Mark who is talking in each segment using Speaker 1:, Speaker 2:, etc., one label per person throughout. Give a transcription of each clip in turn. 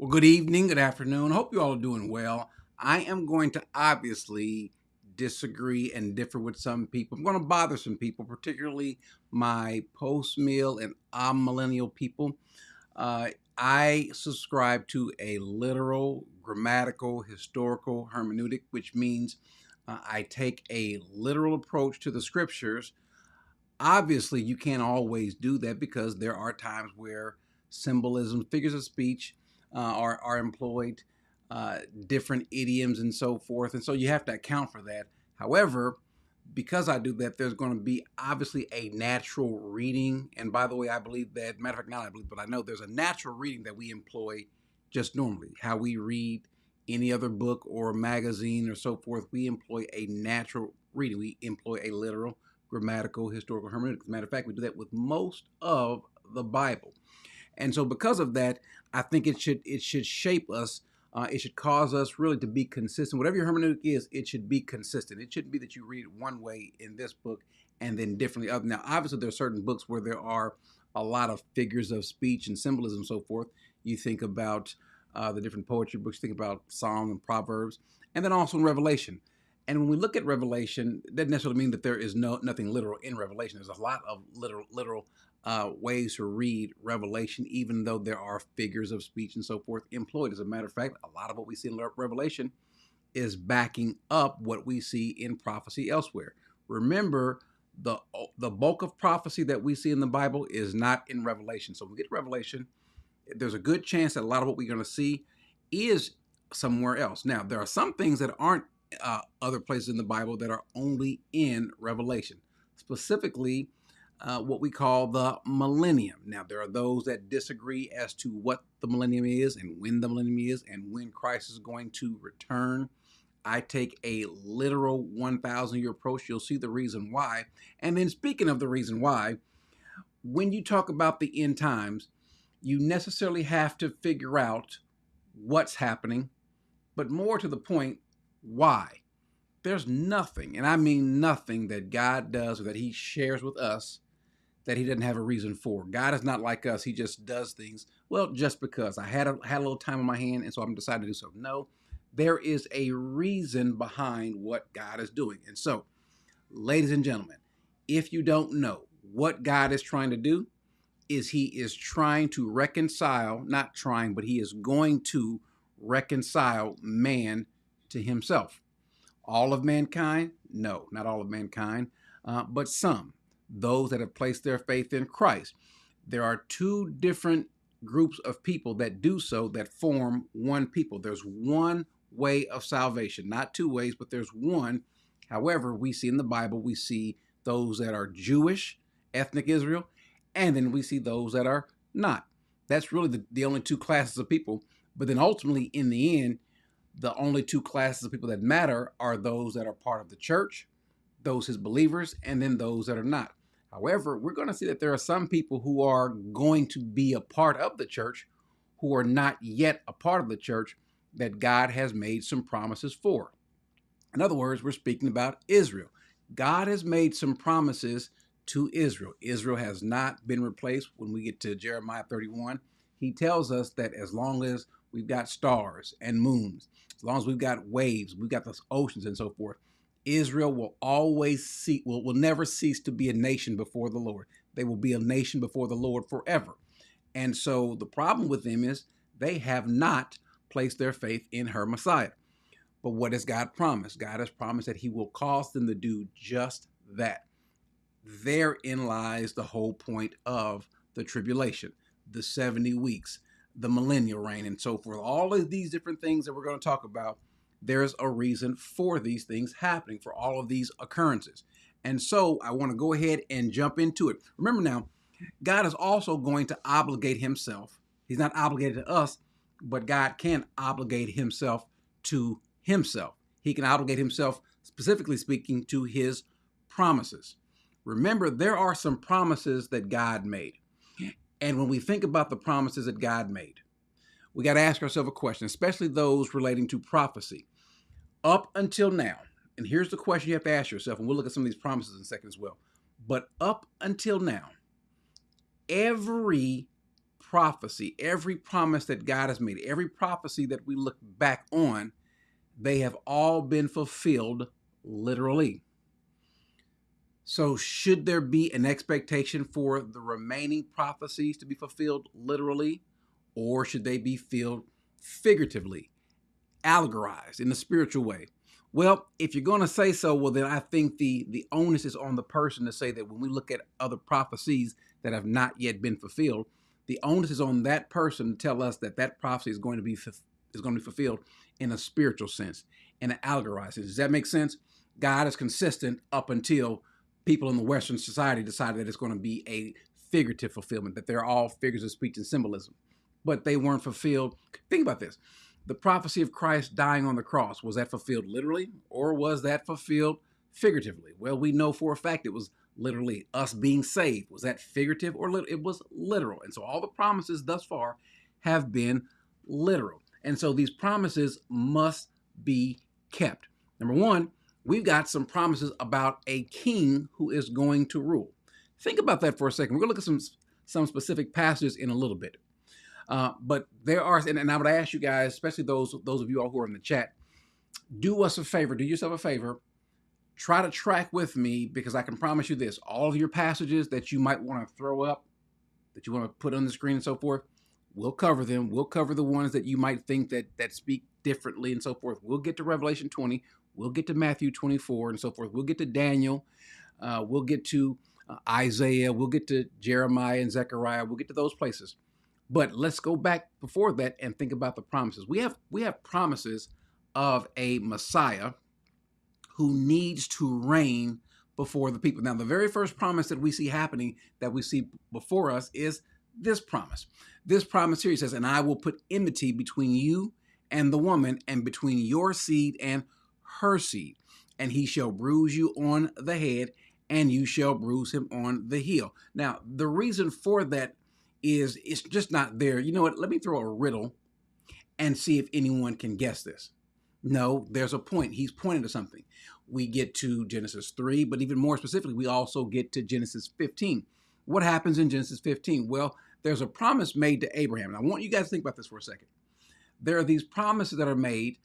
Speaker 1: Well, good evening, good afternoon. Hope you all are doing well. I am going to obviously disagree and differ with some people. I'm going to bother some people, particularly my post meal and millennial people. Uh, I subscribe to a literal, grammatical, historical hermeneutic, which means I take a literal approach to the scriptures. Obviously, you can't always do that because there are times where symbolism, figures of speech are employed, different idioms and so forth. And so you have to account for that. However, because I do that, there's going to be obviously a natural reading. And by the way, I believe that, matter of fact, not I believe, but I know there's a natural reading that we employ just normally. How we read any other book or magazine or so forth, we employ a natural reading. We employ a literal, grammatical, historical hermeneutics. As a matter of fact, we do that with most of the Bible. And so because of that, I think it should shape us. It should cause us really to be consistent. Whatever your hermeneutic is, it should be consistent. It shouldn't be that you read it one way in this book and then differently other. Now, obviously, there are certain books where there are a lot of figures of speech and symbolism and so forth. You think about the different poetry books, you think about Psalm and Proverbs, and then also in Revelation. And when we look at Revelation, it doesn't necessarily mean that there is nothing literal in Revelation. There's a lot of literal ways to read Revelation, even though there are figures of speech and so forth employed. As a matter of fact, a lot of what we see in Revelation is backing up what we see in prophecy elsewhere. Remember, the bulk of prophecy that we see in the Bible is not in Revelation. So when we get to Revelation, there's a good chance that a lot of what we're going to see is somewhere else. Now, there are some things that aren't other places in the Bible that are only in Revelation, specifically what we call the millennium. Now, there are those that disagree as to what the millennium is and when the millennium is and when Christ is going to return. I take a literal 1,000-year approach. You'll see the reason why. And then, speaking of the reason why, when you talk about the end times, you necessarily have to figure out what's happening, but more to the point, why. There's nothing, and I mean nothing, that God does or that he shares with us that he doesn't have a reason for. God is not like us. He just does things, well, just because I had a little time on my hand, and so I'm decided to do so. No, there is a reason behind what God is doing. And so, ladies and gentlemen, if you don't know what God is trying to do, is he is trying to reconcile, not trying, but he is going to reconcile man to himself. All of mankind? No, not all of mankind, but some, those that have placed their faith in Christ. There are two different groups of people that do so that form one people. There's one way of salvation, not two ways, but there's one. However, we see in the Bible, we see those that are Jewish, ethnic Israel, and then we see those that are not. That's really the only two classes of people. But then ultimately, in the end, the only two classes of people that matter are those that are part of the church, those his believers, and then those that are not. However, we're going to see that there are some people who are going to be a part of the church who are not yet a part of the church that God has made some promises for. In other words, we're speaking about Israel. God has made some promises to Israel. Israel has not been replaced. When we get to Jeremiah 31, he tells us that as long as we've got stars and moons, as long as we've got waves, we've got the oceans and so forth, Israel will always will never cease to be a nation before the Lord. They will be a nation before the Lord forever. And so the problem with them is they have not placed their faith in her Messiah. But what has God promised? God has promised that he will cause them to do just that. Therein lies the whole point of the tribulation, the 70 weeks, the millennial reign, and so forth. All of these different things that we're going to talk about, there's a reason for these things happening, for all of these occurrences. And so I want to go ahead and jump into it. Remember now, God is also going to obligate himself. He's not obligated to us, but God can obligate himself to himself. He can obligate himself, specifically speaking, to his promises. Remember, there are some promises that God made. And when we think about the promises that God made, we got to ask ourselves a question, especially those relating to prophecy. Up until now, and here's the question you have to ask yourself, and we'll look at some of these promises in a second as well. But up until now, every prophecy, every promise that God has made, every prophecy that we look back on, they have all been fulfilled literally. So should there be an expectation for the remaining prophecies to be fulfilled literally, or should they be filled figuratively, allegorized in a spiritual way? Well, if you're going to say so, well, then I think the onus is on the person to say that when we look at other prophecies that have not yet been fulfilled, the onus is on that person to tell us that that prophecy is going to be fulfilled in a spiritual sense, in an allegorized sense. Does that make sense? God is consistent up until people in the Western society decided that it's going to be a figurative fulfillment, that they're all figures of speech and symbolism, but they weren't fulfilled. Think about this. The prophecy of Christ dying on the cross, was that fulfilled literally, or was that fulfilled figuratively? Well, we know for a fact it was literally. Us being saved, was that figurative or literal? It was literal. And so all the promises thus far have been literal. And so these promises must be kept. Number one, we've got some promises about a king who is going to rule. Think about that for a second. We're going to look at some specific passages in a little bit. But there are, and I would ask you guys, especially those of you all who are in the chat, do us a favor, do yourself a favor, try to track with me, because I can promise you this, all of your passages that you might want to throw up, that you want to put on the screen and so forth, we'll cover them. We'll cover the ones that you might think that speak differently and so forth. We'll get to Revelation 20. We'll get to Matthew 24 and so forth. We'll get to Daniel. We'll get to Isaiah. We'll get to Jeremiah and Zechariah. We'll get to those places. But let's go back before that and think about the promises. We have promises of a Messiah who needs to reign before the people. Now, the very first promise that we see happening, that we see before us, is this promise. This promise here, he says, and I will put enmity between you and the woman, and between your seed and her seed. And he shall bruise you on the head, and you shall bruise him on the heel. Now, the reason for that is it's just not there. You know what? Let me throw a riddle and see if anyone can guess this. No, there's a point. He's pointing to something. We get to Genesis 3, but even more specifically, we also get to Genesis 15. What happens in Genesis 15? Well, there's a promise made to Abraham. And I want you guys to think about this for a second. There are these promises that are made.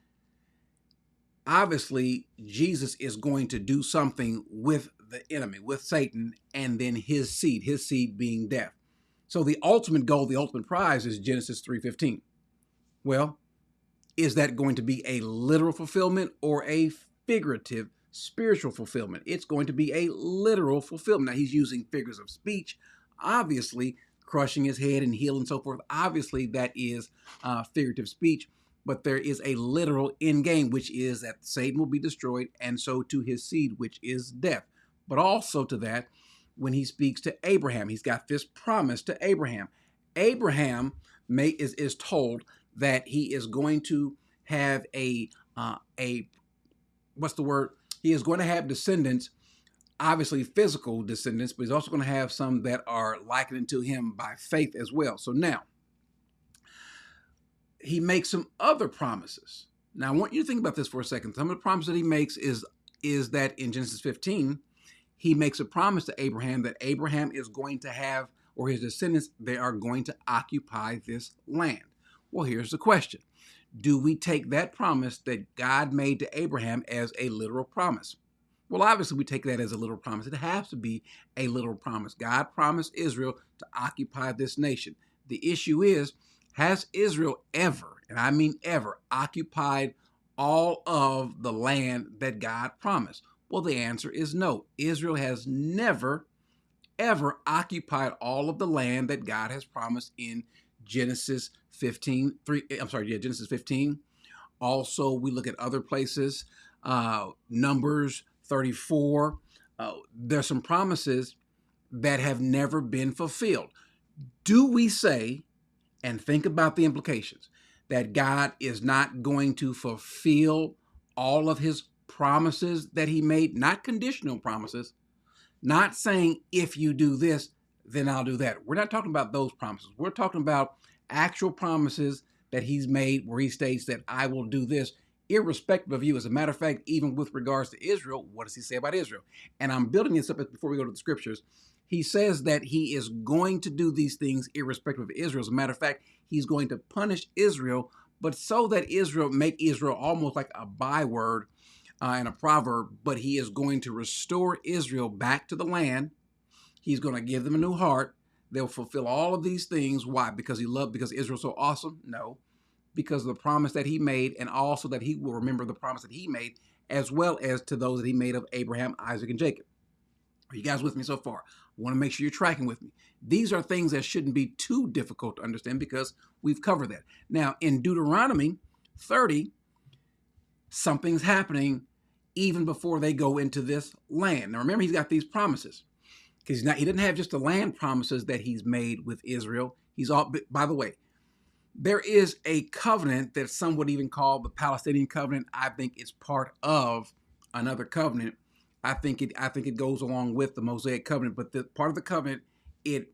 Speaker 1: Obviously, Jesus is going to do something with the enemy, with Satan, and then his seed being death. So the ultimate goal, the ultimate prize is Genesis 3:15. Well, is that going to be a literal fulfillment or a figurative spiritual fulfillment? It's going to be a literal fulfillment. Now, he's using figures of speech, obviously crushing his head and heel and so forth. Obviously, that is figurative speech, but there is a literal end game, which is that Satan will be destroyed, and so to his seed, which is death. But also to that, when he speaks to Abraham, he's got this promise to Abraham. Abraham is told that he is going to have what's the word? He is going to have descendants, obviously physical descendants, but he's also going to have some that are likened to him by faith as well. So now, he makes some other promises. Now, I want you to think about this for a second. Some of the promises that he makes is that in Genesis 15, he makes a promise to Abraham that Abraham is going to have, or his descendants, they are going to occupy this land. Well, here's the question. Do we take that promise that God made to Abraham as a literal promise? Well, obviously, we take that as a literal promise. It has to be a literal promise. God promised Israel to occupy this nation. The issue is, has Israel ever, and I mean ever, occupied all of the land that God promised? Well, the answer is no. Israel has never, ever occupied all of the land that God has promised in Genesis 15. Genesis 15. Also, we look at other places, Numbers 34. There's some promises that have never been fulfilled. Do we say, and think about the implications, that God is not going to fulfill all of his promises that he made? Not conditional promises, not saying if you do this, then I'll do that. We're not talking about those promises. We're talking about actual promises that he's made where he states that I will do this irrespective of you. As a matter of fact, even with regards to Israel, what does he say about Israel? And I'm building this up before we go to the scriptures. He says that he is going to do these things irrespective of Israel. As a matter of fact, he's going to punish Israel, but so that make Israel almost like a byword and a proverb, but he is going to restore Israel back to the land. He's going to give them a new heart. They'll fulfill all of these things. Why? Because Israel's so awesome? No. Because of the promise that he made, and also that he will remember the promise that he made, as well as to those that he made of Abraham, Isaac, and Jacob. Are you guys with me so far? I want to make sure you're tracking with me. These are things that shouldn't be too difficult to understand because we've covered that. Now, in Deuteronomy 30, something's happening even before they go into this land. Now, remember, he's got these promises. Because he didn't have just the land promises that he's made with Israel. By the way, there is a covenant that some would even call the Palestinian covenant. I think it's part of another covenant. I think it goes along with the Mosaic covenant, but the part of the covenant, it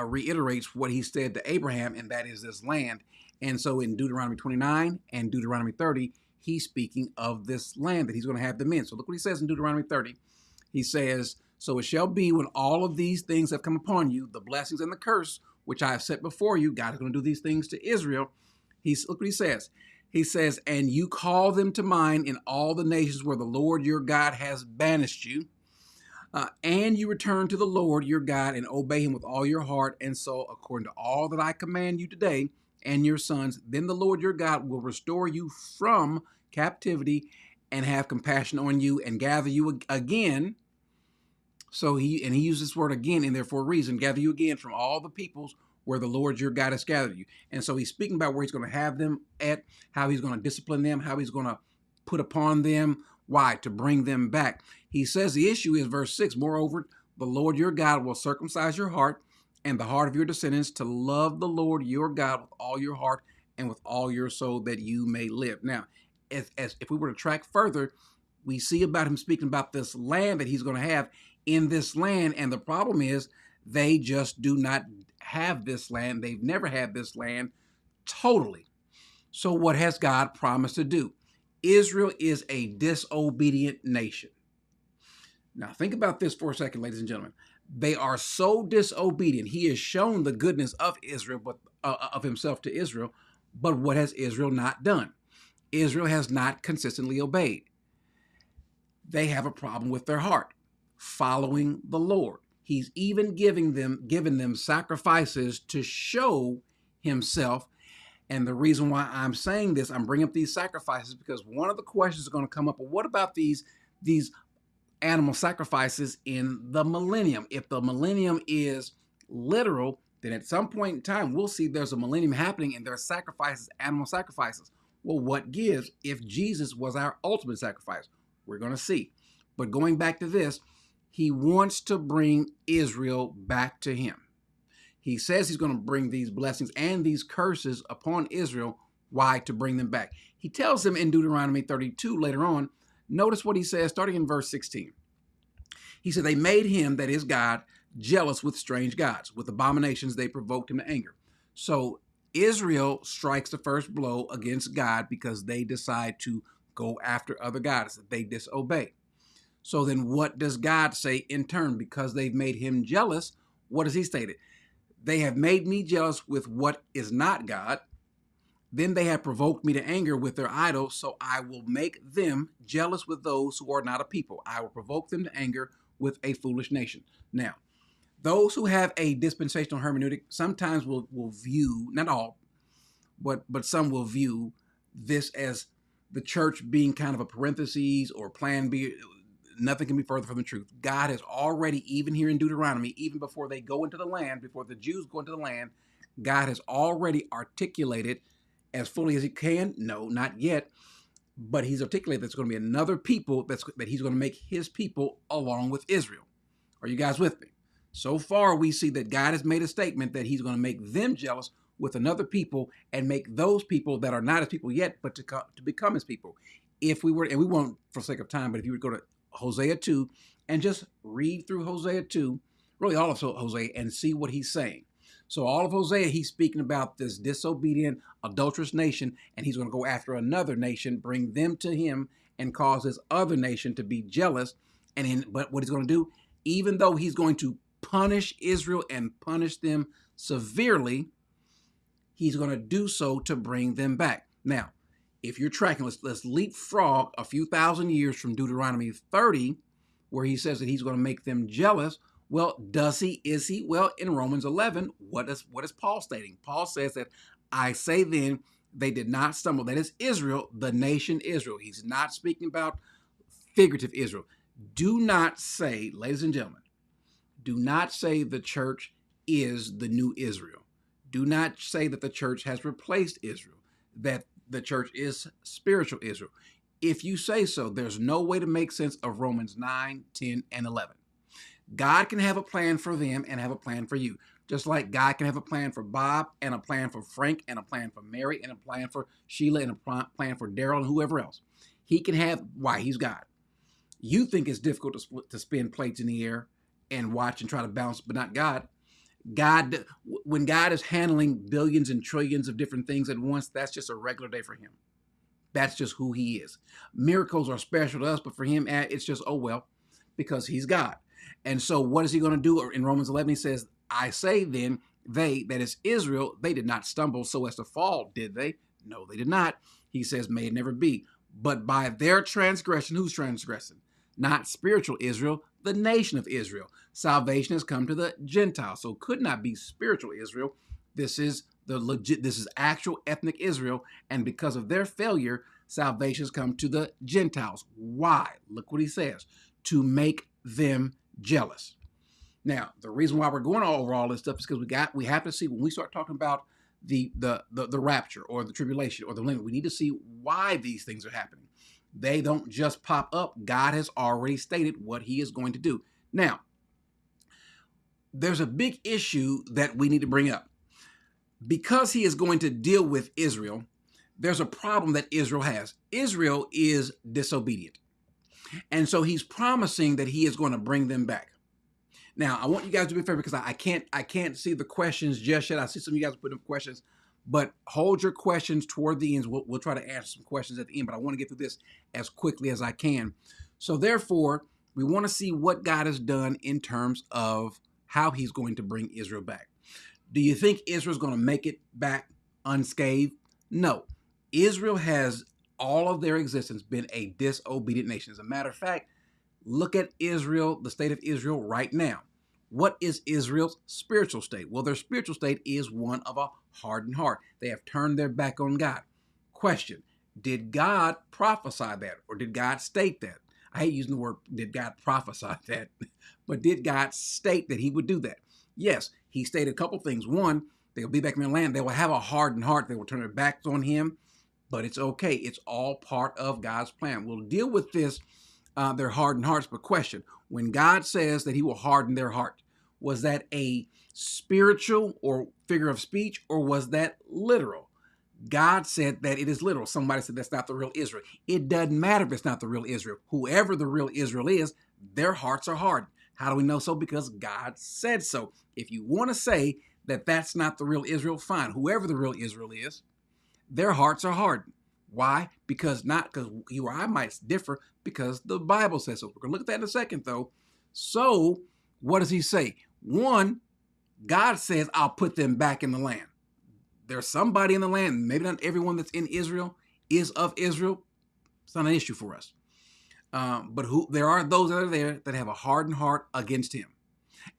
Speaker 1: reiterates what he said to Abraham, and that is this land. And so in Deuteronomy 29 and Deuteronomy 30, he's speaking of this land that he's going to have them in. So look what he says in Deuteronomy 30. He says, "So it shall be when all of these things have come upon you, the blessings and the curse, which I have set before you." God is going to do these things to Israel. Look what he says. He says, "And you call them to mind in all the nations where the Lord your God has banished you. And you return to the Lord your God and obey him with all your heart. And so, according to all that I command you today and your sons, then the Lord your God will restore you from captivity and have compassion on you and gather you again." So he uses this word again in there for a reason. "Gather you again from all the peoples where the Lord your God has gathered you." And so he's speaking about where he's going to have them at, how he's going to discipline them, how he's going to put upon them. Why? To bring them back. He says the issue is verse 6. "Moreover, the Lord your God will circumcise your heart and the heart of your descendants to love the Lord your God with all your heart and with all your soul, that you may live." Now, if we were to track further, we see about him speaking about this land that he's going to have in this land. And the problem is they just do not have this land. They've never had this land totally. So what has God promised to do? Israel is a disobedient nation. Now think about this for a second, ladies and gentlemen. They are so disobedient. He has shown the goodness of Israel, but of himself to Israel. But what has Israel not done? Israel has not consistently obeyed. They have a problem with their heart, following the Lord. He's even given them sacrifices to show himself. And the reason why I'm saying this, I'm bringing up these sacrifices, because one of the questions are going to come up. Well, what about these animal sacrifices in the millennium? If the millennium is literal, then at some point in time, we'll see there's a millennium happening and there are sacrifices, animal sacrifices. Well, what gives if Jesus was our ultimate sacrifice? We're going to see. But going back to this, he wants to bring Israel back to him. He says he's going to bring these blessings and these curses upon Israel. Why? To bring them back. He tells them in Deuteronomy 32 later on. Notice what he says, starting in verse 16. He said, "They made him," that is God, "jealous with strange gods. With abominations they provoked him to anger." So Israel strikes the first blow against God because they decide to go after other gods that they disobey. So then what does God say in turn? Because they've made him jealous, what does he state? "They have made me jealous with what is not God. Then they have provoked me to anger with their idols, so I will make them jealous with those who are not a people. I will provoke them to anger with a foolish nation." Now, those who have a dispensational hermeneutic sometimes will view, not all, but some will view this as the church being kind of a parenthesis or plan B. Nothing can be further from the truth. God has already, even here in Deuteronomy, even before they go into the land, before the Jews go into the land, God has already articulated as fully as he can. No, not yet. But he's articulated there's going to be another people that he's going to make his people along with Israel. Are you guys with me? So far, we see that God has made a statement that he's going to make them jealous with another people and make those people that are not his people yet, but to become his people. If we were, and we won't for sake of time, but if you would go to Hosea 2 and just read through Hosea 2, really all of Hosea, and see what he's saying. So all of Hosea, he's speaking about this disobedient, adulterous nation, and he's going to go after another nation, bring them to him, and cause this other nation to be jealous. But what he's going to do, even though he's going to punish Israel and punish them severely, he's going to do so to bring them back. Now, if you're tracking, let's leapfrog a few thousand years from Deuteronomy 30, where he says that he's going to make them jealous. Well, does he? Is he? Well, in Romans 11, what is Paul stating? Paul says that I say then they did not stumble. That is Israel, the nation Israel. He's not speaking about figurative Israel. Do not say, ladies and gentlemen, do not say the church is the new Israel. Do not say that the church has replaced Israel, that the church is spiritual Israel. If you say so, there's no way to make sense of Romans 9, 10, and 11. God can have a plan for them and have a plan for you. Just like God can have a plan for Bob and a plan for Frank and a plan for Mary and a plan for Sheila and a plan for Daryl and whoever else. He can have, why? He's God. You think it's difficult to spin plates in the air and watch and try to balance, but not God. God, when God is handling billions and trillions of different things at once, that's just a regular day for him. That's just who he is. Miracles are special to us, but for him, it's just, oh, well, because he's God. And so what is he going to do? In Romans 11, he says, I say then, they, that is Israel, they did not stumble so as to fall, did they? No, they did not. He says, may it never be. But by their transgression, who's transgressing? Not spiritual Israel, the nation of Israel. Salvation has come to the Gentiles, so it could not be spiritual Israel. This is actual ethnic Israel, and because of their failure, salvation has come to the Gentiles. Why? Look what he says, to make them jealous. Now, the reason why we're going over all this stuff is because we have to see, when we start talking about the rapture or the tribulation or the millennium, we need to see why these things are happening. They don't just pop up. God has already stated what he is going to do. Now, there's a big issue that we need to bring up. Because he is going to deal with Israel, there's a problem that Israel has. Israel is disobedient. And so he's promising that he is going to bring them back. Now, I want you guys to be fair because I can't see the questions just yet. I see some of you guys putting up questions, but hold your questions toward the end. We'll try to answer some questions at the end, but I want to get through this as quickly as I can. So therefore, we want to see what God has done in terms of how he's going to bring Israel back. Do you think Israel's going to make it back unscathed? No. Israel has all of their existence been a disobedient nation. As a matter of fact, look at Israel, the state of Israel right now. What is Israel's spiritual state? Well, their spiritual state is one of a hardened heart. They have turned their back on God. Question, did God prophesy that, or did God state that? I hate using the word, did God prophesy that? But did God state that he would do that? Yes, he stated a couple things. One, they'll be back in their land. They will have a hardened heart. They will turn their backs on him, but it's okay. It's all part of God's plan. We'll deal with this, their hardened hearts. But question, when God says that he will harden their heart, was that a spiritual or figure of speech, or was that literal? God said that it is literal. Somebody said that's not the real Israel. It doesn't matter if it's not the real Israel. Whoever the real Israel is, their hearts are hardened. How do we know so? Because God said so. If you want to say that that's not the real Israel, fine. Whoever the real Israel is, their hearts are hardened. Why? Because you or I might differ, because the Bible says so. We're going to look at that in a second, though. So what does he say? One, God says, I'll put them back in the land. There's somebody in the land, maybe not everyone that's in Israel is of Israel. It's not an issue for us. But there are those that are there that have a hardened heart against him.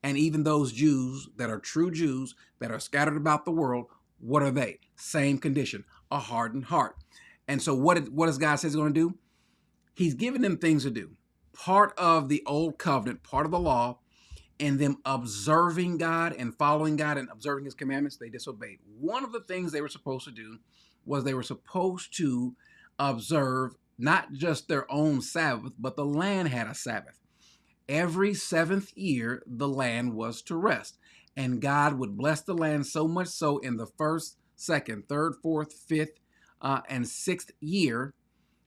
Speaker 1: And even those Jews that are true Jews that are scattered about the world, what are they? Same condition, a hardened heart. And so what does God say he's going to do? He's given them things to do. Part of the old covenant, part of the law, and them observing God and following God and observing his commandments, they disobeyed. One of the things they were supposed to do was they were supposed to observe not just their own Sabbath, but the land had a Sabbath. Every seventh year, the land was to rest. And God would bless the land so much so in the first, second, third, fourth, fifth, and sixth year,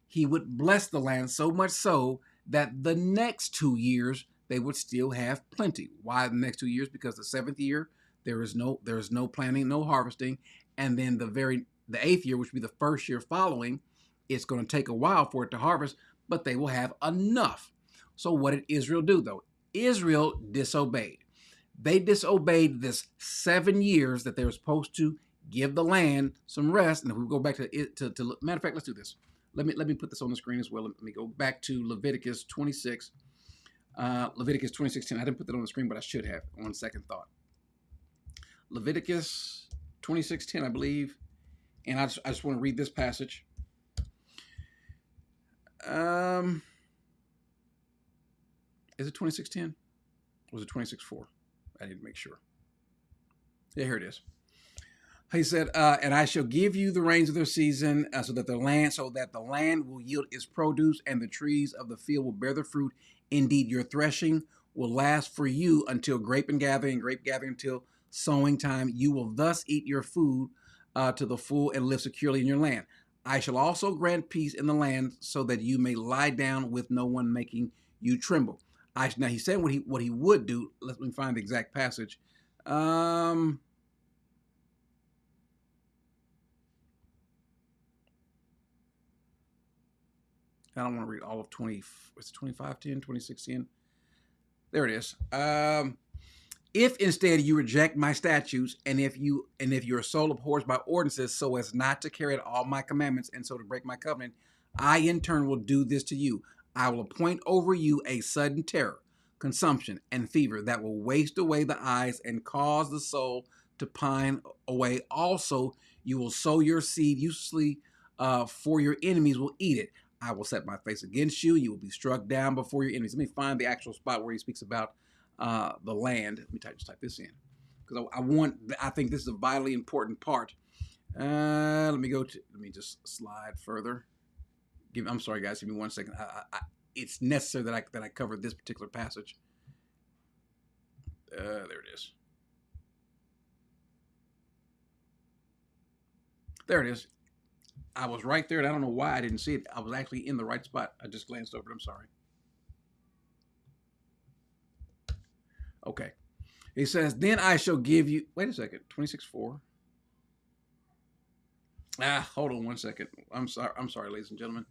Speaker 1: he would bless the land so much so that the next 2 years, they would still have plenty. Why the next 2 years? Because the seventh year, there is no planting, no harvesting. And then the eighth year, which would be the first year following, it's going to take a while for it to harvest, but they will have enough. So what did Israel do, though? Israel disobeyed. They disobeyed this 7 years that they were supposed to give the land some rest. And if we go back to it, to matter of fact, let's do this. Let me put this on the screen as well. Let me go back to Leviticus 26. Leviticus 26:10. I didn't put that on the screen, but I should have on second thought. Leviticus 26:10, I believe. And I just want to read this passage. Is it 26:10? Or was it 26:4? I need to make sure. Yeah, here it is. He said, and I shall give you the rains of their season, so that the land will yield its produce, and the trees of the field will bear their fruit. Indeed, your threshing will last for you until grape gathering until sowing time. You will thus eat your food to the full and live securely in your land. I shall also grant peace in the land, so that you may lie down with no one making you tremble. Now he said what he would do. Let me find the exact passage. I don't want to read all of 20. It's 25:10, 26:10. There it is. If instead you reject my statutes, and if your soul abhors my ordinances, so as not to carry out all my commandments, and so to break my covenant, I in turn will do this to you. I will appoint over you a sudden terror, consumption, and fever that will waste away the eyes and cause the soul to pine away. Also, you will sow your seed uselessly, for your enemies will eat it. I will set my face against you. You will be struck down before your enemies. Let me find the actual spot where he speaks about the land. Let me just type this in, because I think this is a vitally important part. Let me just slide further. I'm sorry, guys. Give me 1 second. It's necessary that I cover this particular passage. There it is. There it is. I was right there, and I don't know why I didn't see it. I was actually in the right spot. I just glanced over it. I'm sorry. Okay. He says, then I shall give you, wait a second, 26:4. Hold on 1 second. I'm sorry, ladies and gentlemen.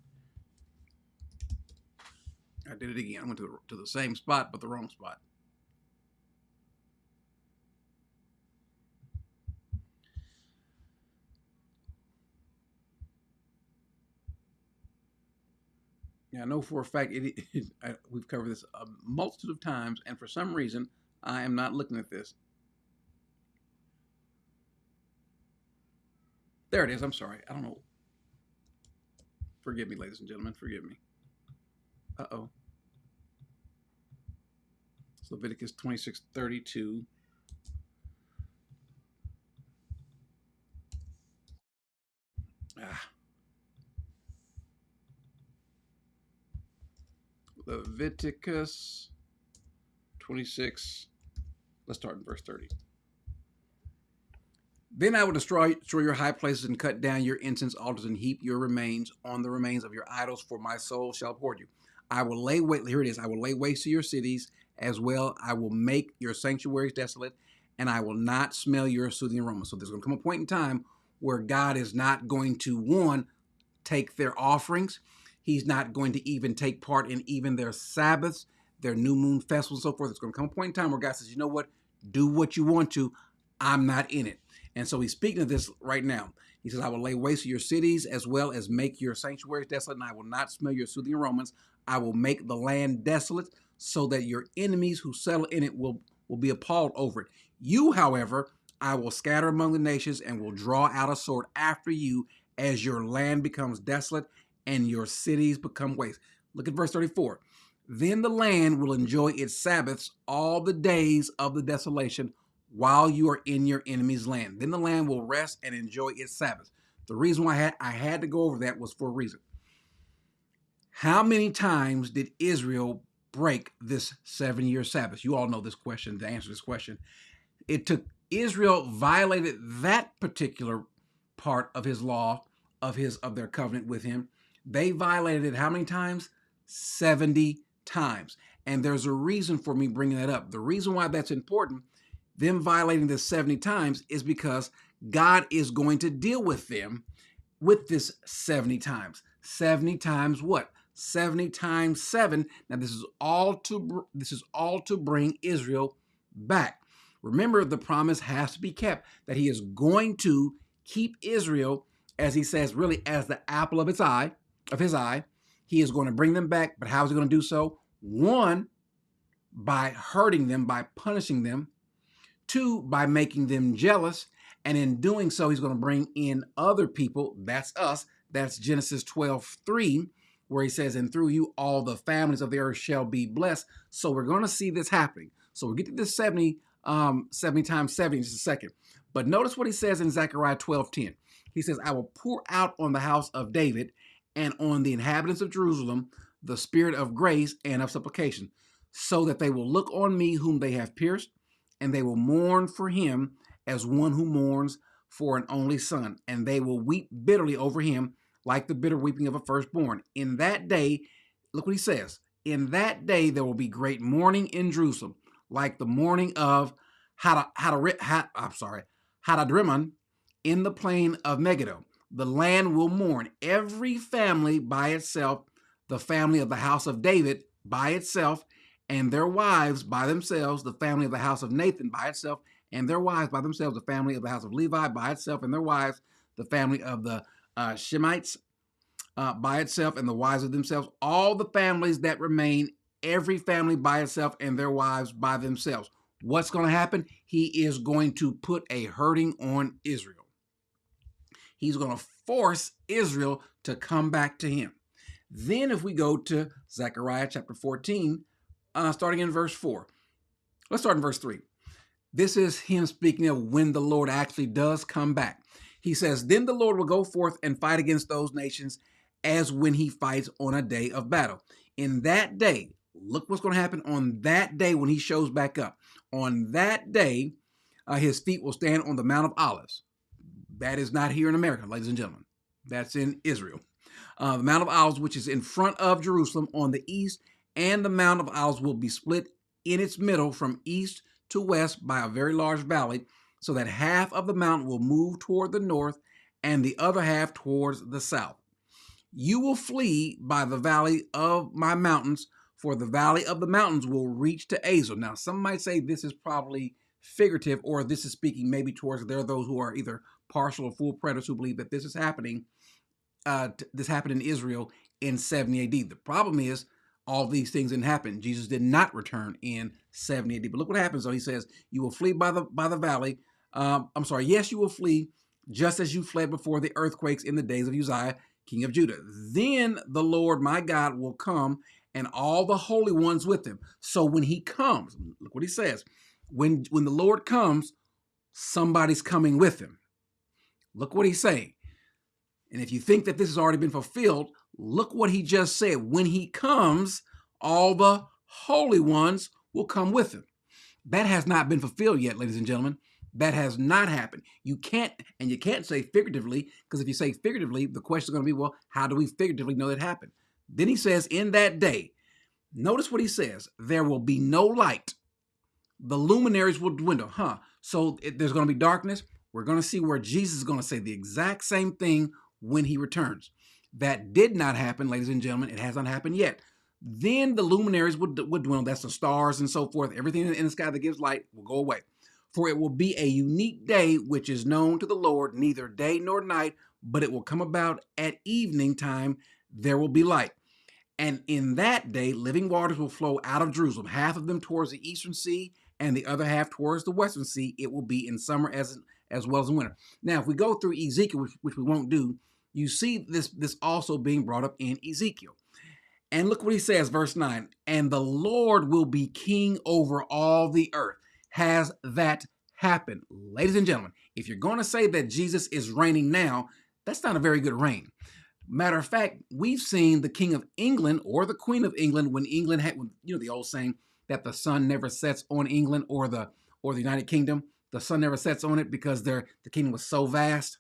Speaker 1: I did it again. I went to the same spot, but the wrong spot. Yeah, I know for a fact we've covered this a multitude of times, and for some reason, I am not looking at this. There it is. I'm sorry. I don't know. Forgive me, ladies and gentlemen. Forgive me. Uh-oh. It's Leviticus 26:32. Leviticus 26. Let's start in verse 30. Then I will destroy your high places and cut down your incense altars and heap your remains on the remains of your idols, for my soul shall abhor you. I will lay waste. Here it is. I will lay waste to your cities as well. I will make your sanctuaries desolate, and I will not smell your soothing aroma. So there's going to come a point in time where God is not going to, one, take their offerings. He's not going to even take part in even their Sabbaths, their new moon festivals, and so forth. It's going to come a point in time where God says, you know what? Do what you want to. I'm not in it. And so he's speaking of this right now. He says, I will lay waste to your cities as well as make your sanctuaries desolate, and I will not smell your soothing aromas. I will make the land desolate so that your enemies who settle in it will be appalled over it. You, however, I will scatter among the nations and will draw out a sword after you as your land becomes desolate and your cities become waste. Look at verse 34. Then the land will enjoy its Sabbaths all the days of the desolation while you are in your enemy's land. Then the land will rest and enjoy its Sabbaths. The reason why I had to go over that was for a reason. How many times did Israel break this 7-year Sabbath? You all know this question, to answer this question. It took Israel violated that particular part of his law, of their covenant with him. They violated it how many times? 70 times. And there's a reason for me bringing that up. The reason why that's important, them violating this 70 times, is because God is going to deal with them with this 70 times. 70 times what? 70 times 7. Now this is all to bring Israel back. Remember, the promise has to be kept that he is going to keep Israel, as he says, really as the apple of his eye. He is going to bring them back, but how is he going to do so? One, by hurting them, by punishing them. Two, by making them jealous. And in doing so, he's going to bring in other people. That's us. That's Genesis 12:3, where he says, and through you all the families of the earth shall be blessed. So we're going to see this happening. So we'll get to this 70 times 70 in just a second. But notice what he says in Zechariah 12:10. He says, I will pour out on the house of David and on the inhabitants of Jerusalem the spirit of grace and of supplication, so that they will look on me whom they have pierced, and they will mourn for him as one who mourns for an only son, and they will weep bitterly over him like the bitter weeping of a firstborn. In that day, look what he says, in that day there will be great mourning in Jerusalem, like the mourning of Hadadrimmon in the plain of Megiddo. The land will mourn, every family by itself, the family of the house of David by itself, and their wives by themselves, the family of the house of Nathan by itself, and their wives by themselves, the family of the house of Levi by itself, and their wives, the family of the Shemites by itself, and the wives of themselves, all the families that remain, every family by itself, and their wives by themselves. What's going to happen? He is going to put a hurting on Israel. He's going to force Israel to come back to him. Then if we go to Zechariah chapter 14, starting in verse 4. Let's start in verse 3. This is him speaking of when the Lord actually does come back. He says, then the Lord will go forth and fight against those nations as when he fights on a day of battle. In that day, look what's going to happen on that day when he shows back up. On that day, his feet will stand on the Mount of Olives. That is not here in America, ladies and gentlemen. That's in Israel. The Mount of Olives, which is in front of Jerusalem on the east, and the Mount of Olives will be split in its middle from east to west by a very large valley, so that half of the mountain will move toward the north and the other half towards the south. You will flee by the valley of my mountains, for the valley of the mountains will reach to Azel. Now, some might say this is probably figurative, or this is speaking maybe towards, there are those who are either partial or full preterists who believe that this is happening. This happened in Israel in 70 AD. The problem is all these things didn't happen. Jesus did not return in 70 AD. But look what happens, though. He says, you will flee by the valley. Yes, you will flee just as you fled before the earthquakes in the days of Uzziah, king of Judah. Then the Lord my God will come, and all the holy ones with him. So when he comes, look what he says. When the Lord comes, somebody's coming with him. Look what he's saying. And if you think that this has already been fulfilled, look what he just said. When he comes, all the holy ones will come with him. That has not been fulfilled yet, ladies and gentlemen. That has not happened. You can't say figuratively, because if you say figuratively, the question is going to be, well, how do we figuratively know that happened? Then he says, in that day, notice what he says, there will be no light. The luminaries will dwindle. So there's going to be darkness. We're going to see where Jesus is going to say the exact same thing when he returns. That did not happen, ladies and gentlemen. It has not happened yet. Then the luminaries would dwindle. That's the stars and so forth. Everything in the sky that gives light will go away. For it will be a unique day which is known to the Lord, neither day nor night, but it will come about at evening time. There will be light. And in that day, living waters will flow out of Jerusalem, half of them towards the eastern sea and the other half towards the western sea. It will be in summer as well as in winter. Now, if we go through Ezekiel, which we won't do, you see this also being brought up in Ezekiel. And look what he says, verse 9, and the Lord will be king over all the earth. Has that happened? Ladies and gentlemen, if you're going to say that Jesus is reigning now, that's not a very good reign. Matter of fact, we've seen the King of England or the Queen of England when England had, the old saying that the sun never sets on England or the United Kingdom. The sun never sets on it because the kingdom was so vast.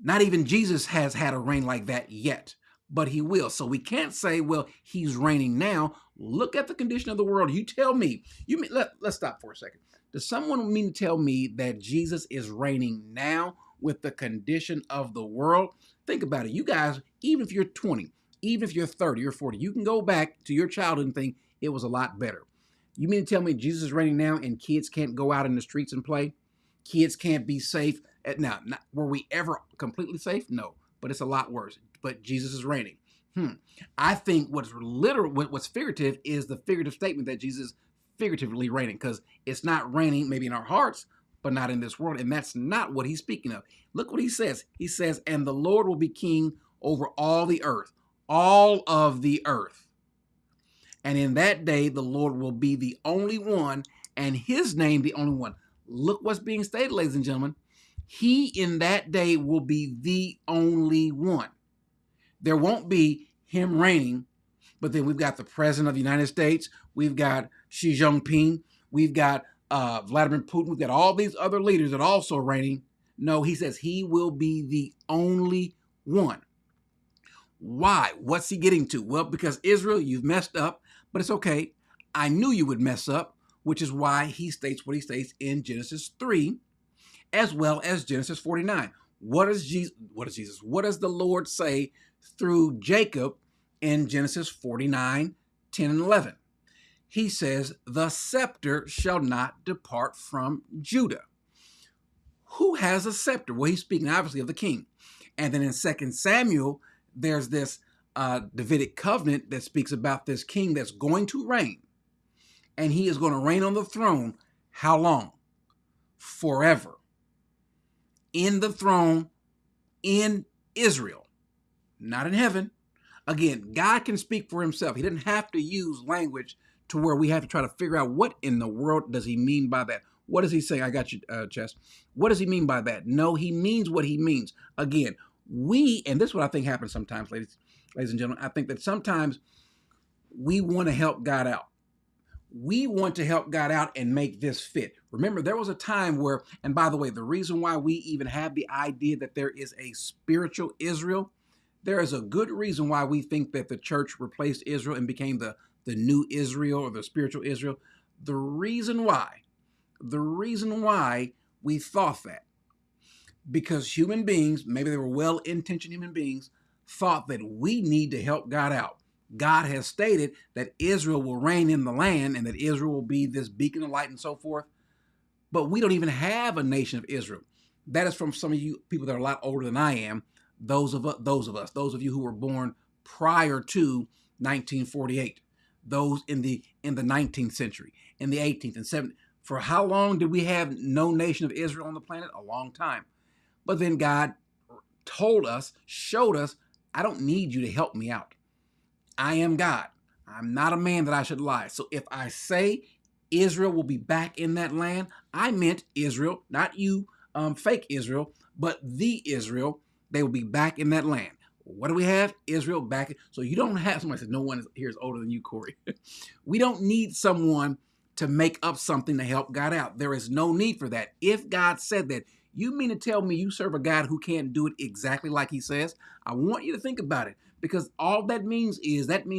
Speaker 1: Not even Jesus has had a reign like that yet, but he will. So we can't say, well, he's reigning now. Look at the condition of the world. You tell me. Let's stop for a second. Does someone mean to tell me that Jesus is reigning now with the condition of the world? Think about it. You guys, even if you're 20, even if you're 30 or 40, you can go back to your childhood and think it was a lot better. You mean to tell me Jesus is reigning now and kids can't go out in the streets and play? Kids can't be safe? Now, were we ever completely safe? No, but it's a lot worse. But Jesus is reigning. I think what's literal, what's figurative is the figurative statement that Jesus is figuratively reigning, because it's not reigning maybe in our hearts, but not in this world. And that's not what he's speaking of. Look what he says. He says, and the Lord will be king over all the earth, all of the earth. And in that day, the Lord will be the only one, and his name the only one. Look what's being stated, ladies and gentlemen. He in that day will be the only one. There won't be him reigning, but then we've got the president of the United States. We've got Xi Jinping. We've got Vladimir Putin. We've got all these other leaders that are also reigning. No, he says he will be the only one. Why? What's he getting to? Well, because Israel, you've messed up, but it's okay. I knew you would mess up, which is why he states what he states in Genesis 3, as well as Genesis 49. What does the Lord say through Jacob in Genesis 49, 10 and 11? He says, the scepter shall not depart from Judah. Who has a scepter? Well, he's speaking obviously of the king. And then in 2 Samuel, there's this Davidic covenant that speaks about this king that's going to reign. And he is going to reign on the throne. How long? Forever. In the throne in Israel, not in heaven. Again, God can speak for himself. He didn't have to use language to where we have to try to figure out what in the world does he mean by that. What does he say? I got you, Chess. What does he mean by that? No, he means what he means. Again, and this is what I think happens sometimes, ladies and gentlemen. I think that sometimes we want to help God out. We want to help God out and make this fit. Remember, there was a time where, and by the way, the reason why we even have the idea that there is a spiritual Israel, there is a good reason why we think that the church replaced Israel and became the new Israel or the spiritual Israel. The reason why we thought that, because human beings, maybe they were well-intentioned human beings, thought that we need to help God out. God has stated that Israel will reign in the land and that Israel will be this beacon of light and so forth. But we don't even have a nation of Israel. That is from some of you people that are a lot older than I am. Those of you who were born prior to 1948, those in the 19th century, in the 18th and 17th. For how long did we have no nation of Israel on the planet? A long time. But then God told us, showed us, I don't need you to help me out. I am God. I'm not a man that I should lie. So if I say Israel will be back in that land, I meant Israel, not you, fake Israel, but the Israel. They will be back in that land. What do we have? Israel back. So you don't have, somebody said, no one here is older than you, Corey. We don't need someone to make up something to help God out. There is no need for that. If God said that, you mean to tell me you serve a God who can't do it exactly like he says? I want you to think about it, because all that means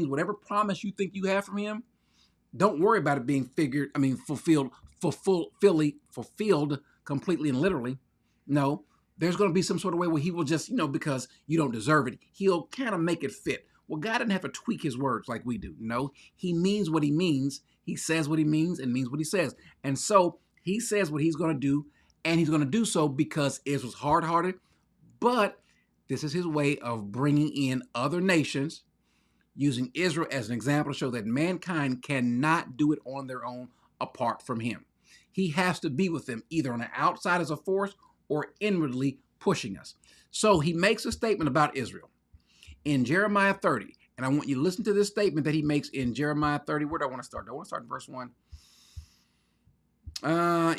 Speaker 1: whatever promise you think you have from him, don't worry about it being fulfilled completely and literally. No, there's going to be some sort of way where he will just, because you don't deserve it, he'll kind of make it fit. Well, God didn't have to tweak his words like we do. No, he means what he means. He says what he means and means what he says. And so he says what he's going to do, and he's going to do so because Israel's hard-hearted. But this is his way of bringing in other nations, using Israel as an example to show that mankind cannot do it on their own apart from him. He has to be with them either on the outside as a force or inwardly pushing us. So he makes a statement about Israel in Jeremiah 30. And I want you to listen to this statement that he makes in Jeremiah 30. Where do I want to start? Do I want to start in verse 1?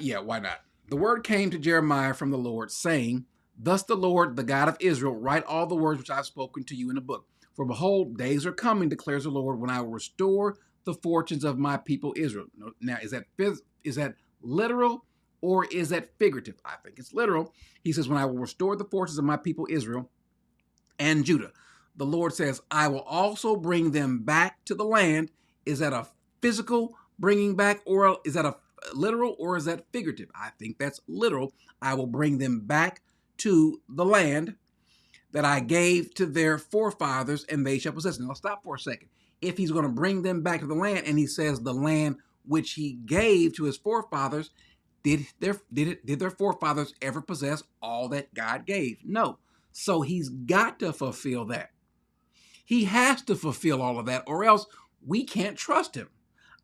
Speaker 1: Yeah, why not? The word came to Jeremiah from the Lord, saying, thus the Lord, the God of Israel, write all the words which I have spoken to you in a book. For behold, days are coming, declares the Lord, when I will restore the fortunes of my people Israel. Now, is that literal or is that figurative? I think it's literal. He says, when I will restore the fortunes of my people Israel and Judah. The Lord says, I will also bring them back to the land. Is that a physical bringing back, or is that a literal, or is that figurative? I think that's literal. I will bring them back to the land that I gave to their forefathers, and they shall possess it. Now, stop for a second. If he's going to bring them back to the land, and he says the land which he gave to his forefathers, did their forefathers ever possess all that God gave? No. So he's got to fulfill that. He has to fulfill all of that, or else we can't trust him.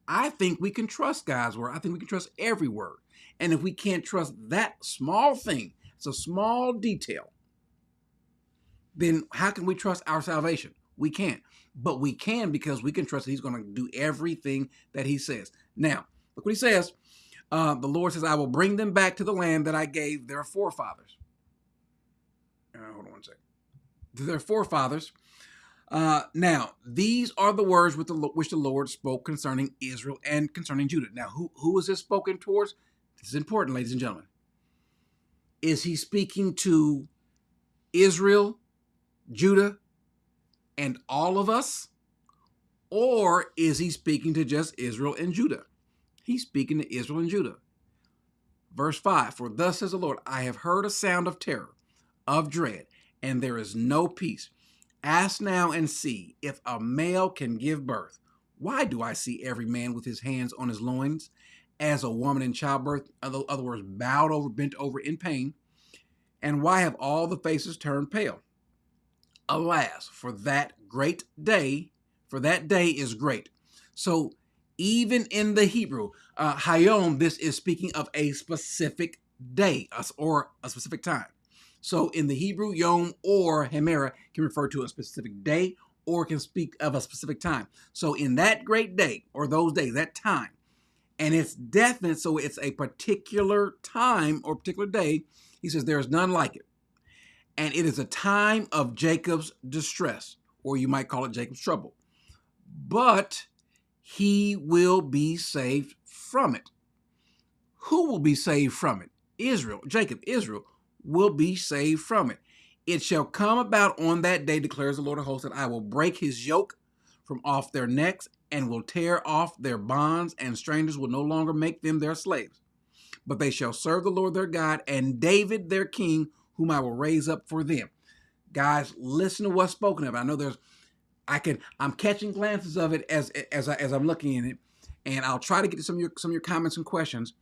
Speaker 1: I think we can trust God's word. I think we can trust every word. And if we can't trust that small thing, it's a small detail, then how can we trust our salvation? We can't. But we can because we can trust that he's going to do everything that he says. Now, look what he says. The Lord says, I will bring them back to the land that I gave their forefathers. Hold on one second. To their forefathers. Now, these are the words which the Lord spoke concerning Israel and concerning Judah. Now, who is this spoken towards? This is important, ladies and gentlemen. Is he speaking to Israel, Judah, and all of us? Or is he speaking to just Israel and Judah? He's speaking to Israel and Judah. Verse 5, for thus says the Lord, I have heard a sound of terror, of dread, and there is no peace. Ask now and see if a male can give birth. Why do I see every man with his hands on his loins, as a woman in childbirth, in other words, bowed over, bent over in pain? And why have all the faces turned pale? Alas, for that day is great. So even in the Hebrew, Hayom, this is speaking of a specific day or a specific time. So in the Hebrew, Yom or Hemera can refer to a specific day or can speak of a specific time. So in that great day or those days, that time, and it's definite, so it's a particular time or particular day, he says there is none like it. And it is a time of Jacob's distress, or you might call it Jacob's trouble. But he will be saved from it. Who will be saved from it? Israel. Israel will be saved from it. It shall come about on that day, declares the Lord of hosts, that I will break his yoke from off their necks and will tear off their bonds, and strangers will no longer make them their slaves. But they shall serve the Lord their God and David their king, whom I will raise up for them. Guys, listen to what's spoken of. I know I'm catching glances of it as I'm looking in it, and I'll try to get to some of your comments and questions.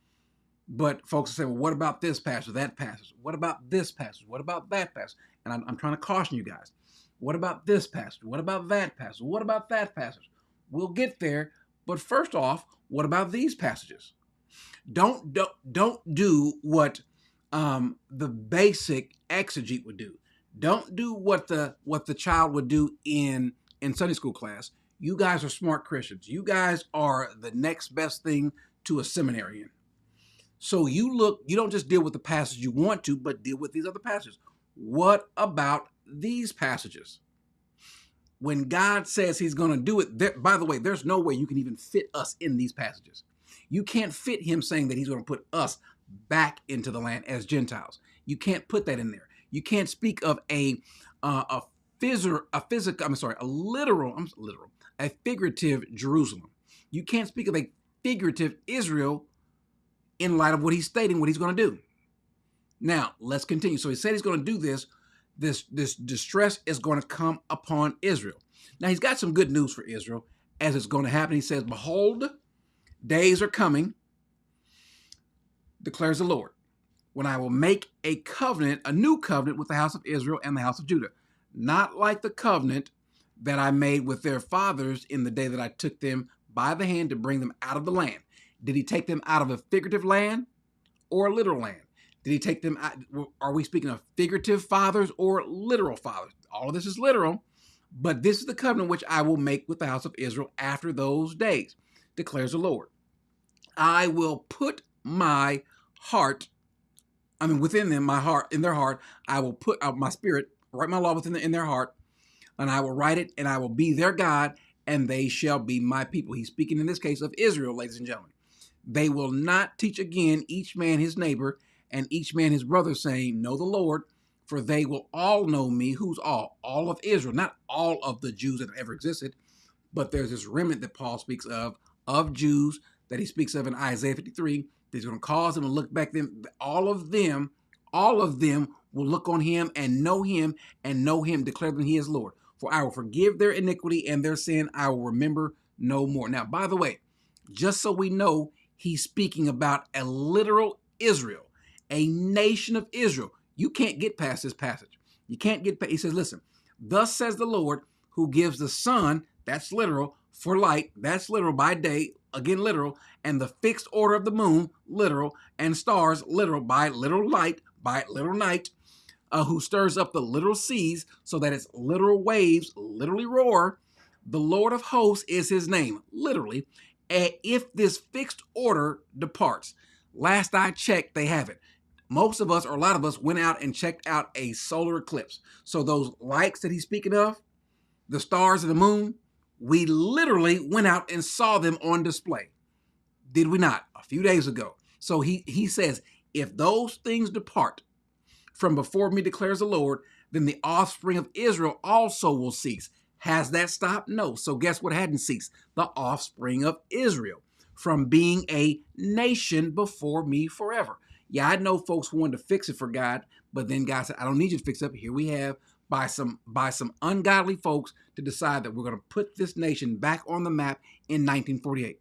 Speaker 1: But folks say, well, what about this passage, that passage? What about this passage? What about that passage? And I'm trying to caution you guys. What about this passage? What about that passage? What about that passage? We'll get there. But first off, what about these passages? Don't do what the basic exegete would do. Don't do what the child would do in Sunday school class. You guys are smart Christians. You guys are the next best thing to a seminarian. So you don't just deal with the passage you want to, but deal with these other passages. What about these passages? When God says he's going to do it, by the way, there's no way you can even fit us in these passages. You can't fit him saying that he's going to put us back into the land as Gentiles. You can't put that in there. You can't speak of a figurative Jerusalem. You can't speak of a figurative Israel in light of what he's stating, what he's going to do. Now, let's continue. So he said he's going to do this. This distress is going to come upon Israel. Now, he's got some good news for Israel as it's going to happen. He says, behold, days are coming, declares the Lord, when I will make a new covenant with the house of Israel and the house of Judah, not like the covenant that I made with their fathers in the day that I took them by the hand to bring them out of the land. Did he take them out of a figurative land or a literal land? Did he take them out? Are we speaking of figurative fathers or literal fathers? All of this is literal, but this is the covenant which I will make with the house of Israel after those days, declares the Lord. I will put my heart, within them, my heart, in their heart, I will put out my spirit, write my law in their heart, and I will write it, and I will be their God, and they shall be my people. He's speaking in this case of Israel, ladies and gentlemen. They will not teach again each man his neighbor and each man his brother, saying, know the Lord, for they will all know me. Who's all? All of Israel, not all of the Jews that have ever existed, but there's this remnant that Paul speaks of Jews that he speaks of in Isaiah 53. He's going to cause them to look back. All of them will look on him, declare that he is Lord. For I will forgive their iniquity and their sin I will remember no more. Now, by the way, just so we know he's speaking about a literal Israel, a nation of Israel. You can't get past this passage. You can't get past. He says, listen, thus says the Lord, who gives the sun, that's literal, for light, that's literal, by day, again literal, and the fixed order of the moon, literal, and stars, literal, by literal light, by literal night, who stirs up the literal seas so that its literal waves literally roar. The Lord of hosts is his name, literally. And if this fixed order departs, last I checked, they haven't. Most of us, or a lot of us, went out and checked out a solar eclipse. So those lights that he's speaking of, the stars and the moon, we literally went out and saw them on display. Did we not? A few days ago. So he says, if those things depart from before me, declares the Lord, then the offspring of Israel also will cease. Has that stopped? No. So guess what hadn't ceased? The offspring of Israel from being a nation before me forever. Yeah, I know folks wanted to fix it for God, but then God said, I don't need you to fix it up. Here we have by some ungodly folks to decide that we're going to put this nation back on the map in 1948.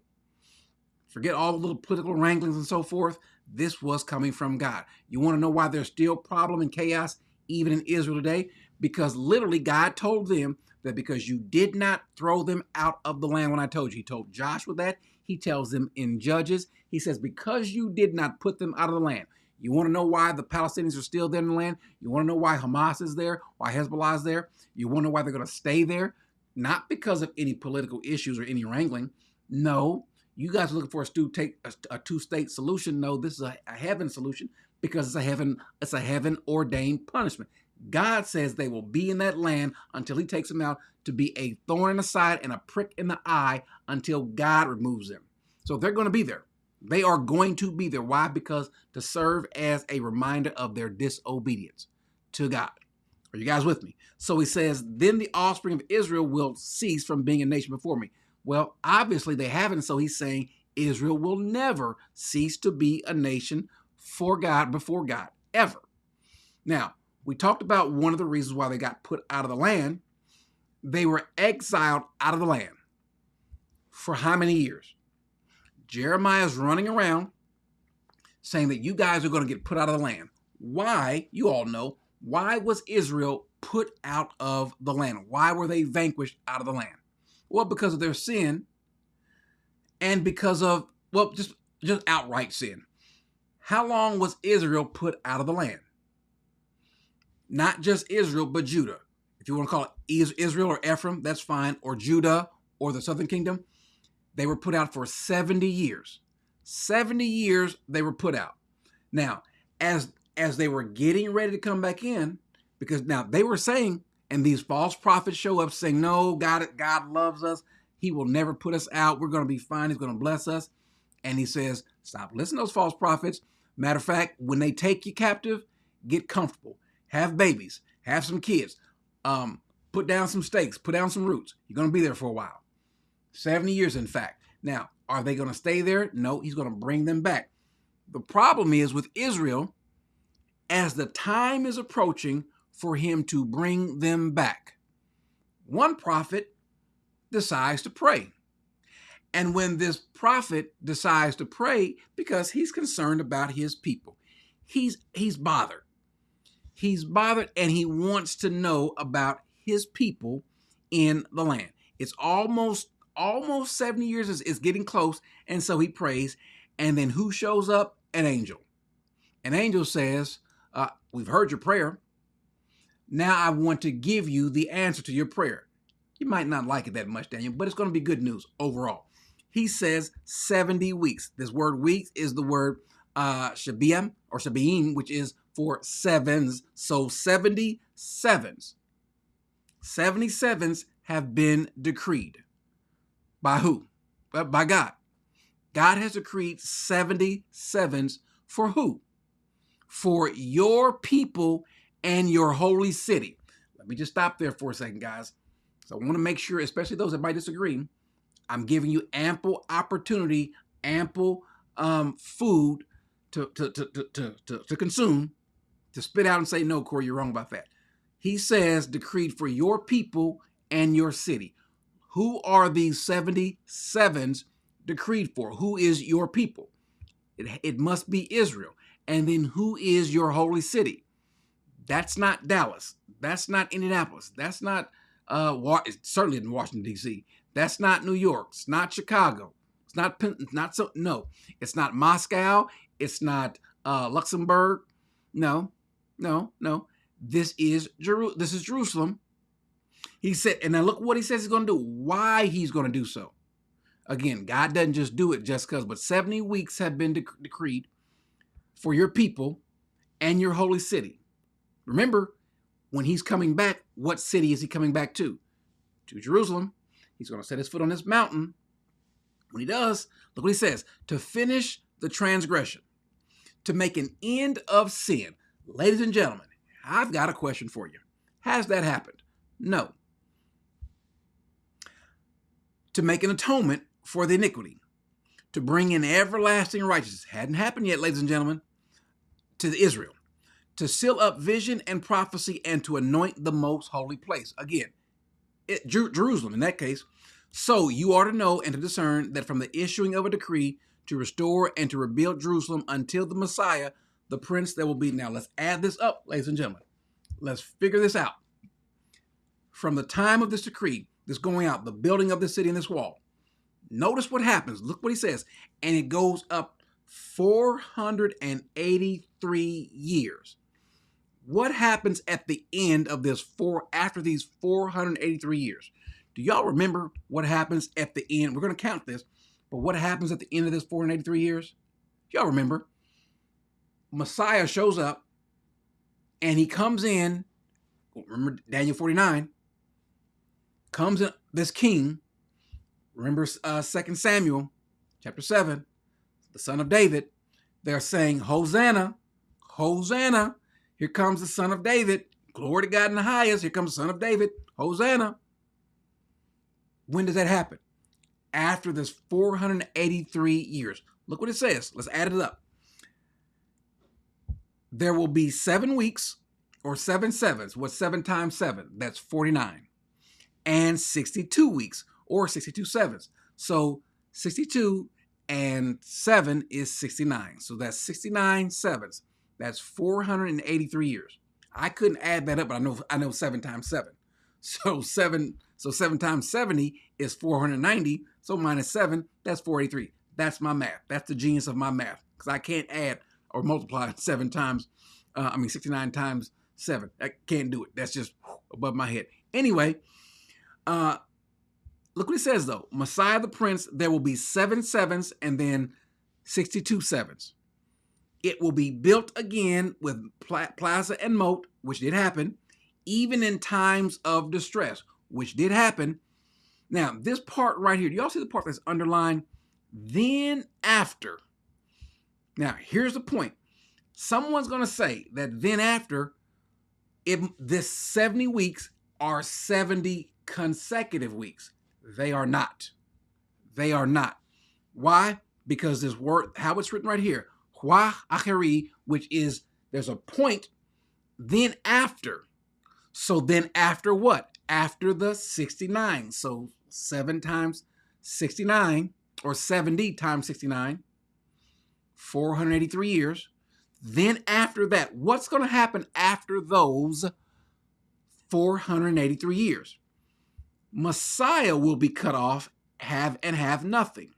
Speaker 1: Forget all the little political wranglings and so forth. This was coming from God. You want to know why there's still problem and chaos even in Israel today? Because literally God told them that because you did not throw them out of the land when I told you. He told Joshua that. He tells them in Judges. He says, because you did not put them out of the land. You want to know why the Palestinians are still there in the land? You want to know why Hamas is there? Why Hezbollah is there? You want to know why they're going to stay there? Not because of any political issues or any wrangling. No. You guys are looking for a two-state solution. No, this is a heaven solution because it's a heaven ordained punishment. God says they will be in that land until he takes them out to be a thorn in the side and a prick in the eye until God removes them. So they're going to be there. They are going to be there. Why? Because to serve as a reminder of their disobedience to God. Are you guys with me? So he says, then the offspring of Israel will cease from being a nation before me. Well, obviously they haven't, so he's saying Israel will never cease to be a nation for God, before God, ever. Now, we talked about one of the reasons why they got put out of the land. They were exiled out of the land. For how many years? Jeremiah's running around saying that you guys are going to get put out of the land. Why? You all know. Why was Israel put out of the land? Why were they vanquished out of the land? Well, because of their sin and because of, well, just outright sin. How long was Israel put out of the land? Not just Israel, but Judah. If you want to call it Israel or Ephraim, that's fine, or Judah or the southern kingdom. They were put out for 70 years. 70 years they were put out. Now, as they were getting ready to come back in, because now they were saying, and these false prophets show up saying, no, God loves us. He will never put us out. We're going to be fine. He's going to bless us. And he says, stop listening to those false prophets. Matter of fact, when they take you captive, get comfortable. Have babies. Have some kids. Put down some stakes. Put down some roots. You're going to be there for a while. 70 years, in fact. Now, are they going to stay there? No, he's going to bring them back. The problem is with Israel, as the time is approaching for him to bring them back, one prophet decides to pray. And when this prophet decides to pray, because he's concerned about his people, he's bothered. He's bothered and he wants to know about his people in the land. It's almost 70 years is getting close. And so he prays. And then who shows up? An angel. An angel says, we've heard your prayer. Now I want to give you the answer to your prayer. You might not like it that much, Daniel, but it's going to be good news overall. He says 70 weeks. This word weeks is the word Shabiam or Shabiim, which is for sevens. So 70 sevens. 70 sevens have been decreed. By who? By God. God has decreed 70 sevens for who? For your people and your holy city. Let me just stop there for a second, guys. So I want to make sure, especially those that might disagree, I'm giving you ample opportunity, ample food to consume, to spit out and say, no, Corey, you're wrong about that. He says, decreed for your people and your city. Who are these 70 sevens decreed for? Who is your people? It must be Israel. And then who is your holy city? That's not Dallas. That's not Indianapolis. That's not it's certainly in Washington, D.C. That's not New York. It's not Chicago. It's no. It's not Moscow. It's not Luxembourg. No. This is Jerusalem. He said, and now look what he says he's going to do. Why he's going to do so. Again, God doesn't just do it just because, but 70 weeks have been decreed for your people and your holy city. Remember, when he's coming back, what city is he coming back to? To Jerusalem. He's going to set his foot on this mountain. When he does, look what he says, to finish the transgression, to make an end of sin. Ladies and gentlemen, I've got a question for you. Has that happened? No. To make an atonement for the iniquity, to bring in everlasting righteousness. Hadn't happened yet, ladies and gentlemen, to Israel. To seal up vision and prophecy and to anoint the most holy place. Again, Jerusalem in that case. So you ought to know and to discern that from the issuing of a decree to restore and to rebuild Jerusalem until the Messiah, the prince that will be. Now let's add this up, ladies and gentlemen. Let's figure this out. From the time of this decree, this going out, the building of the city and this wall, notice what happens. Look what he says. And it goes up 483 years. What happens at the end of this after these 483 years? Do y'all remember what happens at the end? We're going to count this, but what happens at the end of this 483 years? Y'all remember? Messiah shows up and he comes in. Remember Daniel 49? Comes in, this king. Remember 2 Samuel chapter 7, the son of David. They're saying, Hosanna, Hosanna. Here comes the son of David. Glory to God in the highest. Here comes the son of David. Hosanna. When does that happen? After this 483 years. Look what it says. Let's add it up. There will be 7 weeks or 7 sevens. What's 7 times 7? That's 49. And 62 weeks or 62 sevens. So 62 and 7 is 69. So that's 69 sevens. That's 483 years. I couldn't add that up, but I know 7 times 7. So 7 times 70 is 490. So minus 7, that's 483. That's my math. That's the genius of my math. Because I can't add or multiply 69 times 7. I can't do it. That's just above my head. Anyway, look what it says though. Messiah the Prince, there will be 7 sevens and then 62 sevens. It will be built again with plaza and moat, which did happen, even in times of distress, which did happen. Now, this part right here, do y'all see the part that's underlined? Then after. Now, here's the point. Someone's going to say that then after, this 70 weeks are 70 consecutive weeks. They are not. They are not. Why? Because this word, how it's written right here, Hua Acheri, which is, there's a point, then after. So then after what? After the 69. So 7 times 69, or 70 times 69, 483 years. Then after that, what's going to happen after those 483 years? Messiah will be cut off, have nothing.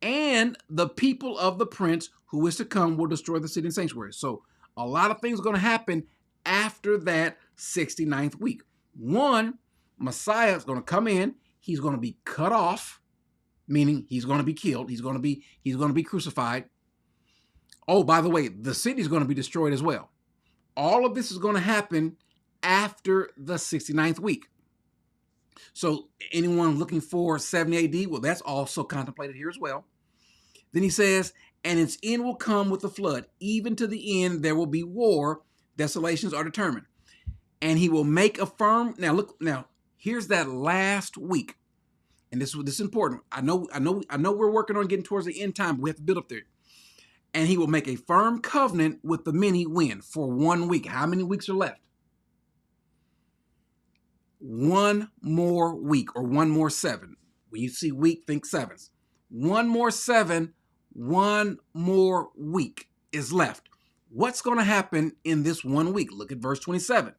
Speaker 1: And the people of the prince who is to come will destroy the city and sanctuary. So a lot of things are going to happen after that 69th week. One, Messiah is going to come in. He's going to be cut off, meaning he's going to be killed. He's going to be crucified. Oh, by the way, the city is going to be destroyed as well. All of this is going to happen after the 69th week. So anyone looking for 70 AD, well, that's also contemplated here as well. Then he says, and its end will come with the flood. Even to the end, there will be war. Desolations are determined. And he will make a firm. Now, look, now, here's that last week. And this is important. I know we're working on getting towards the end time, but we have to build up there. And he will make a firm covenant with the many when? For 1 week. How many weeks are left? 1 more week, or 1 more 7. When you see week, think sevens. one more 7, one more week is left. What's going to happen in this 1 week? Look at verse 27.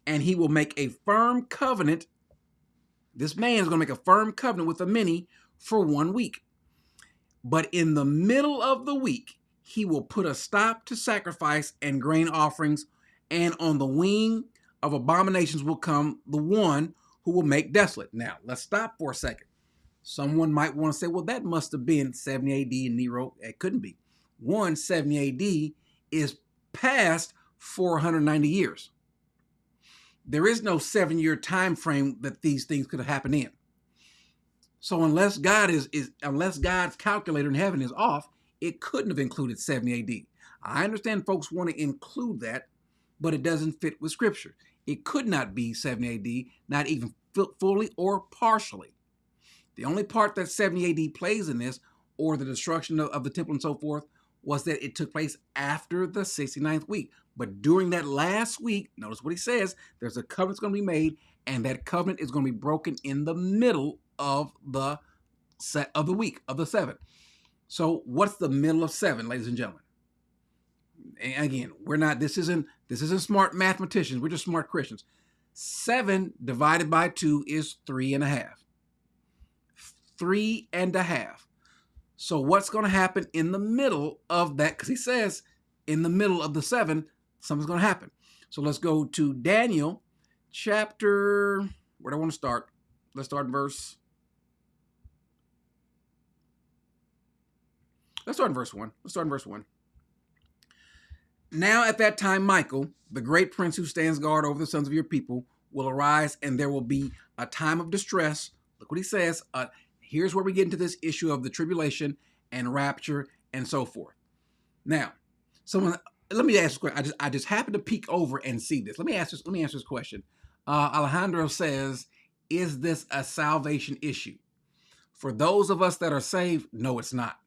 Speaker 1: And he will make a firm covenant. This man is going to make a firm covenant with the many for 1 week. But in the middle of the week, he will put a stop to sacrifice and grain offerings, and on the wing of abominations will come the one who will make desolate. Now, let's stop for a second. Someone might want to say, well, that must have been 70 AD in Nero. It couldn't be. 70 AD is past 490 years. There is no 7-year time frame that these things could have happened in. So unless God's calculator in heaven is off, it couldn't have included 70 AD. I understand folks want to include that, but it doesn't fit with Scripture. It could not be 70 AD, not even fully or partially. The only part that 70 AD plays in this, or the destruction of the temple and so forth, was that it took place after the 69th week. But during that last week, notice what he says, there's a covenant that's going to be made, and that covenant is going to be broken in the middle of the week, of the 7. So what's the middle of 7, ladies and gentlemen? And again, this isn't smart mathematicians, we're just smart Christians. 7 divided by 2 is 3.5. 3.5. So what's going to happen in the middle of that? Because he says in the middle of the 7, something's going to happen. So let's go to Daniel chapter, where do I want to start? Let's start in verse 1. Now at that time, Michael, the great prince who stands guard over the sons of your people, will arise, and there will be a time of distress. Look what he says. Here's where we get into this issue of the tribulation and rapture and so forth. Now, let me ask this question. I just happened to peek over and see this. Let me answer this question. Alejandro says, is this a salvation issue? For those of us that are saved, no, it's not.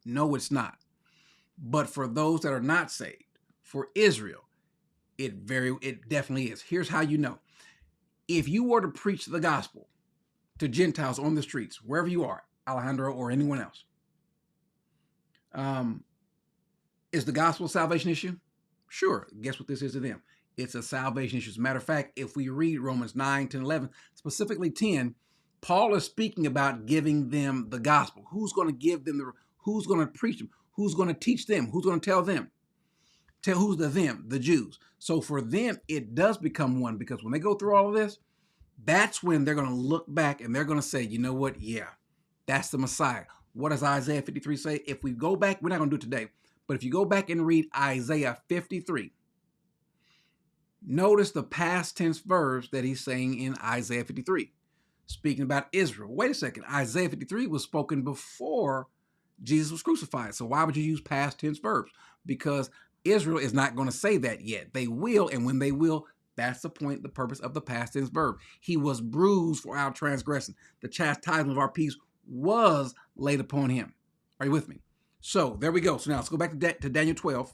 Speaker 1: No, it's not. But for those that are not saved, for Israel, it definitely is. Here's how you know. If you were to preach the gospel to Gentiles on the streets, wherever you are, Alejandro or anyone else, is the gospel a salvation issue? Sure. Guess what this is to them? It's a salvation issue. As a matter of fact, if we read Romans 9, 10, 11, specifically 10, Paul is speaking about giving them the gospel. Who's going to give them who's going to preach them? Who's going to teach them? Who's going to tell them? Who's the them? The Jews. So for them, it does become one, because when they go through all of this, that's when they're going to look back and they're going to say, you know what? Yeah, that's the Messiah. What does Isaiah 53 say? If we go back, we're not going to do it today, but if you go back and read Isaiah 53, notice the past tense verbs that he's saying in Isaiah 53, speaking about Israel. Wait a second. Isaiah 53 was spoken before Jesus was crucified. So why would you use past tense verbs? Because Israel is not going to say that yet. They will, and when they will, that's the point, the purpose of the past tense verb. He was bruised for our transgression. The chastisement of our peace was laid upon him. Are you with me? So there we go. So now let's go back to Daniel 12.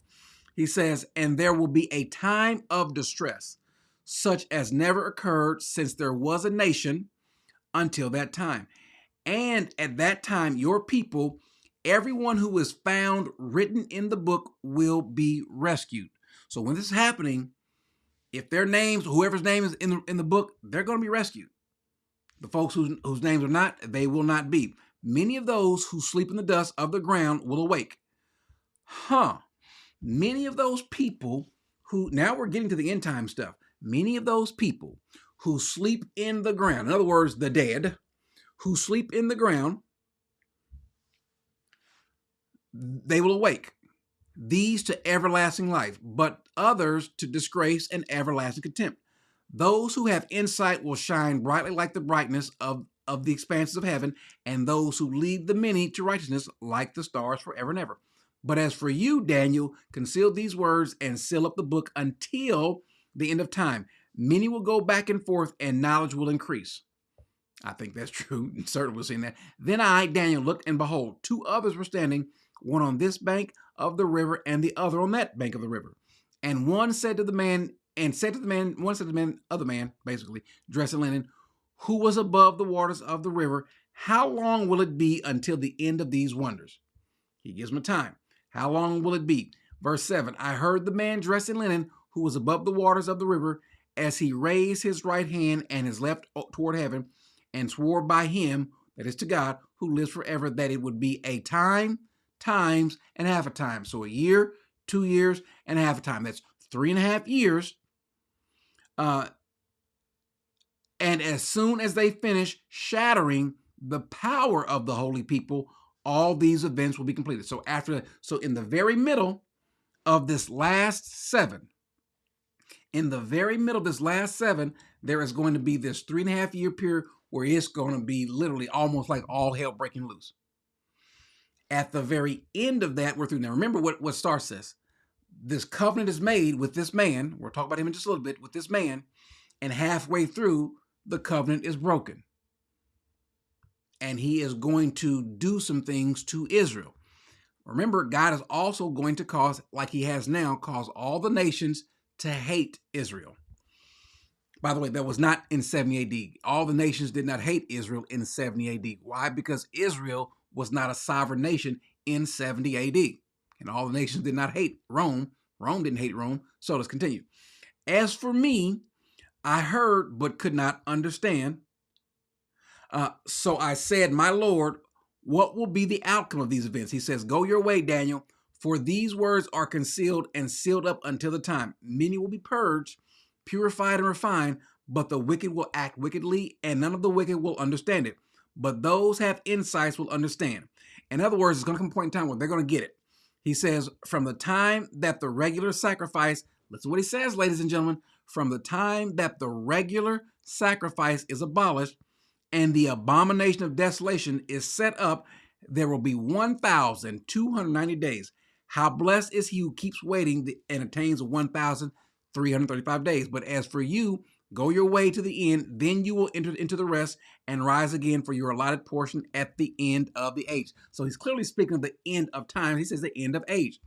Speaker 1: He says, and there will be a time of distress, such as never occurred since there was a nation until that time. And at that time, your people, everyone who is found written in the book, will be rescued. So when this is happening, if their names, whoever's name is in the book, they're going to be rescued. The folks whose names are not, they will not be. Many of those who sleep in the dust of the ground will awake. Many of those people who, now we're getting to the end time stuff. Many of those people who sleep in the ground, in other words, the dead, who sleep in the ground, they will awake. These to everlasting life, but others to disgrace and everlasting contempt. Those who have insight will shine brightly like the brightness of the expanses of heaven, and those who lead the many to righteousness like the stars forever and ever. But as for you, Daniel, conceal these words and seal up the book until the end of time. Many will go back and forth, and knowledge will increase. I think that's true. Certainly we're seeing that. Then I, Daniel, looked, and behold, 2 others were standing, one on this bank of the river and the other on that bank of the river. And one said to the man, other man, basically, dressed in linen, who was above the waters of the river, How long will it be until the end of these wonders? He gives them a time. How long will it be? Verse 7, I heard the man dressed in linen who was above the waters of the river as he raised his right hand and his left toward heaven and swore by him, that is to God, who lives forever, that it would be a time, times, and half a time. So a year, 2 years, and half a time. That's 3.5 years. And as soon as they finish shattering the power of the holy people, all these events will be completed. So in the very middle of this last seven, there is going to be this 3.5 year period where it's going to be literally almost like all hell breaking loose. At the very end of that, we're through. Now, remember what Star says. This covenant is made with this man. We'll talk about him in just a little bit, with this man. And halfway through, the covenant is broken. And he is going to do some things to Israel. Remember, God is also going to cause, like he has now, cause all the nations to hate Israel. By the way, that was not in 70 AD. All the nations did not hate Israel in 70 AD. Why? Because Israel was not a sovereign nation in 70 AD. And all the nations did not hate Rome. Rome didn't hate Rome. So let's continue. As for me, I heard but could not understand. So I said, my Lord, what will be the outcome of these events? He says, go your way, Daniel, for these words are concealed and sealed up until the time. Many will be purged, purified and refined, but the wicked will act wickedly, and none of the wicked will understand it. But those who have insights will understand. In other words, it's going to come a point in time where they're going to get it. He says, from the time that the regular sacrifice, listen to what he says, ladies and gentlemen, from the time that the regular sacrifice is abolished and the abomination of desolation is set up, there will be 1,290 days. How blessed is he who keeps waiting and attains 1,335 days. But as for you, go your way to the end, then you will enter into the rest and rise again for your allotted portion at the end of the age. So he's clearly speaking of the end of time. He says the end of age.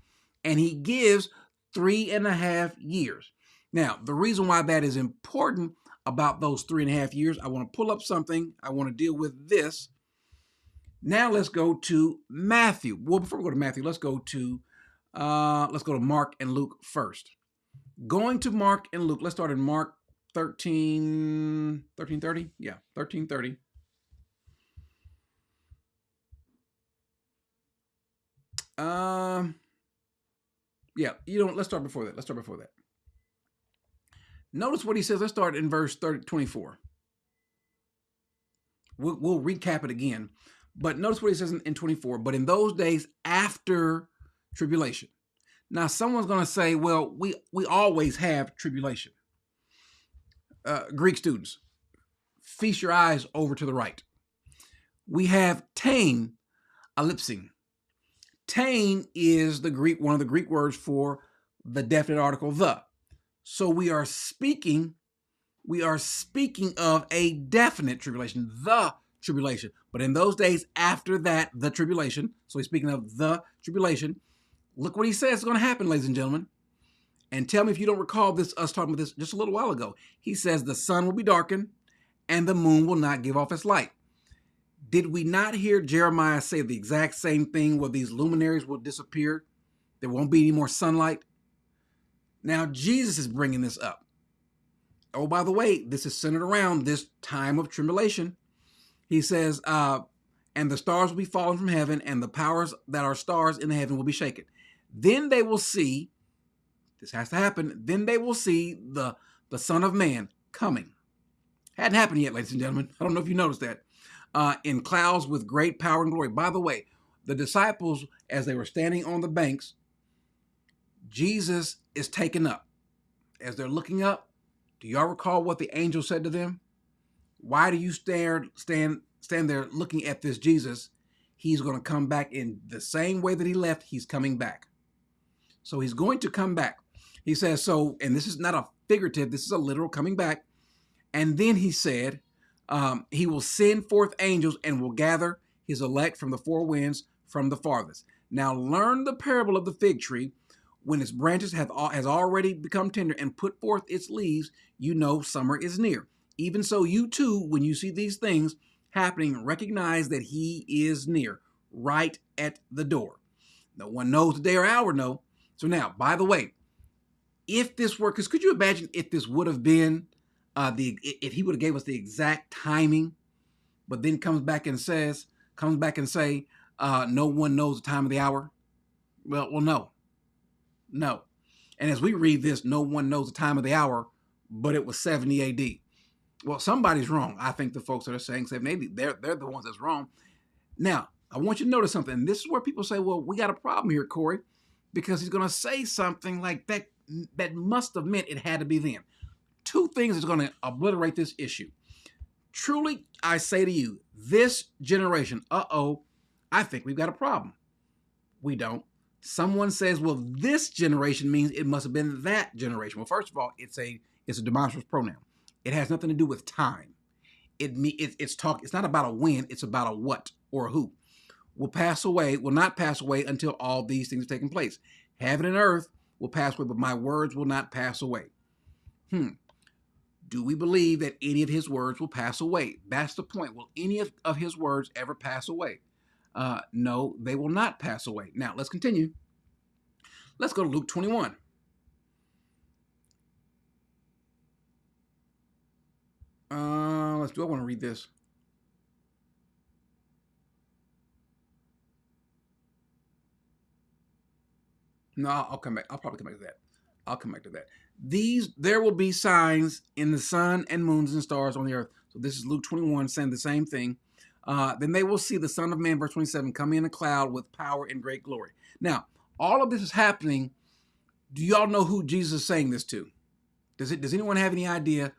Speaker 1: And he gives 3.5 years. Now, the reason why that is important about those 3.5 years, I want to pull up something. I want to deal with this. Now let's go to Matthew. Well, before we go to Matthew, let's go to Mark and Luke first. Going to Mark and Luke, let's start in Mark 13:30. Yeah, 13:30. Let's start before that. Notice what he says. Let's start in verse 24. We'll recap it again. But notice what he says in 24. But in those days after tribulation. Now, someone's going to say, well, we always have tribulation. Greek students, feast your eyes over to the right. We have tain, ellipsing. Tain is one of the Greek words for the definite article the. So we are speaking of a definite tribulation, the tribulation. But in those days after that, the tribulation. So he's speaking of the tribulation. Look what he says is going to happen, ladies and gentlemen. And tell me if you don't recall this, us talking about this just a little while ago. He says the sun will be darkened and the moon will not give off its light. Did we not hear Jeremiah say the exact same thing where these luminaries will disappear? There won't be any more sunlight. Now, Jesus is bringing this up. Oh, by the way, this is centered around this time of tribulation. He says, and the stars will be fallen from heaven, and the powers that are stars in heaven will be shaken. Then they will see, this has to happen, then they will see the Son of Man coming. Hadn't happened yet, ladies and gentlemen. I don't know if you noticed that. In clouds with great power and glory. By the way, the disciples, as they were standing on the banks, Jesus is taken up. As they're looking up, do y'all recall what the angel said to them? Why do you stand there looking at this Jesus? He's going to come back in the same way that he left. He's coming back. So he's going to come back. He says so, and this is not a figurative, this is a literal coming back. And then he said, he will send forth angels and will gather his elect from the four winds, from the farthest. Now learn the parable of the fig tree. When its branches has already become tender and put forth its leaves, you know summer is near. Even so, you too, when you see these things, happening, recognize that he is near, right at the door. No one knows the day or hour, no. So now, by the way, if this were, because could you imagine if this would have been if he would have gave us the exact timing, but then comes back and say, no one knows the time of the hour. Well, no. And as we read this, no one knows the time of the hour, but it was 70 AD. Well, somebody's wrong. I think the folks that are saying 70 AD, they're the ones that's wrong. Now, I want you to notice something. And this is where people say, well, we got a problem here, Corey, because he's going to say something like that must have meant it had to be then. Two things is going to obliterate this issue. Truly, I say to you, this generation, I think we've got a problem. We don't. Someone says, well, this generation means it must have been that generation. Well, first of all, it's a demonstrative pronoun. It has nothing to do with time. It's not about a when, it's about a what or a who. Will not pass away until all these things have taken place. Heaven and earth will pass away, but my words will not pass away. Do we believe that any of his words will pass away? That's the point. Will any of his words ever pass away? No, they will not pass away. Now, let's continue. Let's go to Luke 21. Do I want to read this? No, I'll come back. I'll probably come back to that. There will be signs in the sun and moons and stars on the earth. So this is Luke 21 saying the same thing. Then they will see the Son of Man, verse 27, coming in a cloud with power and great glory. Now, all of this is happening. Do y'all know who Jesus is saying this to? Does anyone have any idea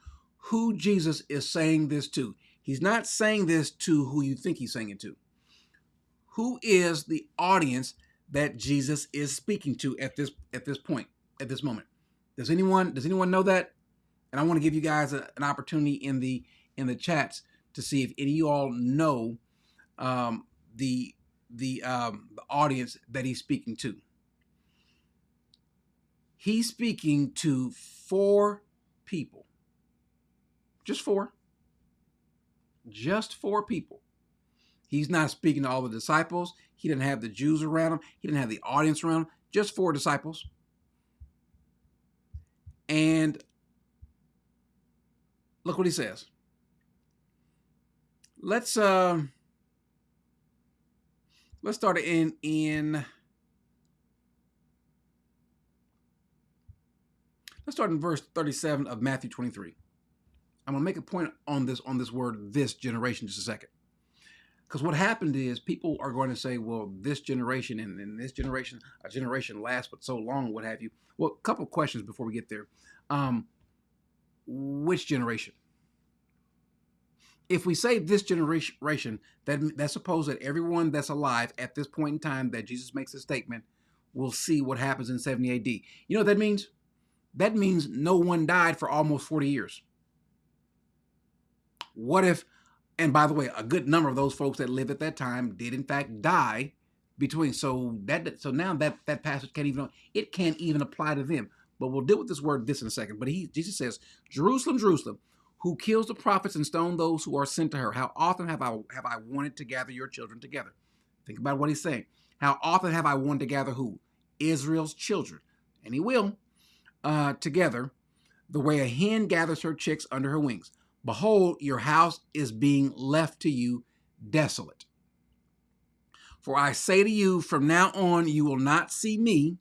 Speaker 1: who Jesus is saying this to? He's not saying this to who you think he's saying it to. Who is the audience that Jesus is speaking to at this point, at this moment? Does anyone know that? And I want to give you guys an opportunity in the chats to see if any of you all know the audience that he's speaking to. He's speaking to 4 people. Just 4. Just 4 people. He's not speaking to all the disciples. He didn't have the Jews around him. He didn't have the audience around him. Just 4 disciples. And look what he says. Let's start in verse 37 of Matthew 23. I'm going to make a point on this word, this generation, just a second. Because what happened is people are going to say, well, this generation and this generation, a generation lasts but so long, what have you. Well, a couple of questions before we get there. Which generation? If we say this generation, that suppose that everyone that's alive at this point in time that Jesus makes a statement will see what happens in 70 AD. You know what that means? That means no one died for almost 40 years. What if, and by the way, a good number of those folks that lived at that time did in fact die between. So now that passage can't even apply to them. But we'll deal with this word this in a second. But Jesus says, Jerusalem, Jerusalem, who kills the prophets and stone those who are sent to her. How often have I wanted to gather your children together? Think about what he's saying. How often have I wanted to gather who? Israel's children. And he will, together, the way a hen gathers her chicks under her wings. Behold, your house is being left to you desolate. For I say to you, from now on you will not see me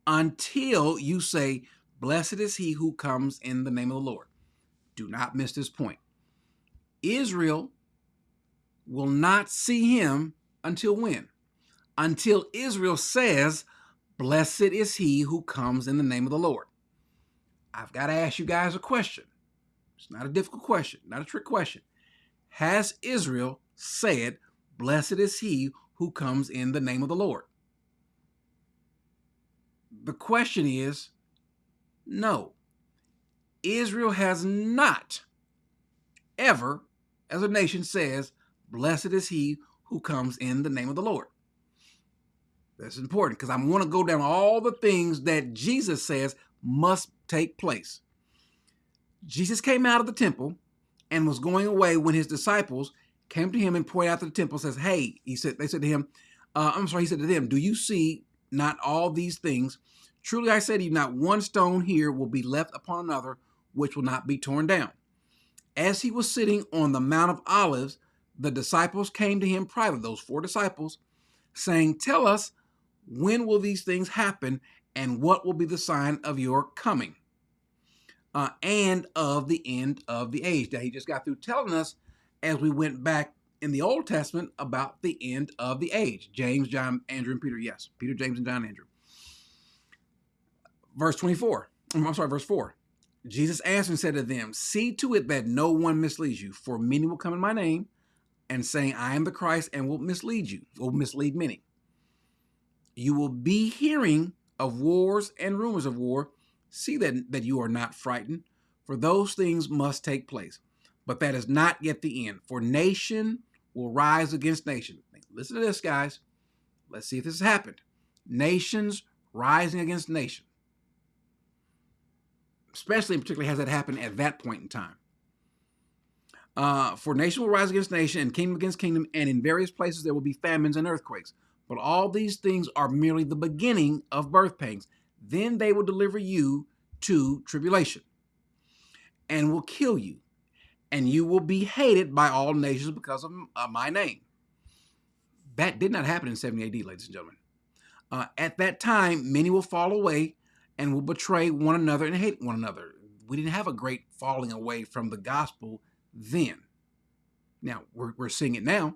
Speaker 1: until you say, blessed is he who comes in the name of the Lord. Do not miss this point. Israel will not see him until when? Until Israel says, blessed is he who comes in the name of the Lord. I've got to ask you guys a question. It's not a difficult question, not a trick question. Has Israel said, blessed is he who comes in the name of the Lord? The question is, no. Israel has not ever, as a nation, says, blessed is he who comes in the name of the Lord. That's important because I want to go down all the things that Jesus says must take place. Jesus came out of the temple and was going away when his disciples came to him and pointed out to the temple, says, hey, they said to him, he said to them, do you see not all these things? Truly I say to you, not one stone here will be left upon another, which will not be torn down. As he was sitting on the Mount of Olives, the disciples came to him privately, those 4 disciples, saying, tell us, when will these things happen, and what will be the sign of your coming and of the end of the age? Now, he just got through telling us, as we went back in the Old Testament, about the end of the age. James, John, Andrew, and Peter. Yes, Peter, James, and John, Andrew. Verse 4. Jesus answered and said to them, see to it that no one misleads you, for many will come in my name, and saying, I am the Christ, and will mislead you, will mislead many. You will be hearing of wars and rumors of war. See that you are not frightened, for those things must take place. But that is not yet the end, for nation will rise against nation. Listen to this, guys. Let's see if this has happened. Nations rising against nation. Especially and particularly has that happened at that point in time. For nation will rise against nation and kingdom against kingdom, and in various places there will be famines and earthquakes. But all these things are merely the beginning of birth pangs. Then they will deliver you to tribulation and will kill you, and you will be hated by all nations because of my name. That did not happen in 70 AD, ladies and gentlemen. At that time, many will fall away and will betray one another and hate one another. We didn't have a great falling away from the gospel then. Now, we're seeing it now.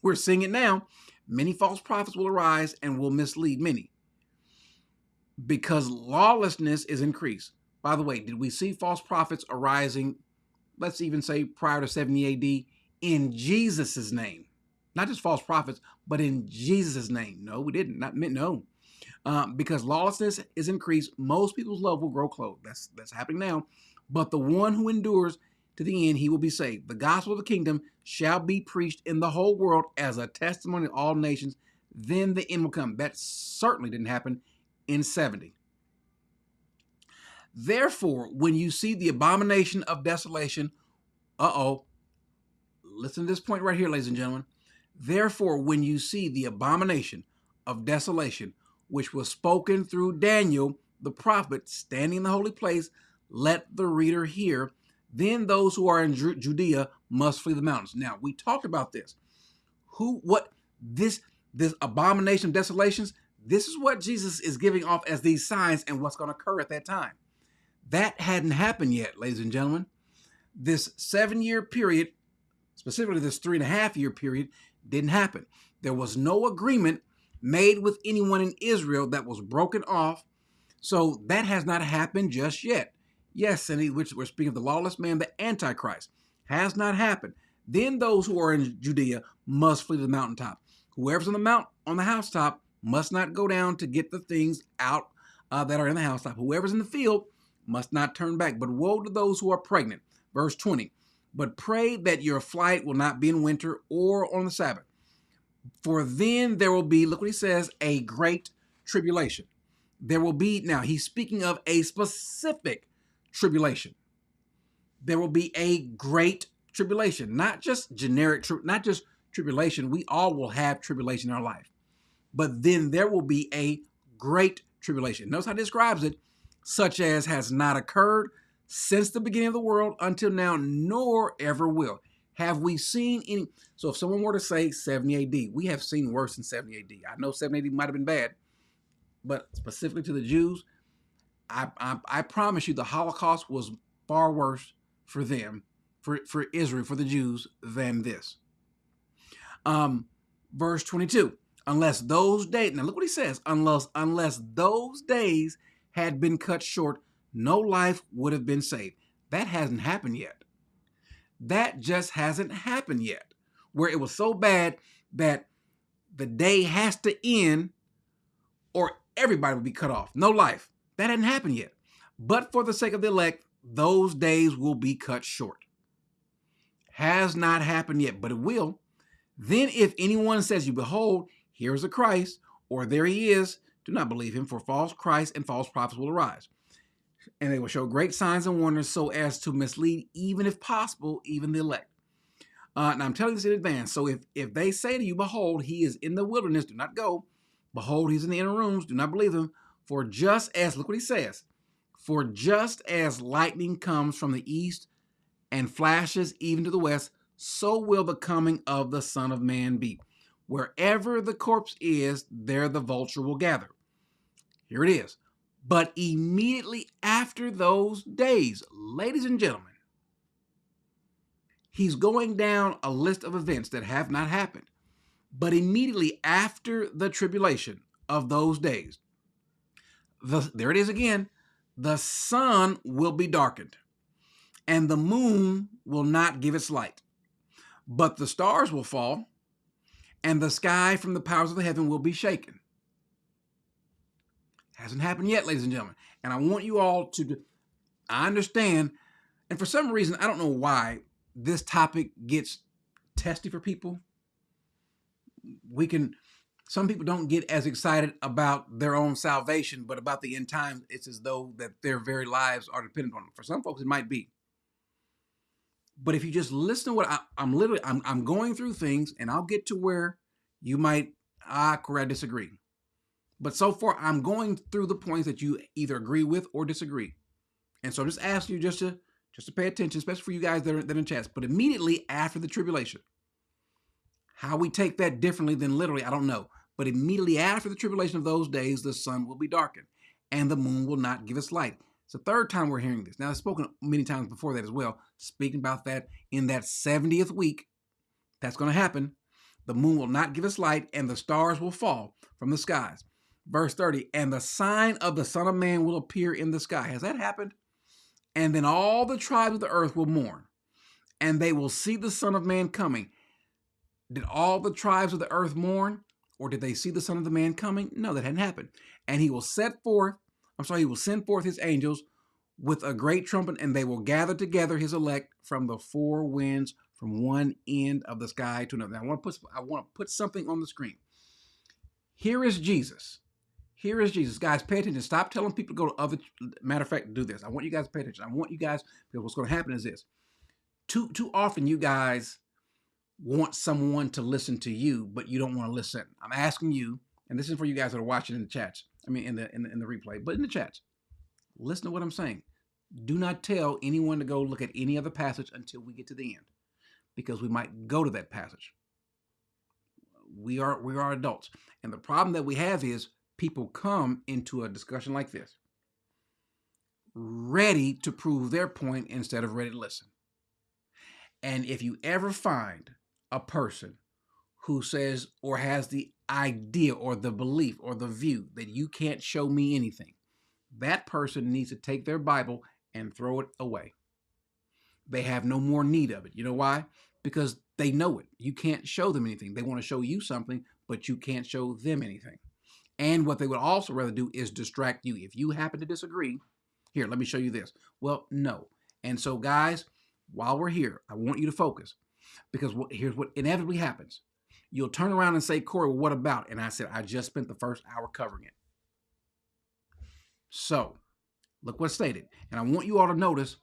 Speaker 1: We're seeing it now. Many false prophets will arise and will mislead many, because lawlessness is increased. By the way, did we see false prophets arising, let's even say prior to 70 AD, in Jesus' name? Not just false prophets, but in Jesus' name. No, we didn't. No. Because lawlessness is increased, most people's love will grow cold. That's happening now. But the one who endures to the end, he will be saved. The gospel of the kingdom shall be preached in the whole world as a testimony to all nations. Then the end will come. That certainly didn't happen in 70. Therefore, when you see the abomination of desolation, listen to this point right here, ladies and gentlemen. Therefore, when you see the abomination of desolation, which was spoken through Daniel the prophet, standing in the holy place, let the reader hear. Then those who are in Judea must flee the mountains. Now, we talked about this. This abomination of desolations, this is what Jesus is giving off as these signs and what's going to occur at that time. That hadn't happened yet, ladies and gentlemen. This 7-year period, specifically this 3.5-year period, didn't happen. There was no agreement made with anyone in Israel that was broken off. So that has not happened just yet. Yes, and which we're speaking of the lawless man, the Antichrist, has not happened. Then those who are in Judea must flee to the mountaintop. Whoever's on the housetop must not go down to get the things out that are in the housetop. Whoever's in the field must not turn back. But woe to those who are pregnant. Verse 20. But pray that your flight will not be in winter or on the Sabbath. For then there will be, look what he says, a great tribulation. There will be, now he's speaking of a specific tribulation. There will be a great tribulation, not just generic, not just tribulation. We all will have tribulation in our life. But then there will be a great tribulation. Notice how it describes it, such as has not occurred since the beginning of the world until now, nor ever will. Have we seen any? So if someone were to say 70 AD, we have seen worse than 70 AD. I know 70 AD might have been bad, but specifically to the Jews, I promise you the Holocaust was far worse for them, for Israel, for the Jews, than this. Verse 22, unless those days, now look what he says, unless those days had been cut short, no life would have been saved. That hasn't happened yet. That just hasn't happened yet, where it was so bad that the day has to end or everybody will be cut off. No life. That hadn't happened yet. But for the sake of the elect, those days will be cut short. Has not happened yet, but it will. Then if anyone says you, behold, here is a Christ, or there he is, do not believe him, for false Christs and false prophets will arise. And they will show great signs and wonders so as to mislead, even if possible, even the elect. Now I'm telling you this in advance. So if they say to you, behold, he is in the wilderness, do not go. Behold, he's in the inner rooms, do not believe them. For just as, look what he says, for just as lightning comes from the east and flashes even to the west, so will the coming of the Son of Man be. Wherever the corpse is, there the vulture will gather. Here it is. But immediately after those days, ladies and gentlemen, he's going down a list of events that have not happened. But immediately after the tribulation of those days, there it is again, the sun will be darkened, and the moon will not give its light, but the stars will fall, and the sky from the powers of the heaven will be shaken. Hasn't happened yet, ladies and gentlemen. And I want you all to, I understand, and for some reason, I don't know why, this topic gets testy for people. Some people don't get as excited about their own salvation, but about the end times, it's as though that their very lives are dependent on it. For some folks, it might be. But if you just listen to what I'm going through things, and I'll get to where you might, Corey, I disagree. But so far, I'm going through the points that you either agree with or disagree. And so I'm just asking you just to pay attention, especially for you guys that are in chats. But immediately after the tribulation, how we take that differently than literally, I don't know. But immediately after the tribulation of those days, the sun will be darkened, and the moon will not give its light. It's the third time we're hearing this. Now, I've spoken many times before that as well, speaking about that in that 70th week. That's going to happen. The moon will not give its light, and the stars will fall from the skies. Verse 30, and the sign of the Son of Man will appear in the sky. Has that happened? And then all the tribes of the earth will mourn, and they will see the Son of Man coming. Did all the tribes of the earth mourn, or did they see the Son of the Man coming? No, that hadn't happened. And he will send forth his angels with a great trumpet, and they will gather together his elect from the four winds, from one end of the sky to another. Now, I want to put something on the screen. Here is Jesus. Here is Jesus. Guys, pay attention. Stop telling people to go to other. Matter of fact, do this. I want you guys to pay attention. I want you guys, because what's going to happen is this. Too often you guys want someone to listen to you, but you don't want to listen. I'm asking you, and this is for you guys that are watching in the chats. I mean, in the replay, but in the chats. Listen to what I'm saying. Do not tell anyone to go look at any other passage until we get to the end, because we might go to that passage. We are adults, and the problem that we have is people come into a discussion like this ready to prove their point instead of ready to listen. And if you ever find a person who says or has the idea or the belief or the view that you can't show me anything, that person needs to take their Bible and throw it away. They have no more need of it. You know why? Because they know it. You can't show them anything. They want to show you something, but you can't show them anything. And what they would also rather do is distract you. If you happen to disagree, here, let me show you this. Well, no. And so, guys, while we're here, I want you to focus, because here's what inevitably happens. You'll turn around and say, Corey, well, what about? And I said, I just spent the first hour covering it. So, look what's stated. And I want you all to notice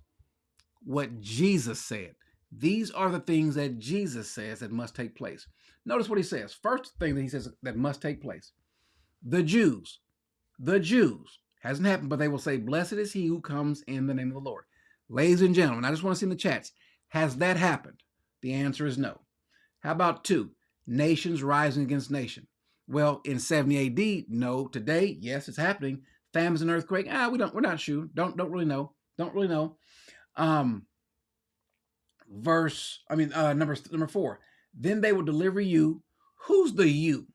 Speaker 1: what Jesus said. These are the things that Jesus says that must take place. Notice what he says. First thing that he says that must take place. The Jews, hasn't happened, but they will say, blessed is he who comes in the name of the Lord. Ladies and gentlemen, I just want to see in the chats, has that happened? The answer is no. How about 2? Nations rising against nation. Well, in 70 AD, no. Today, yes, it's happening. Famines and earthquake. We're not sure. Don't really know. Number 4. Then they will deliver you. Who's the you?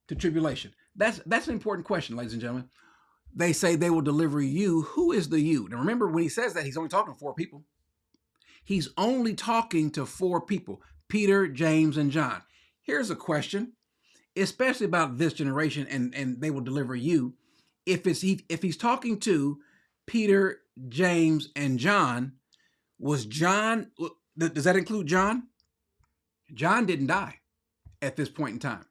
Speaker 1: To tribulation. That's an important question, ladies and gentlemen. They say they will deliver you. Who is the you? Now remember, when he says that, he's only talking to 4 people. He's only talking to 4 people: Peter, James, and John. Here's a question, especially about this generation, and they will deliver you. If he's talking to Peter, James, and John, does that include John? John didn't die at this point in time.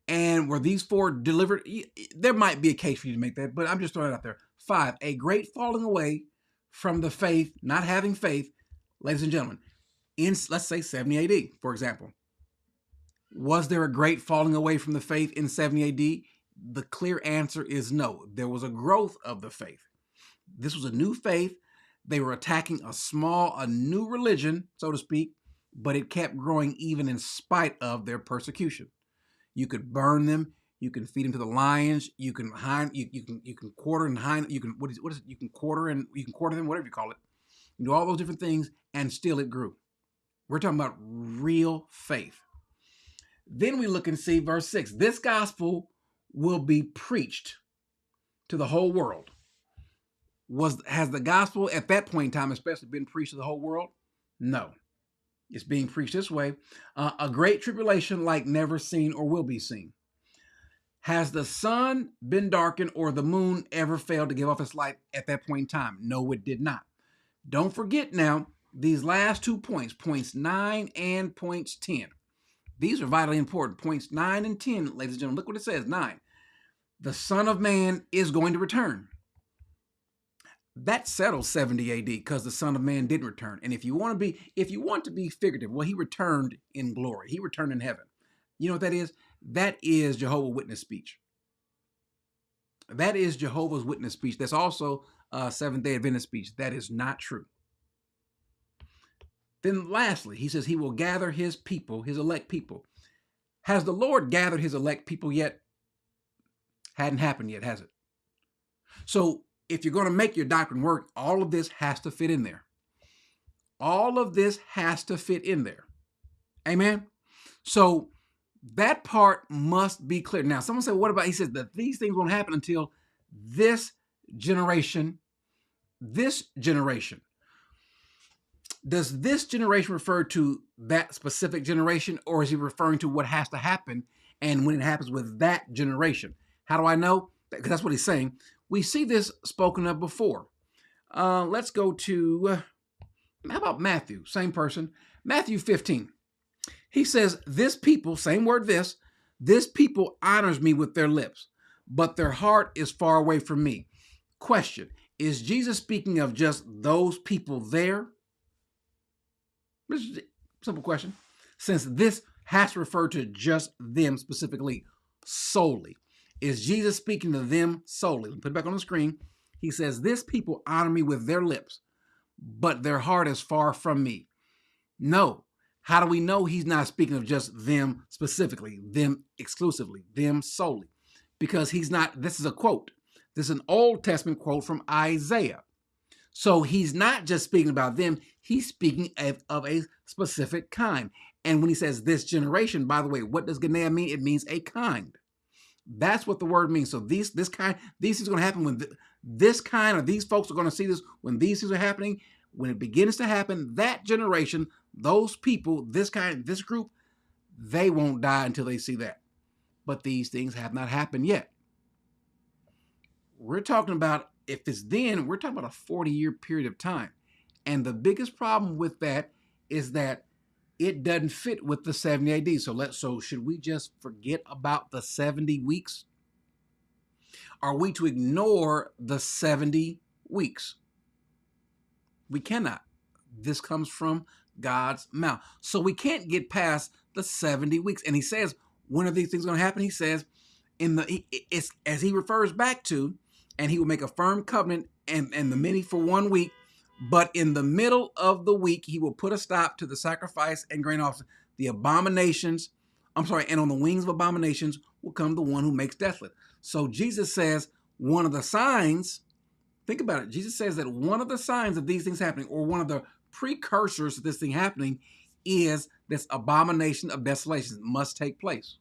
Speaker 1: And were these 4 delivered? There might be a case for you to make that, but I'm just throwing it out there. 5, a great falling away from the faith, not having faith. Ladies and gentlemen, in, let's say, 70 AD, for example. Was there a great falling away from the faith in 70 AD? The clear answer is no. There was a growth of the faith. This was a new faith. They were attacking a new religion, so to speak, but it kept growing even in spite of their persecution. You could burn them. You can feed them to the lions. You can quarter and hind. You can You can quarter them, whatever you call it. You do all those different things, and still it grew. We're talking about real faith. Then we look and see verse 6. This gospel will be preached to the whole world. Has the gospel at that point in time especially been preached to the whole world? No. It's being preached this way. A great tribulation like never seen or will be seen. Has the sun been darkened or the moon ever failed to give off its light at that point in time? No, it did not. Don't forget now, these last 2 points, points 9 and points 10. These are vitally important. Points 9 and 10, ladies and gentlemen. Look what it says, 9. The Son of Man is going to return. That settles 70 AD because the Son of Man didn't return. And if you want to be figurative, well, he returned in glory. He returned in heaven. You know what that is? That is Jehovah's Witness speech. That is Jehovah's Witness speech. That's also Seventh-day Adventist speech. That is not true. Then lastly, he says he will gather his people, his elect people. Has the Lord gathered his elect people yet? Hadn't happened yet, has it? So if you're going to make your doctrine work, all of this has to fit in there. All of this has to fit in there. Amen? So that part must be clear. Now, someone said, what about, he says that these things won't happen until this generation. Does this generation refer to that specific generation, or is he referring to what has to happen and when it happens with that generation? How do I know? Because that's what he's saying. We see this spoken of before. Let's go to, how about Matthew? Same person. Matthew 15. He says, this people, same word this people honors me with their lips, but their heart is far away from me. Question, is Jesus speaking of just those people there? This is a simple question. Since this has to refer to just them specifically, solely. Is Jesus speaking to them solely? Let me put it back on the screen. He says, this people honor me with their lips, but their heart is far from me. No. How do we know he's not speaking of just them specifically, them exclusively, them solely? Because he's not, this is a quote. This is an Old Testament quote from Isaiah. So he's not just speaking about them, he's speaking of a specific kind. And when he says this generation, by the way, what does Genea mean? It means a kind. That's what the word means. So these things are going to happen when this kind, or these folks are going to see this when these things are happening. When it begins to happen, that generation, those people, this group, they won't die until they see that. But these things have not happened yet. We're talking about, if it's then, we're talking about a 40-year period of time. And the biggest problem with that is that it doesn't fit with the 70 AD. So should we just forget about the 70 weeks? Are we to ignore the 70 weeks? We cannot. This comes from God's mouth. So we can't get past the 70 weeks. And he says, when are these things going to happen? He says, it's as he refers back to, and he will make a firm covenant and the many for 1 week. But in the middle of the week, he will put a stop to the sacrifice and grain offering. The abominations, and on the wings of abominations will come the one who makes desolate. So Jesus says one of the signs, think about it. Jesus says that one of the signs of these things happening, or one of the precursors to this thing happening, is this abomination of desolation must take place.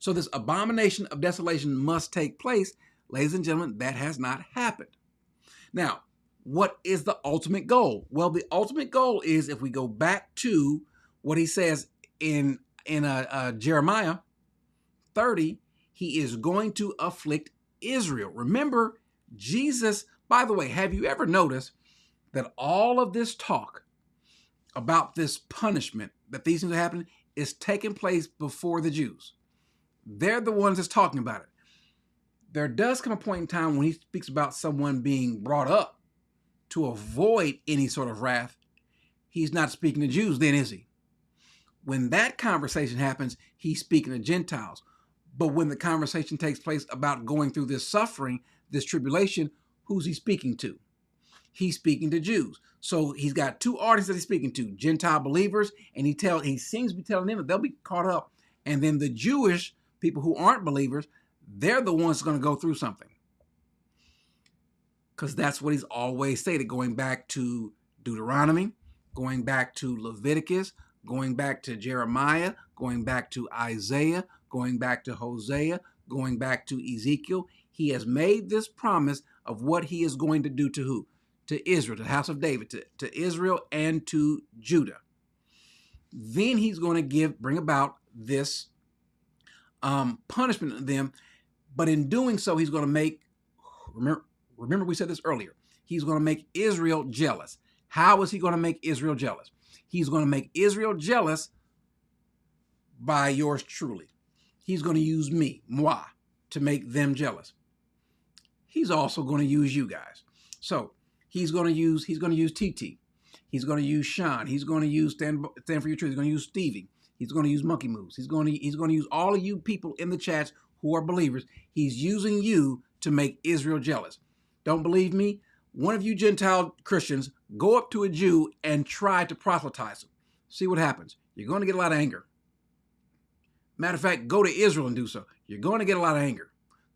Speaker 1: So this abomination of desolation must take place. Ladies and gentlemen, that has not happened. Now, what is the ultimate goal? Well, the ultimate goal is, if we go back to what he says in Jeremiah 30, he is going to afflict Israel. Remember, Jesus, by the way, have you ever noticed that all of this talk about this punishment, that these things are happening, is taking place before the Jews? They're the ones that's talking about it. There does come a point in time when he speaks about someone being brought up to avoid any sort of wrath. he's not speaking to Jews then, is he? When that conversation happens, he's speaking to Gentiles. But when the conversation takes place about going through this suffering, this tribulation, who's he speaking to? He's speaking to Jews. So he's got two audiences that he's speaking to, Gentile believers, and he seems to be telling them that they'll be caught up. And then the Jewish people who aren't believers, they're the ones going to go through something. Because that's what he's always stated, going back to Deuteronomy, going back to Leviticus, going back to Jeremiah, going back to Isaiah, going back to Hosea, going back to Ezekiel. He has made this promise of what he is going to do to who? To Israel, to the house of David, to Israel and to Judah. Then he's going to bring about this punishment of them. But in doing so, he's going to make, remember we said this earlier, he's going to make Israel jealous. How is he going to make Israel jealous? He's going to make Israel jealous by yours truly. He's going to use me, moi, to make them jealous. He's also going to use you guys. So he's going to use TT. He's going to use Sean. He's going to use Stand for Your Truth. He's going to use Stevie. He's going to use Monkey Moves. He's going to use all of you people in the chats who are believers. He's using you to make Israel jealous. Don't believe me? One of you Gentile Christians, go up to a Jew and try to proselytize him. See what happens. You're going to get a lot of anger. Matter of fact, go to Israel and do so. You're going to get a lot of anger.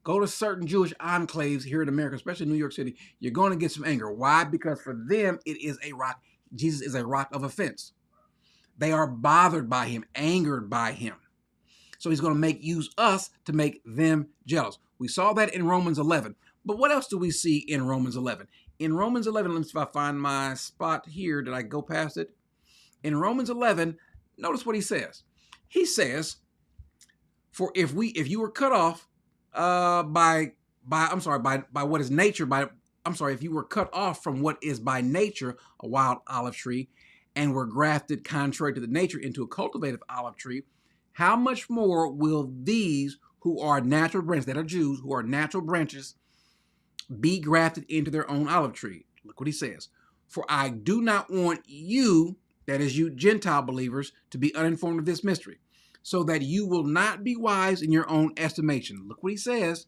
Speaker 1: Go to certain Jewish enclaves here in America, especially New York City. You're going to get some anger. Why? Because for them, it is a rock. Jesus is a rock of offense. They are bothered by him, angered by him. So he's going to use us to make them jealous. We saw that in Romans 11. But what else do we see in Romans 11? In Romans 11, let me see if I find my spot here. Did I go past it? In Romans 11, notice what he says. He says, "For if you were cut off by what is nature, if you were cut off from what is by nature a wild olive tree, and were grafted contrary to the nature into a cultivated olive tree, how much more will these who are natural branches, that are Jews, who are natural branches, be grafted into their own olive tree?" Look what he says. "For I do not want you," that is you Gentile believers, "to be uninformed of this mystery, so that you will not be wise in your own estimation." Look what he says,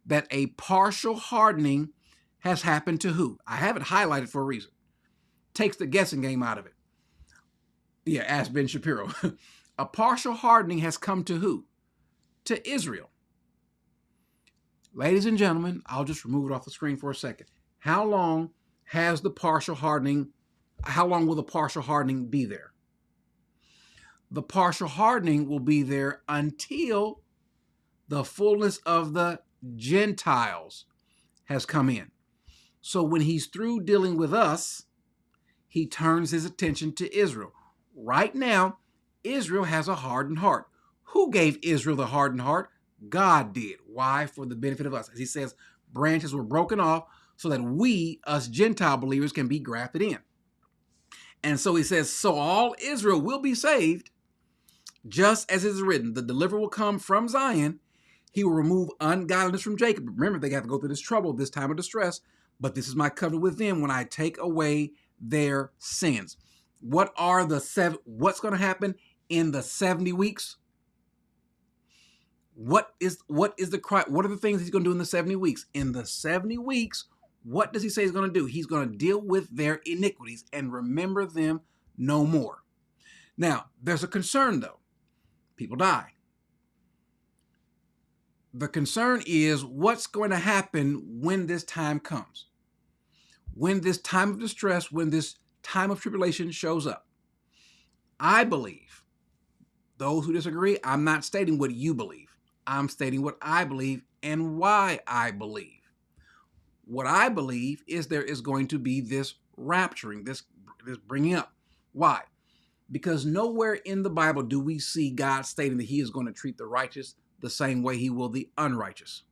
Speaker 1: that a partial hardening has happened to who? I have it highlighted for a reason. Takes the guessing game out of it. Yeah, ask Ben Shapiro. A partial hardening has come to who? To Israel. Ladies and gentlemen, I'll just remove it off the screen for a second. How long will the partial hardening be there? The partial hardening will be there until the fullness of the Gentiles has come in. So when he's through dealing with us, he turns his attention to Israel. Right now, Israel has a hardened heart. Who gave Israel the hardened heart? God did. Why? For the benefit of us. As he says, branches were broken off so that we, us Gentile believers, can be grafted in. And so he says, so all Israel will be saved, just as it is written, the deliverer will come from Zion. He will remove ungodliness from Jacob. Remember, they have to go through this trouble, this time of distress. But this is my covenant with them when I take away their sins. What's going to happen in the 70 weeks? What are the things he's going to do in the 70 weeks? In the 70 weeks, what does he say he's going to do? He's going to deal with their iniquities and remember them no more. Now, there's a concern, though. People die. The concern is what's going to happen when this time comes. When this time of distress, when this time of tribulation shows up. I believe, those who disagree, I'm not stating what you believe. I'm stating what I believe and why I believe. What I believe is there is going to be this rapturing, this bringing up. Why? Because nowhere in the Bible do we see God stating that he is going to treat the righteous the same way he will the unrighteous.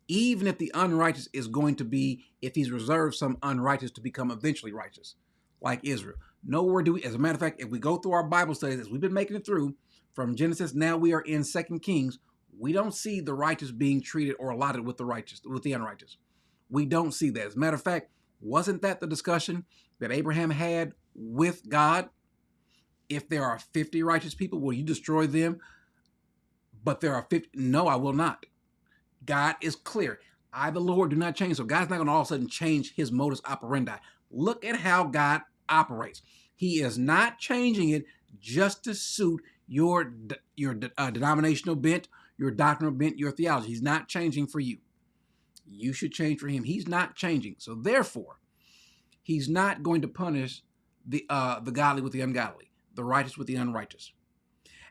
Speaker 1: Even if the unrighteous is going to be, if he's reserved some unrighteous to become eventually righteous, like Israel. Nowhere do we, as a matter of fact, if we go through our Bible studies, as we've been making it through, from Genesis, now we are in 2 Kings, we don't see the righteous being treated or allotted with the unrighteous. We don't see that. As a matter of fact, wasn't that the discussion that Abraham had with God. If there are 50 righteous people, will you destroy them? But there are 50. No, I will not. God is clear. I, the Lord, do not change. So God's not going to all of a sudden change his modus operandi. Look at how God operates. He is not changing it just to suit your denominational bent, your doctrinal bent, your theology. He's not changing for you. You should change for him. He's not changing. So therefore, he's not going to punish the godly with the ungodly, the righteous with the unrighteous.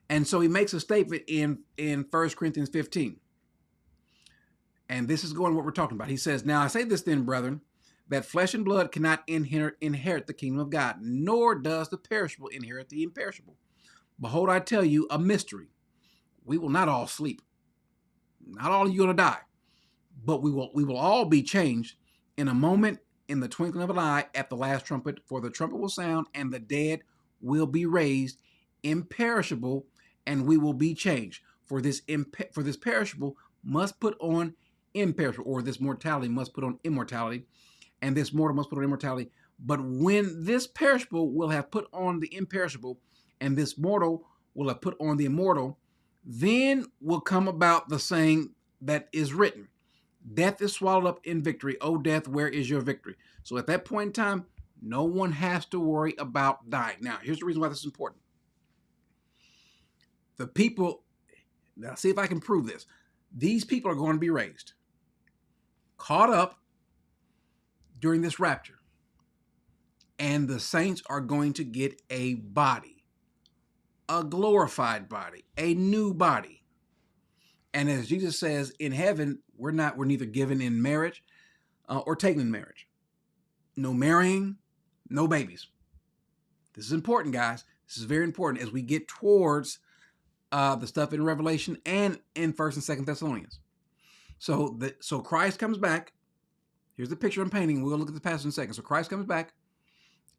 Speaker 1: And so he makes a statement in 1 Corinthians 15. And this is going what we're talking about. He says, now I say this then, brethren, that flesh and blood cannot inherit the kingdom of God, nor does the perishable inherit the imperishable. Behold, I tell you a mystery. We will not all sleep. Not all of you are going to die. But we will all be changed in a moment, in the twinkling of an eye, at the last trumpet. For the trumpet will sound, and the dead will be raised imperishable, and we will be changed. For this perishable must put on imperishable, or this mortality must put on immortality, and this mortal must put on immortality. But when this perishable will have put on the imperishable, and this mortal will have put on the immortal, then will come about the saying that is written, death is swallowed up in victory. O death, where is your victory? So at that point in time, no one has to worry about dying. Now, here's the reason why this is important. The people, now see if I can prove this. These people are going to be raised, caught up during this rapture. And the saints are going to get a body, a glorified body, a new body. And as Jesus says, in heaven, we're neither given in marriage or taken in marriage. No marrying, no babies. This is important, guys. This is very important as we get towards the stuff in Revelation and in 1st and 2nd Thessalonians. So Christ comes back. Here's the picture I'm painting. We'll look at the passage in a second. So Christ comes back,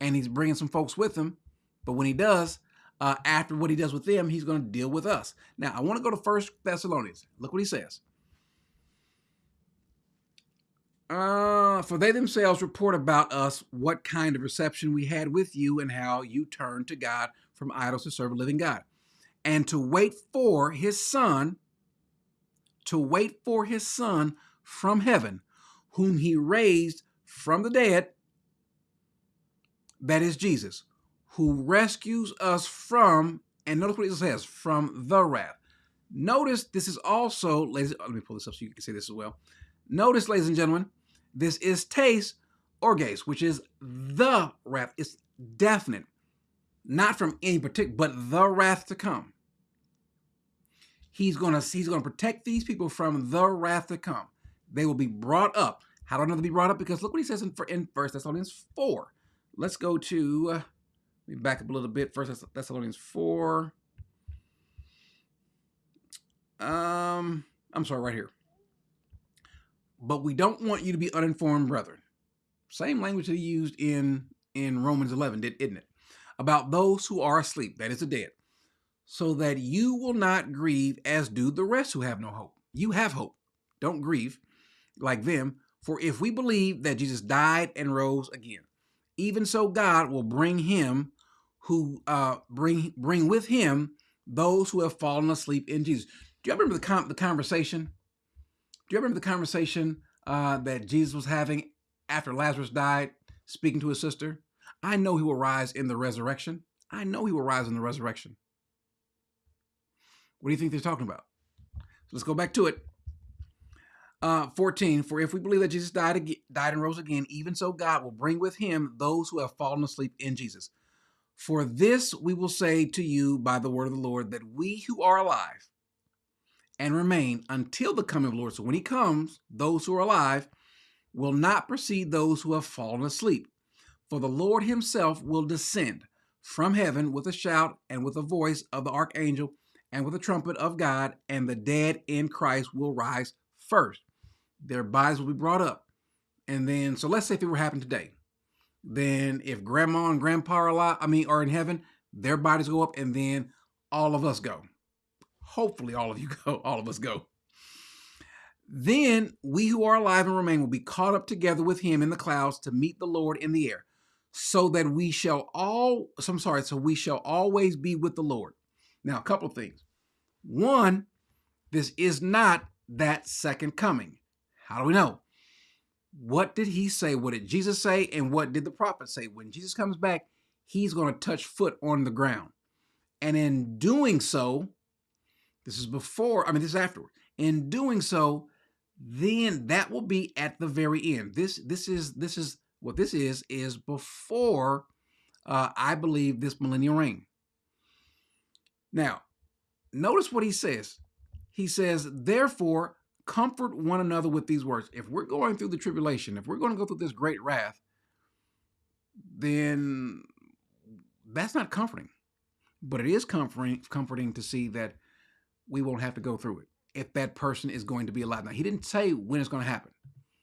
Speaker 1: and he's bringing some folks with him. But when he does, after what he does with them, he's going to deal with us. Now, I want to go to 1 Thessalonians. Look what he says. For they themselves report about us what kind of reception we had with you and how you turned to God from idols to serve a living God. And to wait for his son from heaven, whom he raised from the dead, that is Jesus, who rescues us from, and notice what it says, from the wrath. Notice this is also, ladies, let me pull this up so you can see this as well. Notice, ladies and gentlemen, this is tes orges, which is the wrath. It's definite, not from any particular, but the wrath to come. He's going to protect these people from the wrath to come. They will be brought up. How do I know they'll be brought up? Because look what he says in 1 Thessalonians 4. Let's go to, let me back up a little bit. 1 Thessalonians 4. I'm sorry, right here. But we don't want you to be uninformed, brethren. Same language that he used in Romans 11, isn't it? About those who are asleep, that is the dead, so that you will not grieve as do the rest who have no hope. You have hope. Don't grieve like them. For if we believe that Jesus died and rose again, even so God will bring him who bring with him those who have fallen asleep in Jesus. Do you remember the conversation? Do you remember the conversation that Jesus was having after Lazarus died, speaking to his sister? I know he will rise in the resurrection. I know he will rise in the resurrection. What do you think they're talking about? So let's go back to it. 14, for if we believe that Jesus died and rose again, even so God will bring with him those who have fallen asleep in Jesus. For this we will say to you by the word of the Lord, that we who are alive and remain until the coming of the Lord. So when he comes, those who are alive will not precede those who have fallen asleep. For the Lord himself will descend from heaven with a shout and with the voice of the archangel and with the trumpet of God, and the dead in Christ will rise first. Their bodies will be brought up. And then, so let's say if it were happening today, then if grandma and grandpa are in heaven, their bodies go up, and then all of us go. Hopefully all of you go, all of us go. Then we who are alive and remain will be caught up together with him in the clouds to meet the Lord in the air. so that we shall so we shall always be with the Lord. Now, a couple of things. One, this is not that second coming. How do we know? What did he say? What did Jesus say? And what did the prophet say? When Jesus comes back, he's going to touch foot on the ground. And in doing so, this is afterward. In doing so, then that will be at the very end. This is what this is before I believe this millennial reign. Now, notice what he says. He says, therefore, comfort one another with these words. If we're going through the tribulation, if we're going to go through this great wrath, then that's not comforting. But it is comforting to see that we won't have to go through it if that person is going to be alive. Now, he didn't say when it's going to happen.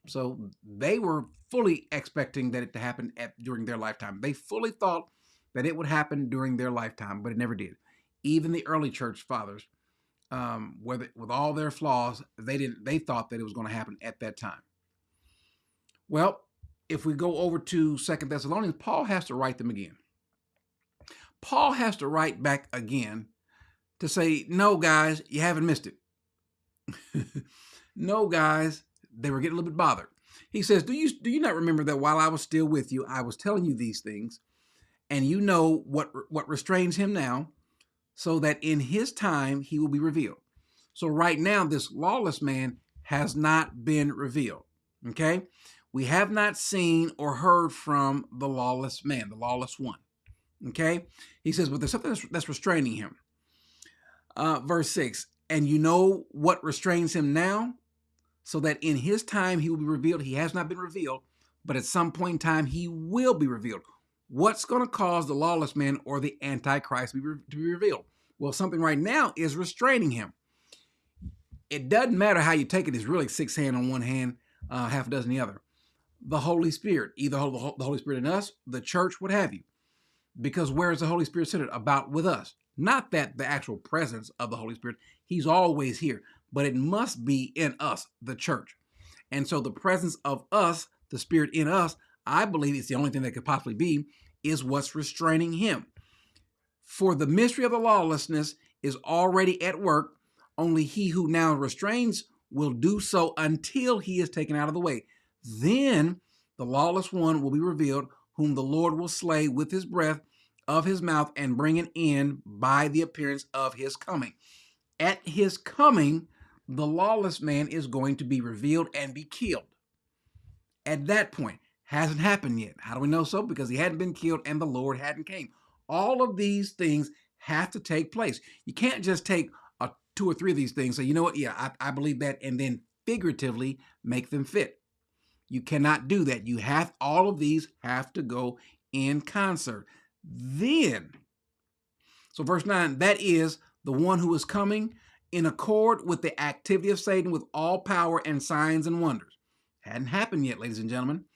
Speaker 1: So they were fully expecting that it to happen during their lifetime. They fully thought that it would happen during their lifetime, but it never did. Even the early church fathers, with all their flaws, they thought that it was going to happen at that time. Well, if we go over to 2 Thessalonians, Paul has to write them again. Paul has to write back again to say, no, guys, you haven't missed it. No, guys, they were getting a little bit bothered. He says, do you not remember that while I was still with you, I was telling you these things, and you know what restrains him now, so that in his time he will be revealed. So right now, this lawless man has not been revealed. Okay? We have not seen or heard from the lawless man, the lawless one. Okay? He says, but there's something that's restraining him. Verse 6, and you know what restrains him now, so that in his time he will be revealed. He has not been revealed, but at some point in time he will be revealed. What's going to cause the lawless man or the Antichrist to be revealed? Well, something right now is restraining him. It doesn't matter how you take it. It's really 6 hands on one hand, half a dozen the other. The Holy Spirit, either the Holy Spirit in us, the church, what have you. Because where is the Holy Spirit centered? About with us. Not that the actual presence of the Holy Spirit, he's always here, but it must be in us, the church. And so the presence of us, the Spirit in us, I believe it's the only thing that could possibly be, is what's restraining him. For the mystery of the lawlessness is already at work. Only he who now restrains will do so until he is taken out of the way. Then the lawless one will be revealed, whom the Lord will slay with his breath of his mouth and bring an end by the appearance of his coming. At his coming, the lawless man is going to be revealed and be killed. At that point, hasn't happened yet. How do we know so? Because he hadn't been killed and the Lord hadn't came. All of these things have to take place. You can't just take 2 or 3 of these things, say, you know what, yeah, I believe that, and then figuratively make them fit. You cannot do that. All of these have to go in concert. Then, so verse 9, that is the one who is coming in accord with the activity of Satan with all power and signs and wonders. Hadn't happened yet, ladies and gentlemen.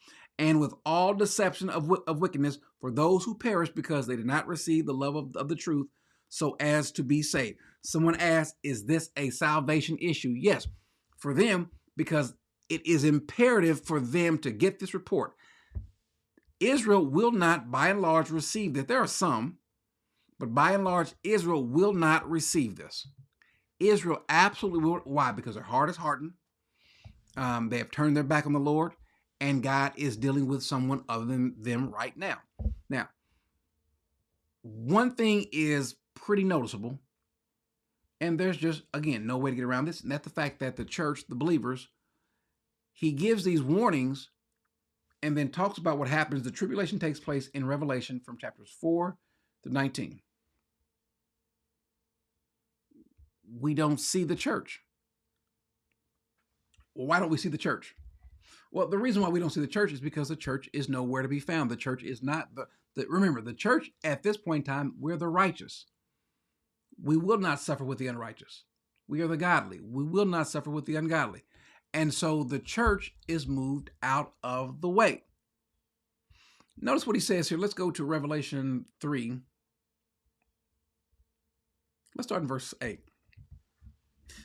Speaker 1: And with all deception of wickedness for those who perish because they did not receive the love of the truth so as to be saved. Someone asked, is this a salvation issue? Yes, for them, because it is imperative for them to get this report. Israel will not, by and large, receive this. There are some, but by and large, Israel will not receive this. Israel absolutely will. Why? Because their heart is hardened. They have turned their back on the Lord, and God is dealing with someone other than them right now. Now, one thing is pretty noticeable, and there's just, again, no way to get around this, and that's the fact that the church, the believers, he gives these warnings and then talks about what happens. The tribulation takes place in Revelation from chapters 4 to 19. We don't see the church. Well, why don't we see the church? Well, the reason why we don't see the church is because the church is nowhere to be found. The church is not remember, the church at this point in time, we're the righteous. We will not suffer with the unrighteous. We are the godly. We will not suffer with the ungodly. And so the church is moved out of the way. Notice what he says here. Let's go to Revelation 3. Let's start in verse 8.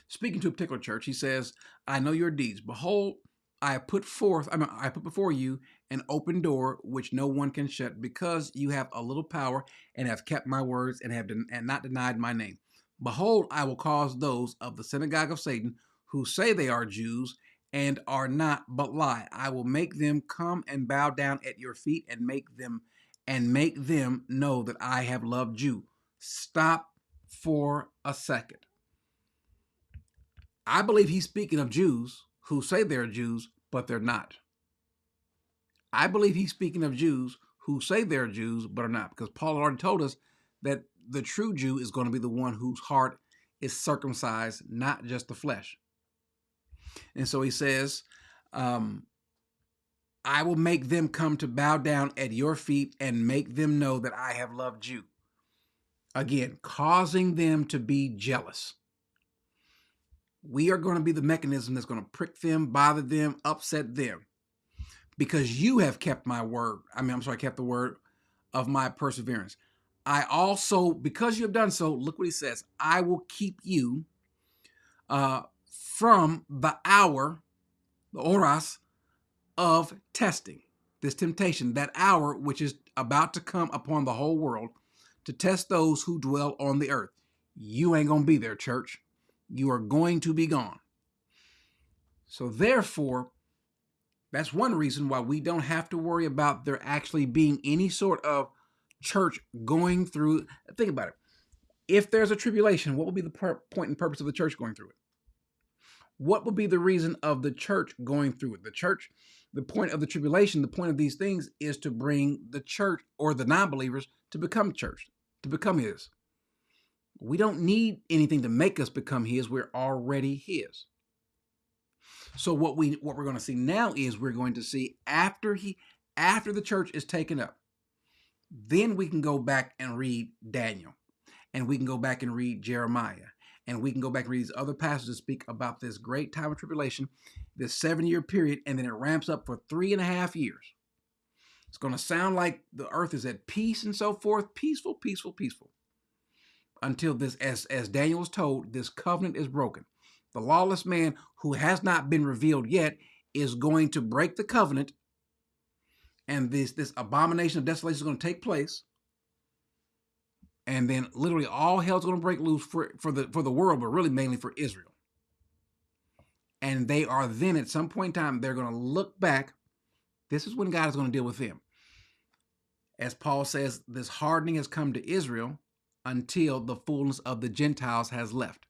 Speaker 1: Speaking to a particular church, he says, I know your deeds. Behold, I put before you an open door which no one can shut, because you have a little power and have kept my words and and not denied my name. Behold, I will cause those of the synagogue of Satan who say they are Jews and are not, but lie. I will make them come and bow down at your feet and make them know that I have loved you. Stop for a second. I believe he's speaking of Jews who say they're Jews, but they're not. I believe he's speaking of Jews who say they're Jews, but are not, because Paul already told us that the true Jew is going to be the one whose heart is circumcised, not just the flesh. And so he says, I will make them come to bow down at your feet and make them know that I have loved you. Again, causing them to be jealous. We are going to be the mechanism that's going to prick them, bother them, upset them, because you have kept my word. Kept the word of my perseverance. I also, because you have done so, look what he says, I will keep you from the hour, the oras, of testing, this temptation, that hour which is about to come upon the whole world to test those who dwell on the earth. You ain't going to be there, church. You are going to be gone. So therefore, that's one reason why we don't have to worry about there actually being any sort of church going through. Think about it. If there's a tribulation, what will be the point and purpose of the church going through it? What will be the reason of the church going through it? The point of the tribulation, the point of these things is to bring the church or the non-believers to become church, to become his. We don't need anything to make us become his. We're already his. So what we're going to see now is we're going to see after the church is taken up, then we can go back and read Daniel, and we can go back and read Jeremiah, and we can go back and read these other passages that speak about this great time of tribulation, this 7-year period, and then it ramps up for 3.5 years. It's going to sound like the earth is at peace and so forth, peaceful, peaceful, peaceful, until this, as Daniel was told, this covenant is broken. The lawless man, who has not been revealed yet, is going to break the covenant, and this abomination of desolation is going to take place, and then literally all hell's going to break loose for the world, but really mainly for Israel. And they are then, at some point in time, they're going to look back. This is when God is going to deal with them. As Paul says, this hardening has come to Israel until the fullness of the Gentiles has left.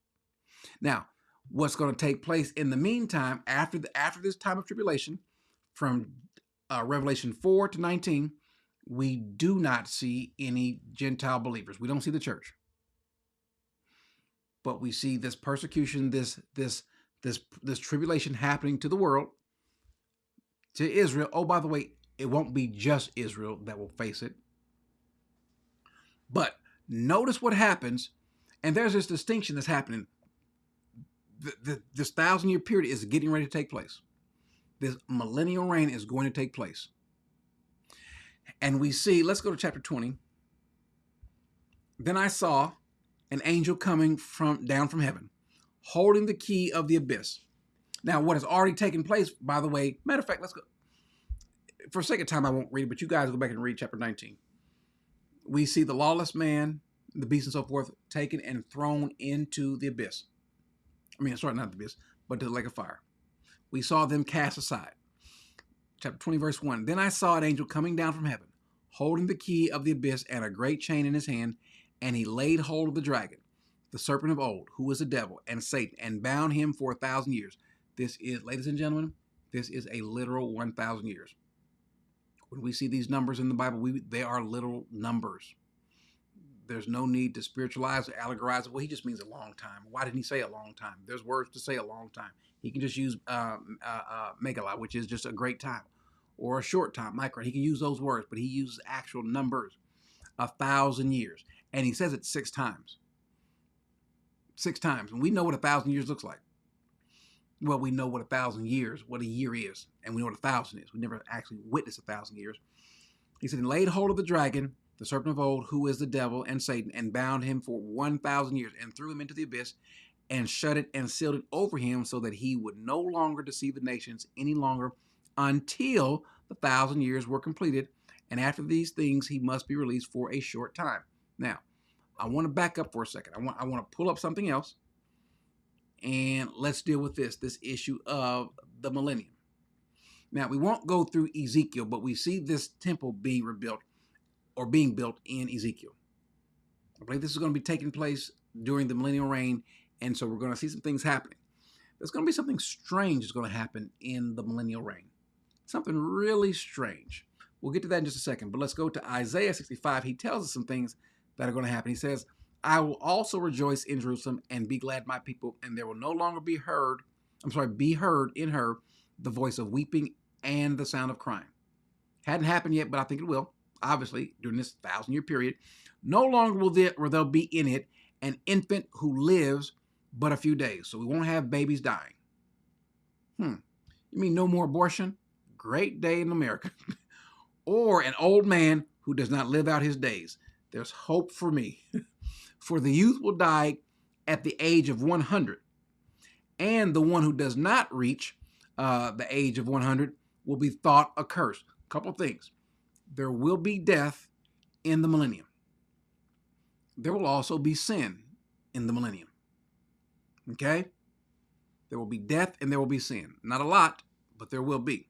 Speaker 1: Now, what's going to take place in the meantime, after this time of tribulation, from Revelation 4 to 19, we do not see any Gentile believers. We don't see the church. But we see this persecution, this tribulation happening to the world, to Israel. Oh, by the way, it won't be just Israel that will face it. But notice what happens, and there's this distinction that's happening. This 1,000-year period is getting ready to take place. This millennial reign is going to take place. And we see, let's go to chapter 20. Then I saw an angel coming down from heaven, holding the key of the abyss. Now, what has already taken place, by the way, matter of fact, let's go. For a second time, I won't read it, but you guys go back and read chapter 19. We see the lawless man, the beast and so forth, taken and thrown into the abyss. Not the abyss, but to the lake of fire. We saw them cast aside. Chapter 20, verse 1. Then I saw an angel coming down from heaven, holding the key of the abyss and a great chain in his hand, and he laid hold of the dragon, the serpent of old, who is the devil and Satan, and bound him for 1,000 years. This is, ladies and gentlemen, this is a literal 1,000 years. When we see these numbers in the Bible, they are literal numbers. There's no need to spiritualize or allegorize it. Well, he just means a long time. Why didn't he say a long time? There's words to say a long time. He can just use megala, which is just a great time, or a short time, micron. He can use those words, but he uses actual numbers, 1,000 years. And he says it 6 times. 6 times. And we know what 1,000 years looks like. Well, we know what 1,000 years, what a year is, and we know what 1,000 is. We never actually witnessed 1,000 years. He said, and laid hold of the dragon, the serpent of old, who is the devil and Satan, and bound him for 1,000 years, and threw him into the abyss, and shut it and sealed it over him so that he would no longer deceive the nations any longer until the 1,000 years were completed. And after these things, he must be released for a short time. Now, I want to back up for a second. I want to pull up something else, and let's deal with this issue of the millennium. Now, we won't go through Ezekiel, but we see this temple being rebuilt or being built in Ezekiel. I believe this is going to be taking place during the millennial reign, and so we're going to see some things happening. There's going to be something strange that's going to happen in the millennial reign. Something really strange. We'll get to that in just a second, but let's go to Isaiah 65. He tells us some things that are going to happen. He says, I will also rejoice in Jerusalem and be glad, my people, and there will no longer be heard in her the voice of weeping and the sound of crying. Hadn't happened yet, but I think it will, obviously, during this 1,000-year period. No longer will there be in it an infant who lives but a few days. So we won't have babies dying. You mean no more abortion? Great day in America. Or an old man who does not live out his days. There's hope for me. For the youth will die at the age of 100. And the one who does not reach the age of 100 will be thought accursed. A couple things. There will be death in the millennium. There will also be sin in the millennium. Okay? There will be death and there will be sin. Not a lot, but there will be.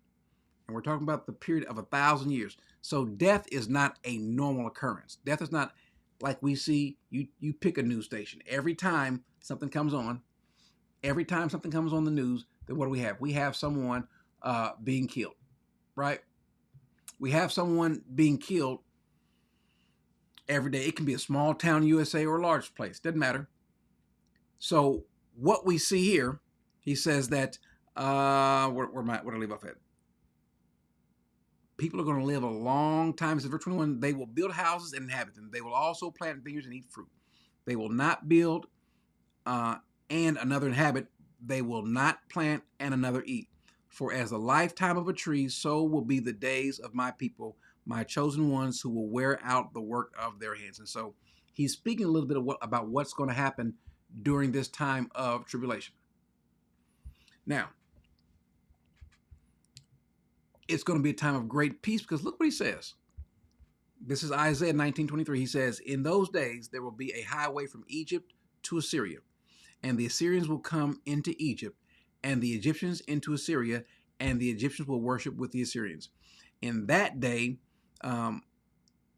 Speaker 1: And we're talking about the period of 1,000 years. So death is not a normal occurrence. Death is not like we see, you pick a news station. Every time something comes on the news, then what do we have? We have someone being killed, right? We have someone being killed every day. It can be a small town in USA or a large place. Doesn't matter. So what we see here, he says that, where did I leave off at? People are going to live a long time. It says verse 21, they will build houses and inhabit them. They will also plant vineyards and eat fruit. They will not build and another inhabit. They will not plant and another eat. For as the lifetime of a tree, so will be the days of my people, my chosen ones who will wear out the work of their hands. And so he's speaking a little bit about what's going to happen during this time of tribulation. Now, it's going to be a time of great peace because look what he says. This is Isaiah 19:23. He says, in those days there will be a highway from Egypt to Assyria, and the Assyrians will come into Egypt, and the Egyptians into Assyria, and the Egyptians will worship with the Assyrians. In that day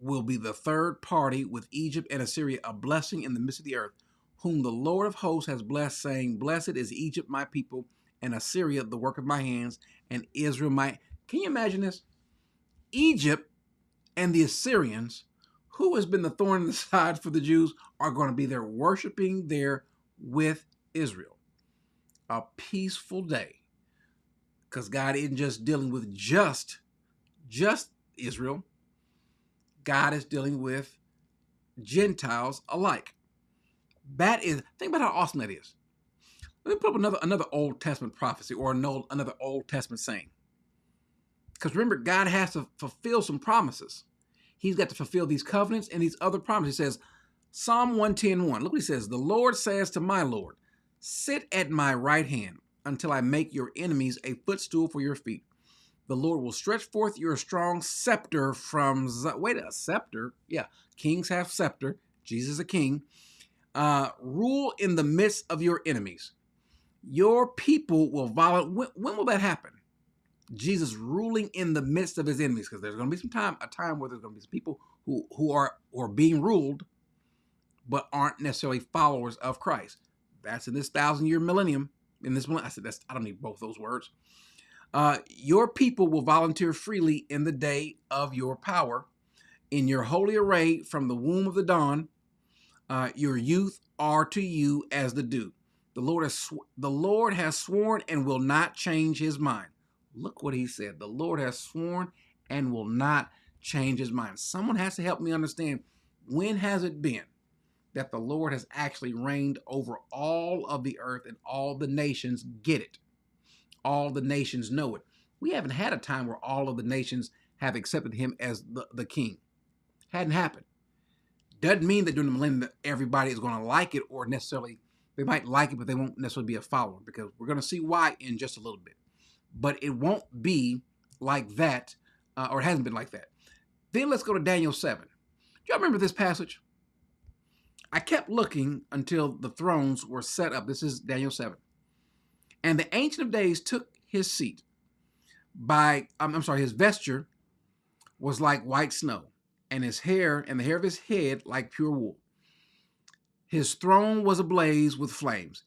Speaker 1: will be the third party with Egypt and Assyria, a blessing in the midst of the earth, whom the Lord of hosts has blessed, saying, blessed is Egypt, my people, and Assyria, the work of my hands, and Israel, my... Can you imagine this? Egypt and the Assyrians, who has been the thorn in the side for the Jews, are going to be there worshiping there with Israel. A peaceful day. Because God isn't just dealing with just Israel. God is dealing with Gentiles alike. That is, think about how awesome that is. Let me put up another Old Testament prophecy or another Old Testament saying. Because remember, God has to fulfill some promises. He's got to fulfill these covenants and these other promises. He says, Psalm 110:1. Look what he says. The Lord says to my Lord, sit at my right hand until I make your enemies a footstool for your feet. The Lord will stretch forth your strong scepter from... Wait, a scepter? Yeah, kings have scepter. Jesus is a king. Rule in the midst of your enemies. Your people will volunteer. When will that happen? Jesus ruling in the midst of his enemies, because there's going to be a time where there's going to be some people who are being ruled, but aren't necessarily followers of Christ. That's in this 1,000-year millennium. I said I don't need both those words. Your people will volunteer freely in the day of your power, in your holy array from the womb of the dawn. Your youth are to you as the dew. The Lord has sworn and will not change his mind. Look what he said. The Lord has sworn and will not change his mind. Someone has to help me understand, when has it been that the Lord has actually reigned over all of the earth and all the nations get it? All the nations know it. We haven't had a time where all of the nations have accepted him as the king. Hadn't happened. Doesn't mean that during the millennium that everybody is going to like it or necessarily They might like it, but they won't necessarily be a follower, because we're going to see why in just a little bit. But it won't be like that, or it hasn't been like that. Then let's go to Daniel 7. Do y'all remember this passage? I kept looking until the thrones were set up. This is Daniel 7. And the Ancient of Days took his seat. His vesture was like white snow, and his hair and the hair of his head like pure wool. His throne was ablaze with flames.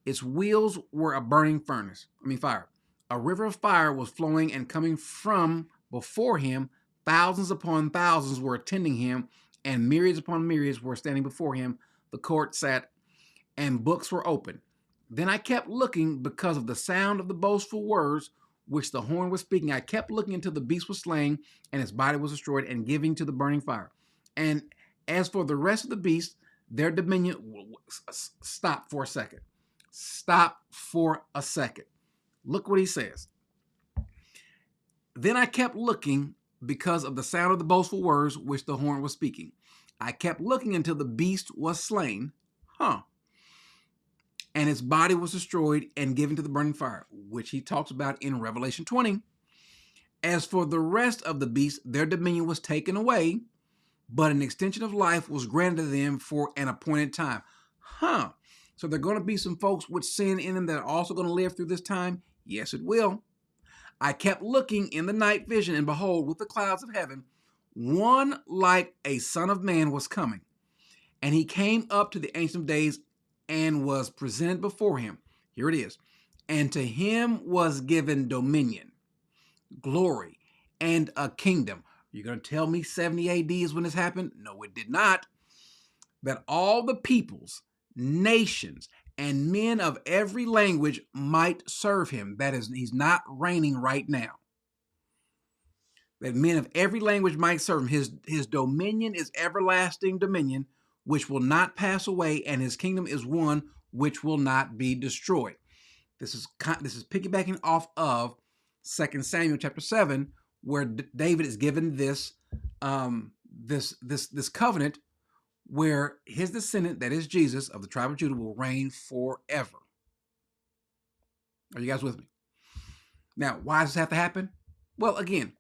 Speaker 1: Its wheels were a burning fire. A river of fire was flowing and coming from before him. Thousands upon thousands were attending him, and myriads upon myriads were standing before him. The court sat, and books were opened. Then I kept looking because of the sound of the boastful words which the horn was speaking. I kept looking until the beast was slain, and his body was destroyed and given to the burning fire. And as for the rest of the beasts, their dominion... Stop for a second. Stop for a second. Look what he says. Then I kept looking because of the sound of the boastful words which the horn was speaking. I kept looking until the beast was slain. And his body was destroyed and given to the burning fire, which he talks about in Revelation 20. As for the rest of the beasts, their dominion was taken away, but an extension of life was granted to them for an appointed time. So there are going to be some folks with sin in them that are also going to live through this time? Yes, it will. I kept looking in the night vision, and behold, with the clouds of heaven, one like a son of man was coming. And he came up to the Ancient of Days and was presented before him. Here it is. And to him was given dominion, glory, and a kingdom. You're going to tell me 70 AD is when this happened? No, it did not. That all the peoples, nations, and men of every language might serve him. That is, he's not reigning right now. That men of every language might serve him. His dominion is everlasting dominion, which will not pass away, and his kingdom is one which will not be destroyed. This is piggybacking off of 2 Samuel chapter 7, where David is given this covenant where his descendant, that is Jesus of the tribe of Judah, will reign forever. Are you guys with me? Now, why does this have to happen? Well, again,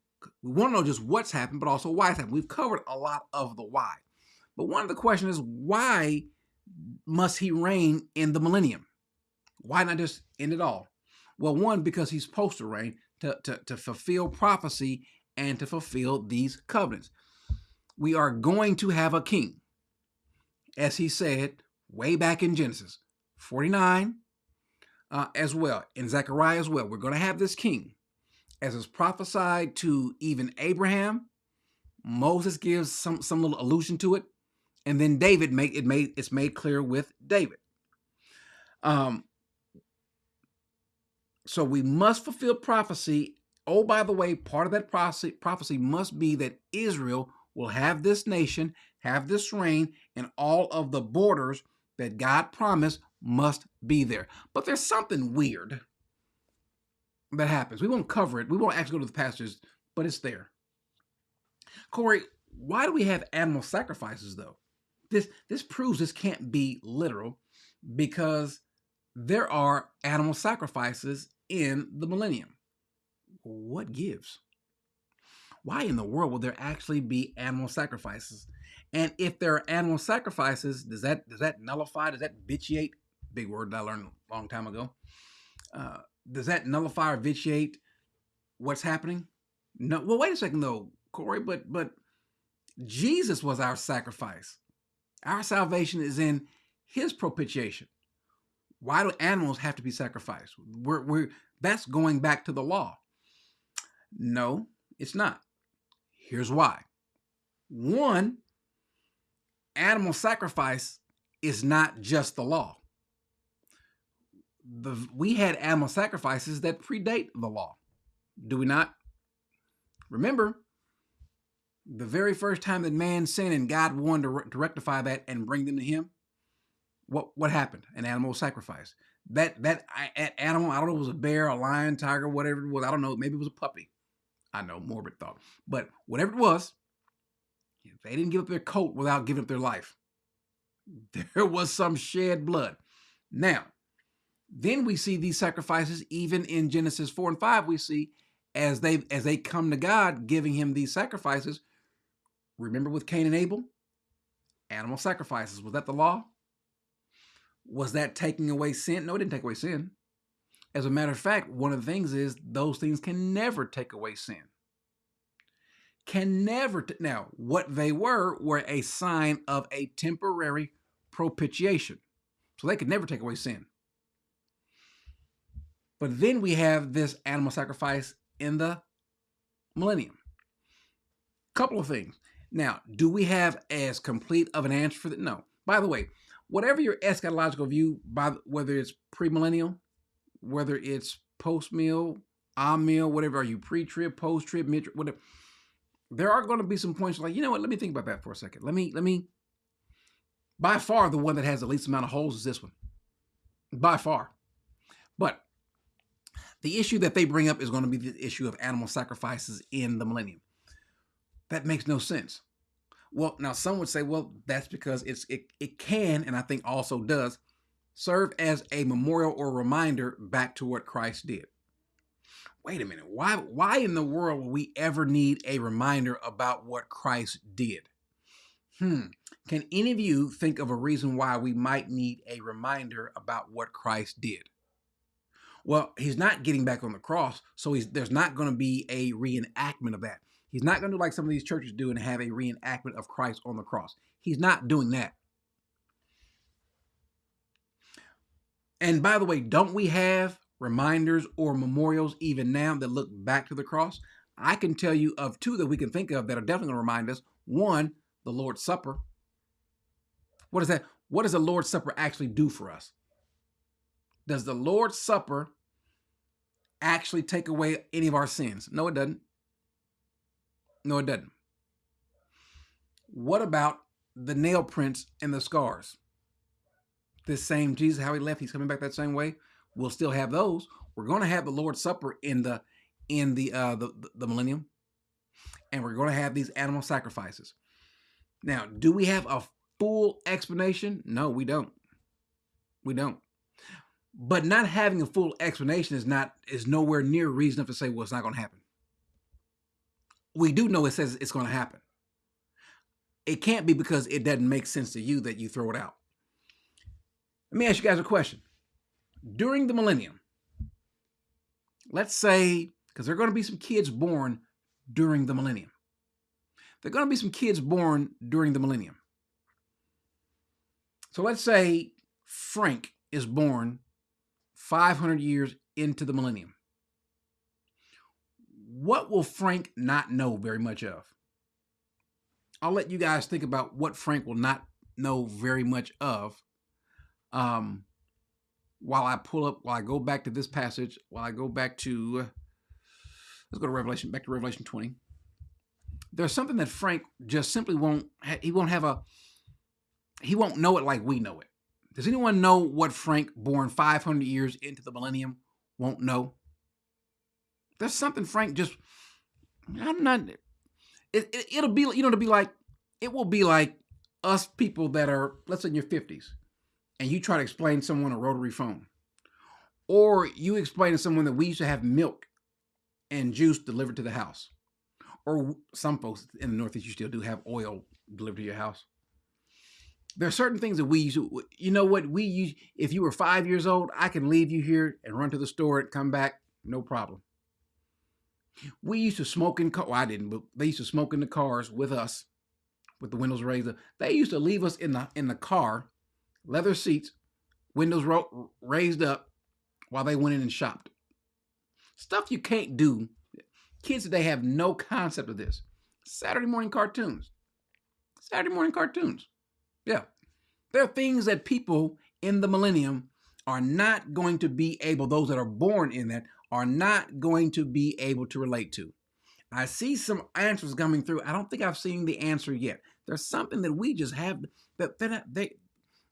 Speaker 1: we want to know just what's happened, but also why it's happened. We've covered a lot of the why. But one of the questions is, why must he reign in the millennium? Why not just end it all? Well, one, because he's supposed to reign to fulfill prophecy and to fulfill these covenants. We are going to have a king, as he said way back in Genesis 49 as well, in Zechariah as well. We're going to have this king, as is prophesied to even Abraham. Moses gives some little allusion to it. And then David it's made clear with David. So we must fulfill prophecy. Oh, by the way, part of that prophecy must be that Israel will have this nation, have this reign, and all of the borders that God promised must be there. But there's something weird that happens. We won't cover it. We won't actually go to the passages, but it's there. Corey, why do we have animal sacrifices, though? This proves this can't be literal, because there are animal sacrifices in the millennium. What gives? Why in the world will there actually be animal sacrifices? And if there are animal sacrifices, does that nullify, does that vitiate, big word that I learned a long time ago, does that nullify or vitiate what's happening? No. Well, wait a second though, Corey, but Jesus was our sacrifice. Our salvation is in his propitiation. Why do animals have to be sacrificed? That's going back to the law. No, it's not. Here's why. One, animal sacrifice is not just the law. We had animal sacrifices that predate the law. Do we not? Remember, the very first time that man sinned and God wanted to rectify that and bring them to him, what happened? An animal was sacrificed. That animal, I don't know if it was a bear, a lion, tiger, whatever it was. I don't know. Maybe it was a puppy. I know, morbid thought. But whatever it was, they didn't give up their coat without giving up their life. There was some shed blood. Now, then we see these sacrifices even in Genesis 4 and 5. We see as they come to God, giving him these sacrifices. Remember with Cain and Abel? Animal sacrifices. Was that the law? Was that taking away sin? No, it didn't take away sin. As a matter of fact, one of the things is those things can never take away sin. Can never. Now, what they were a sign of a temporary propitiation. So they could never take away sin. But then we have this animal sacrifice in the millennium. Couple of things. Now, do we have as complete of an answer for that? No. By the way, whatever your eschatological view, whether it's premillennial, whether it's post-mill, amill, whatever, are you pre-trib, post-trib, mid-trib, whatever, there are going to be some points like, you know what, let me think about that for a second. Let me, by far, the one that has the least amount of holes is this one. By far. But the issue that they bring up is going to be the issue of animal sacrifices in the millennium. That makes no sense. Well, now some would say, well, that's because it can, and I think also does, serve as a memorial or reminder back to what Christ did. Wait a minute. Why in the world will we ever need a reminder about what Christ did? Can any of you think of a reason why we might need a reminder about what Christ did? Well, he's not getting back on the cross, so there's not going to be a reenactment of that. He's not going to do like some of these churches do and have a reenactment of Christ on the cross. He's not doing that. And by the way, don't we have reminders or memorials even now that look back to the cross? I can tell you of two that we can think of that are definitely going to remind us. One, the Lord's Supper. What is that? What does the Lord's Supper actually do for us? Does the Lord's Supper actually take away any of our sins? No, it doesn't. No, it doesn't. What about the nail prints and the scars? This same Jesus, how he left, he's coming back that same way. We'll still have those. We're going to have the Lord's Supper in the millennium, and we're going to have these animal sacrifices. Now, do we have a full explanation? No, we don't. We don't. But not having a full explanation is nowhere near reason enough to say, well, it's not going to happen. We do know it says it's going to happen. It can't be because it doesn't make sense to you that you throw it out. Let me ask you guys a question. During the millennium, let's say, because there are going to be some kids born during the millennium. There are going to be some kids born during the millennium. So let's say Frank is born 500 years into the millennium. What will Frank not know very much of? I'll let you guys think about what Frank will not know very much of while I go back to this passage, let's go to Revelation, back to Revelation 20. There's something that Frank just simply he won't know it like we know it. Does anyone know what Frank, born 500 years into the millennium, won't know? There's something Frank just, it'll be like us people that are, let's say in your 50s, and you try to explain to someone a rotary phone. Or you explain to someone that we used to have milk and juice delivered to the house. Or some folks in the Northeast, you still do have oil delivered to your house. There are certain things that we use. You know what? We use, if you were 5 years old, I can leave you here and run to the store and come back, no problem. We used to smoke in cars. Well, I didn't, but they used to smoke in the cars with us, with the windows raised up. They used to leave us in the car, leather seats, windows raised up, while they went in and shopped. Stuff you can't do. Kids today have no concept of this. Saturday morning cartoons. Yeah. There are things that people in the millennium are not going to be able, those that are born in that, are not going to be able to relate to. I see some answers coming through. I don't think I've seen the answer yet. There's something that we just have that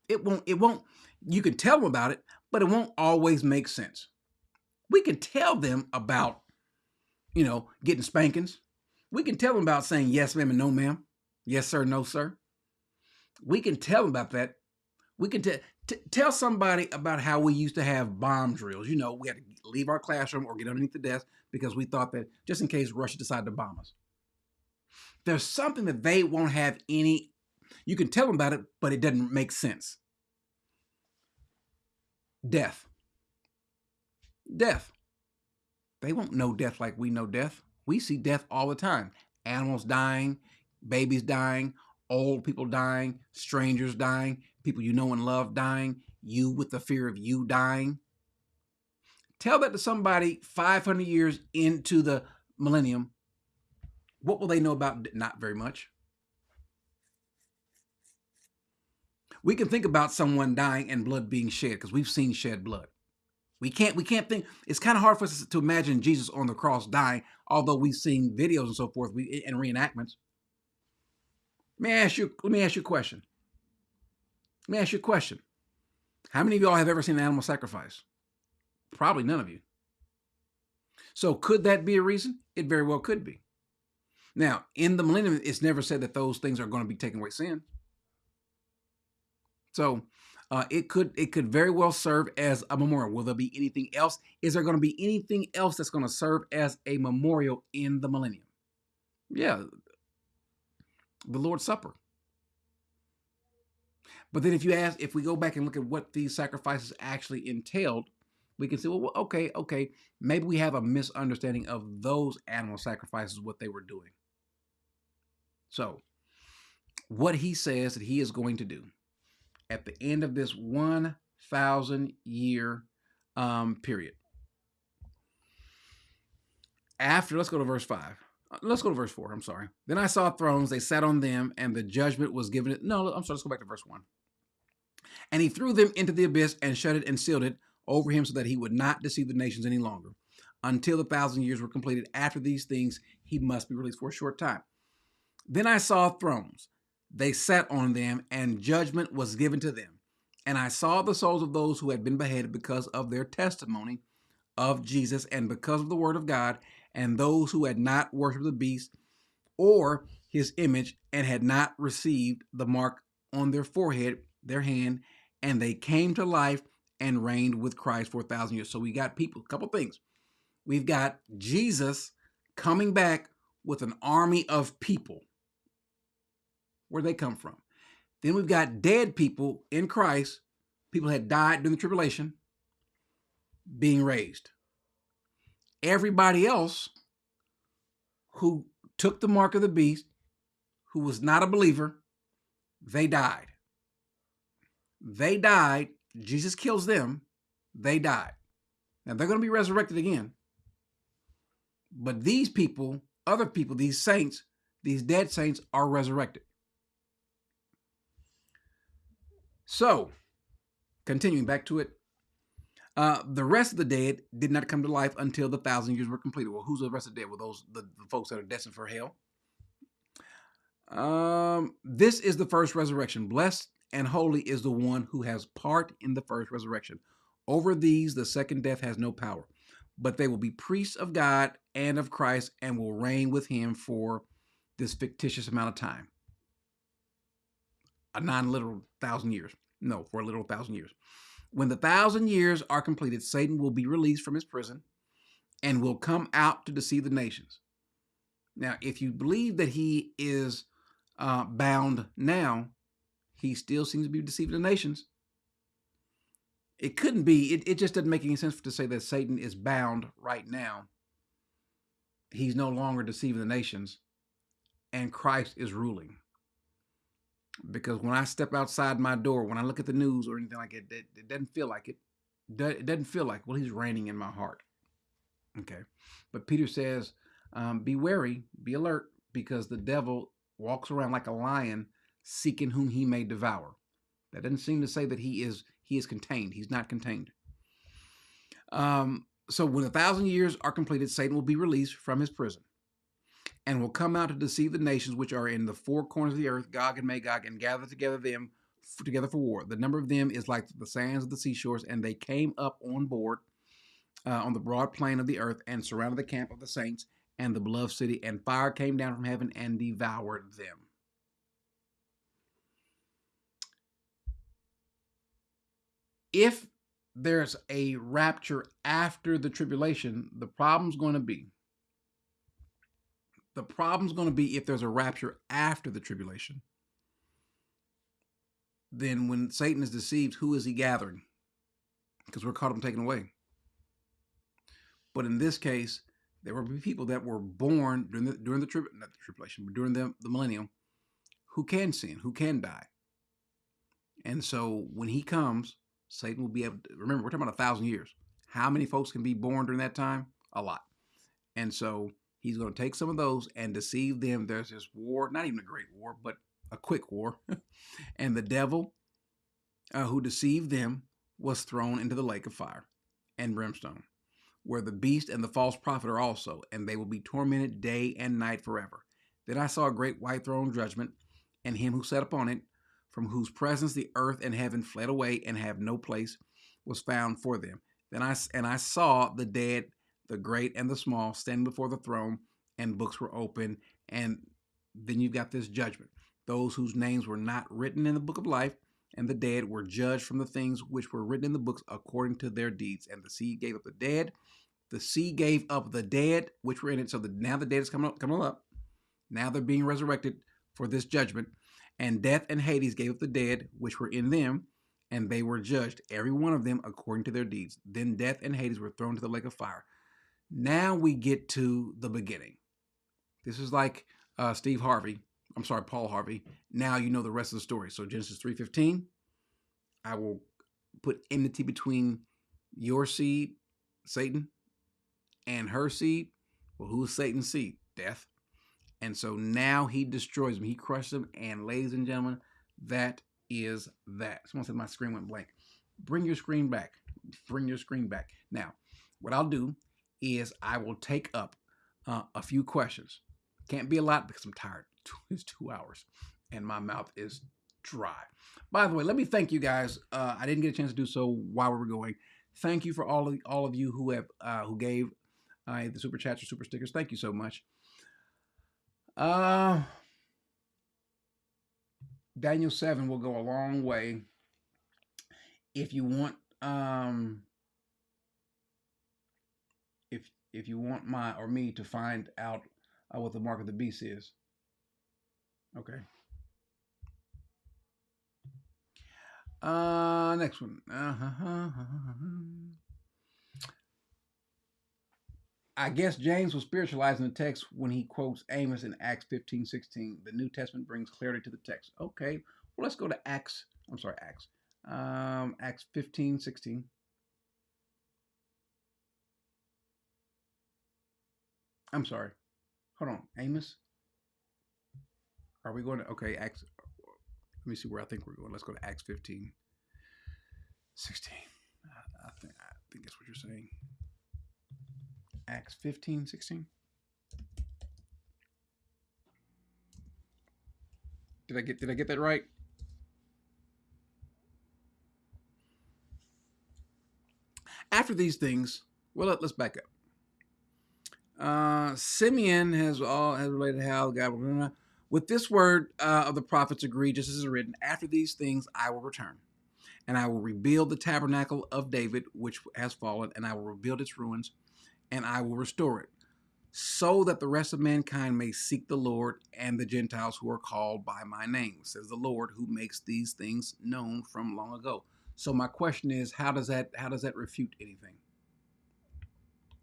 Speaker 1: it won't, you can tell them about it, but it won't always make sense. We can tell them about, getting spankings. We can tell them about saying yes, ma'am, and no, ma'am. Yes, sir, no, sir. We can tell them about that, We can tell somebody about how we used to have bomb drills. You know, we had to leave our classroom or get underneath the desk because we thought that just in case Russia decided to bomb us. There's something that they won't have any, you can tell them about it, but it doesn't make sense. Death. Death. They won't know death like we know death. We see death all the time. Animals dying, babies dying, old people dying, strangers dying, people you know and love dying, you with the fear of you dying. Tell that to somebody 500 years into the millennium. What will they know about? Not very much. We can think about someone dying and blood being shed because we've seen shed blood. We can't think. It's kind of hard for us to imagine Jesus on the cross dying, although we've seen videos and so forth and reenactments. Let me ask you a question. How many of y'all have ever seen an animal sacrifice? Probably none of you. So could that be a reason? It very well could be. Now, in the millennium, it's never said that those things are going to be taking away sin. So it could very well serve as a memorial. Will there be anything else? Is there going to be anything else that's going to serve as a memorial in the millennium? Yeah, the Lord's Supper. But then if we go back and look at what these sacrifices actually entailed, we can say, well, okay, maybe we have a misunderstanding of those animal sacrifices, what they were doing. So, what he says that he is going to do at the end of this 1,000-year period. Let's go to verse 5. Let's go to verse 4. I'm sorry. Then I saw thrones, they sat on them, and the judgment was given. No, I'm sorry. Let's go back to verse 1. And he threw them into the abyss and shut it and sealed it over him so that he would not deceive the nations any longer until the 1,000 years were completed. After these things, he must be released for a short time. Then I saw thrones. They sat on them, and judgment was given to them. And I saw the souls of those who had been beheaded because of their testimony of Jesus and because of the word of God, and those who had not worshipped the beast or his image and had not received the mark on their forehead, their hand, and they came to life and reigned with Christ for 1,000 years. So we got people, a couple things. We've got Jesus coming back with an army of people. Where'd they come from? Then we've got dead people in Christ, people had died during the tribulation, being raised. Everybody else who took the mark of the beast, who was not a believer, they died. They died. Jesus kills them. They died. Now they're going to be resurrected again. But these people, other people, these saints, these dead saints are resurrected. So, continuing back to it, the rest of the dead did not come to life until the 1,000 years were completed. Well, who's the rest of the dead? Well, those the folks that are destined for hell. This is the first resurrection. Blessed and holy is the one who has part in the first resurrection. Over these, the second death has no power, but they will be priests of God and of Christ and will reign with him for this fictitious amount of time. A non-literal 1,000 years. No, for a literal 1,000 years. When the 1,000 years are completed, Satan will be released from his prison and will come out to deceive the nations. Now, if you believe that he is bound now, he still seems to be deceiving the nations. It couldn't be. It just doesn't make any sense to say that Satan is bound right now. He's no longer deceiving the nations, and Christ is ruling. Because when I step outside my door, when I look at the news or anything like it, it doesn't feel like it. It doesn't feel like, well, he's reigning in my heart. Okay. But Peter says, be wary, be alert, because the devil walks around like a lion seeking whom he may devour. That doesn't seem to say that he is contained. He's not contained. So when 1,000 years are completed, Satan will be released from his prison and will come out to deceive the nations which are in the four corners of the earth, Gog and Magog, and gather together for war. The number of them is like the sands of the seashores, and they came up on board on the broad plain of the earth and surrounded the camp of the saints and the beloved city, and fire came down from heaven and devoured them. If there's a rapture after the tribulation, the problem's going to be if there's a rapture after the tribulation, then when Satan is deceived, who is he gathering? Because we're caught up and taken away. But in this case, there will be people that were born during the tribulation, but during the millennium, who can sin, who can die. And so when he comes, Satan will be able to, remember, we're talking about 1,000 years. How many folks can be born during that time? A lot. And so he's going to take some of those and deceive them. There's this war, not even a great war, but a quick war. And the devil who deceived them was thrown into the lake of fire and brimstone, where the beast and the false prophet are also, and they will be tormented day and night forever. Then I saw a great white throne judgment, and him who sat upon it, from whose presence the earth and heaven fled away, and have no place was found for them. Then I saw the dead, the great and the small, standing before the throne, and books were open. And then you've got this judgment. Those whose names were not written in the book of life, and the dead were judged from the things which were written in the books according to their deeds. And the sea gave up the dead. The sea gave up the dead which were in it. So now the dead is coming up. Now they're being resurrected for this judgment. And death and Hades gave up the dead which were in them, and they were judged, every one of them according to their deeds. Then death and Hades were thrown to the lake of fire. Now we get to the beginning. This is like Paul Harvey. Now you know the rest of the story. So Genesis 3:15, I will put enmity between your seed, Satan, and her seed. Well, who's Satan's seed? Death. And so now he destroys them. He crushes them. And ladies and gentlemen, that is that. Someone said my screen went blank. Bring your screen back. Bring your screen back. Now, what I'll do is I will take up a few questions. Can't be a lot because I'm tired. It's 2 hours and my mouth is dry. By the way, let me thank you guys. I didn't get a chance to do so while we were going. Thank you for all of you who gave the super chats or super stickers. Thank you so much. Daniel 7 will go a long way. If you want if you want me to find out what the mark of the beast is. Okay. Next one. I guess James was spiritualizing the text when he quotes Amos in Acts 15:16. The New Testament brings clarity to the text. Okay. Well, let's go to Acts. Acts 15:16. I'm sorry. Hold on. Amos? Are we going to, okay, Acts, let me see where I think we're going. Let's go to Acts 15:16. I think that's what you're saying. Acts 15:16. Did I get that right? After these things, well, let's back up. Simeon has related how God, with this word of the prophets agreed, just as is written, after these things I will return, and I will rebuild the tabernacle of David, which has fallen, and I will rebuild its ruins, and I will restore it, so that the rest of mankind may seek the Lord and the Gentiles who are called by my name, says the Lord, who makes these things known from long ago. So my question is, how does that refute anything?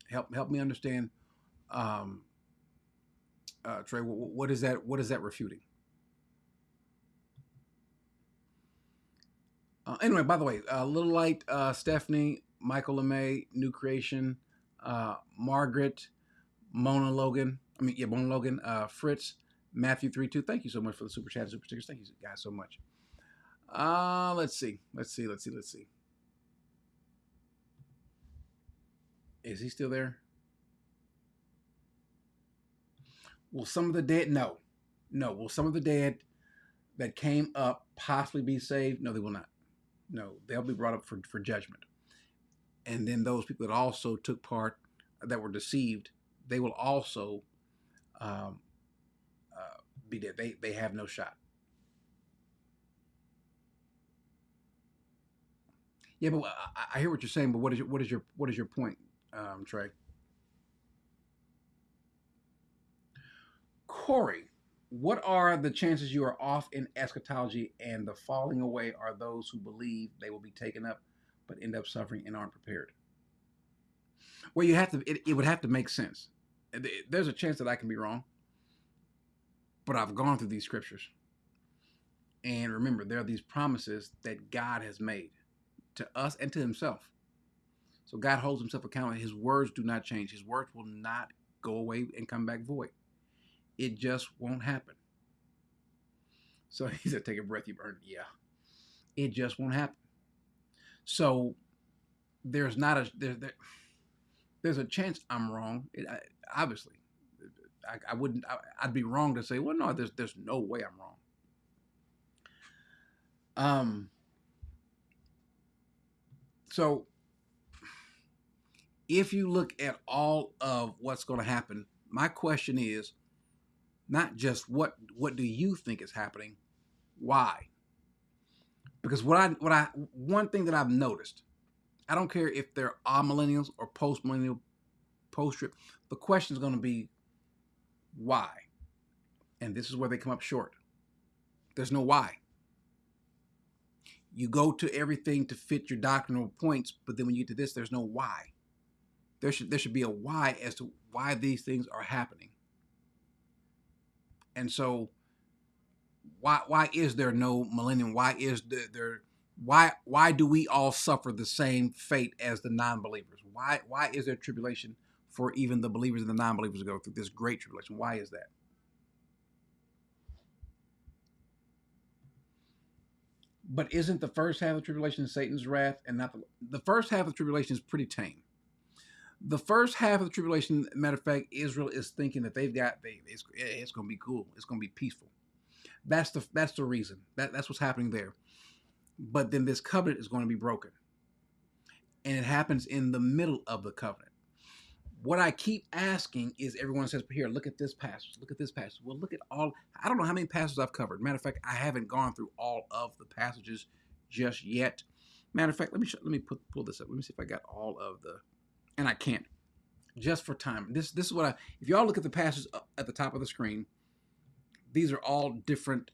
Speaker 1: Help me understand, Trey. What is that refuting? Anyway, by the way, Little Light, Stephanie, Michael LeMay, New Creation, Margaret, Mona Logan, Fritz, Matthew 3:2. Thank you so much for the super chat, super stickers. Thank you guys so much. Let's see. Is he still there? Will some of the dead? No. Will some of the dead that came up possibly be saved? No, they will not. No, they'll be brought up for judgment. And then those people that also took part, that were deceived, they will also be dead. They have no shot. Yeah, but I hear what you're saying. But what is your point, Trey? Corey, what are the chances you are off in eschatology and the falling away are those who believe they will be taken up but end up suffering and aren't prepared? Well, you have to. It would have to make sense. There's a chance that I can be wrong, but I've gone through these scriptures, and remember, there are these promises that God has made to us and to Himself. So God holds Himself accountable. His words do not change. His words will not go away and come back void. It just won't happen. So He said, "Take a breath, you burn." Yeah, it just won't happen. So there's not a there's a chance I'm wrong. Obviously, I wouldn't. I'd be wrong to say, well, no, there's no way I'm wrong. So if you look at all of what's going to happen, my question is not just what do you think is happening, why? Because one thing that I've noticed, I don't care if they're millennials or post millennial, post trip, the question is going to be why, and this is where they come up short. There's no why. You go to everything to fit your doctrinal points, but then when you get to this, there's no why. There should be a why as to why these things are happening. And so why is there no millennium? Why is there why do we all suffer the same fate as the non-believers? Why is there tribulation for even the believers and the non-believers to go through this great tribulation? Why is that? But isn't the first half of tribulation Satan's wrath and not the first half of tribulation is pretty tame. The first half of the tribulation, matter of fact, Israel is thinking that it's going to be cool. It's going to be peaceful. That's the reason. That's what's happening there. But then this covenant is going to be broken. And it happens in the middle of the covenant. What I keep asking is everyone says, here, look at this passage. Look at this passage. Well, look at all. I don't know how many passages I've covered. Matter of fact, I haven't gone through all of the passages just yet. Matter of fact, let me pull this up. Let me see if I got all of the, and I can't. Just for time. This is what if y'all look at the passages at the top of the screen, these are all different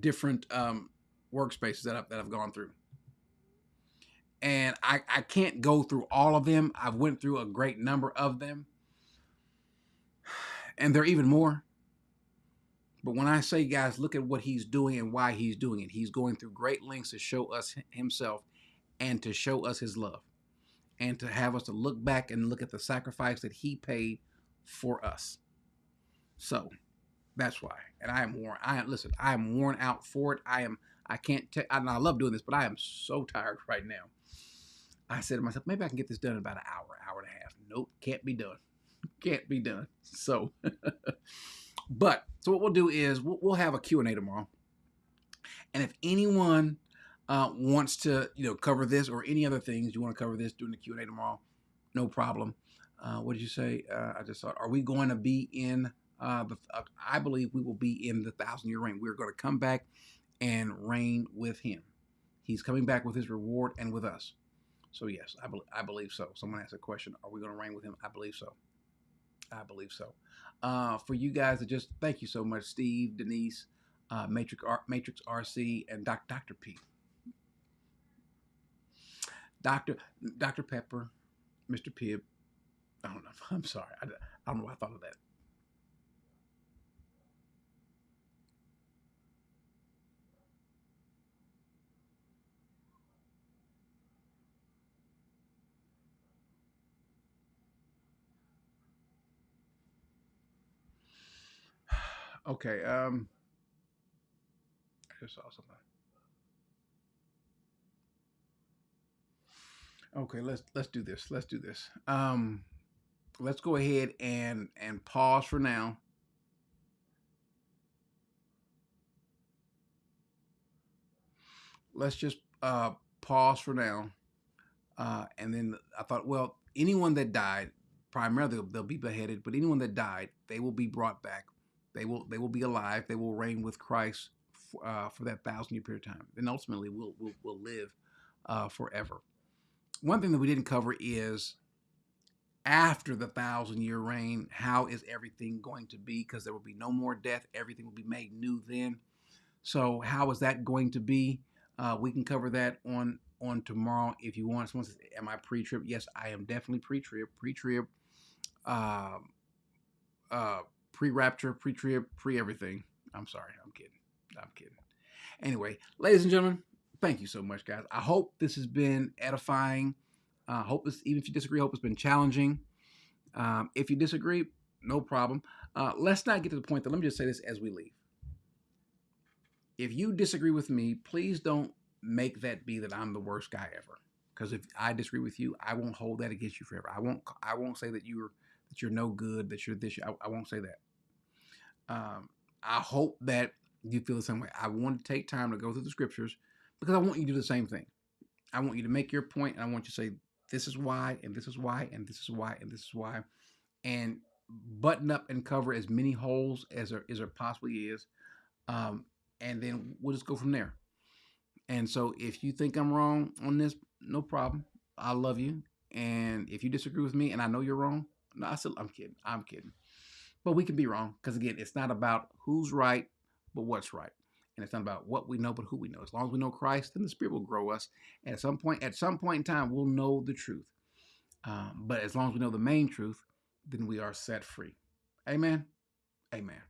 Speaker 1: different workspaces that I've gone through. And I can't go through all of them. I've went through a great number of them. And there are even more. But when I say, guys, look at what He's doing and why He's doing it. He's going through great lengths to show us Himself and to show us His love. And to have us to look back and look at the sacrifice that He paid for us. So that's why. And I am worn. I am worn out for it. I can't take, and I love doing this, but I am so tired right now. I said to myself, maybe I can get this done in about an hour and a half. Nope, can't be done. Can't be done. So, so what we'll do is we'll have a Q&A tomorrow. And if anyone wants to, cover this or any other things you want to cover this during the Q&A tomorrow, no problem. What did you say? I just thought, are we going to be in I believe we will be in the 1,000-year reign. We're going to come back and reign with Him. He's coming back with His reward and with us. So yes, I believe so. Someone asked a question, are we going to reign with Him? I believe so. I believe so. For you guys to just thank you so much, Steve, Denise, Matrix RC, and Dr. P. Dr. Pepper, Mr. Pibb. I don't know. I'm sorry. I don't know why I thought of that. Okay. I just saw something. Okay, let's do this. Let's do this. Let's go ahead and pause for now. Let's just pause for now. And then I thought, well, anyone that died, primarily they'll be beheaded, but anyone that died, they will be brought back. They will be alive. They will reign with Christ for that 1,000-year period of time. Then ultimately we'll live forever. One thing that we didn't cover is after the 1,000-year reign, how is everything going to be? Because there will be no more death. Everything will be made new then. So how is that going to be? We can cover that on tomorrow if you want. Someone says, "Am I pre-trib?" Yes, I am definitely pre-trib. Pre-trib, uh, pre-rapture, pre-trib, pre-everything. I'm sorry. I'm kidding. I'm kidding. Anyway, ladies and gentlemen, thank you so much, guys. I hope this has been edifying. Hope this, even if you disagree, hope it's been challenging. If you disagree, no problem. Let's not get to the point that, let me just say this as we leave. If you disagree with me, please don't make that be that I'm the worst guy ever. Because if I disagree with you, I won't hold that against you forever. I won't say that you're no good, that you're this. I won't say that. I hope that you feel the same way. I want to take time to go through the scriptures because I want you to do the same thing. I want you to make your point, and I want you to say, this is why, and this is why, and this is why, and this is why, and button up and cover as many holes as there possibly is, and then we'll just go from there. And so if you think I'm wrong on this, no problem. I love you. And if you disagree with me and I know you're wrong, no, I'm kidding. I'm kidding. But we can be wrong because, again, it's not about who's right, but what's right. And it's not about what we know, but who we know. As long as we know Christ, then the Spirit will grow us. And at some point in time, we'll know the truth. But as long as we know the main truth, then we are set free. Amen. Amen.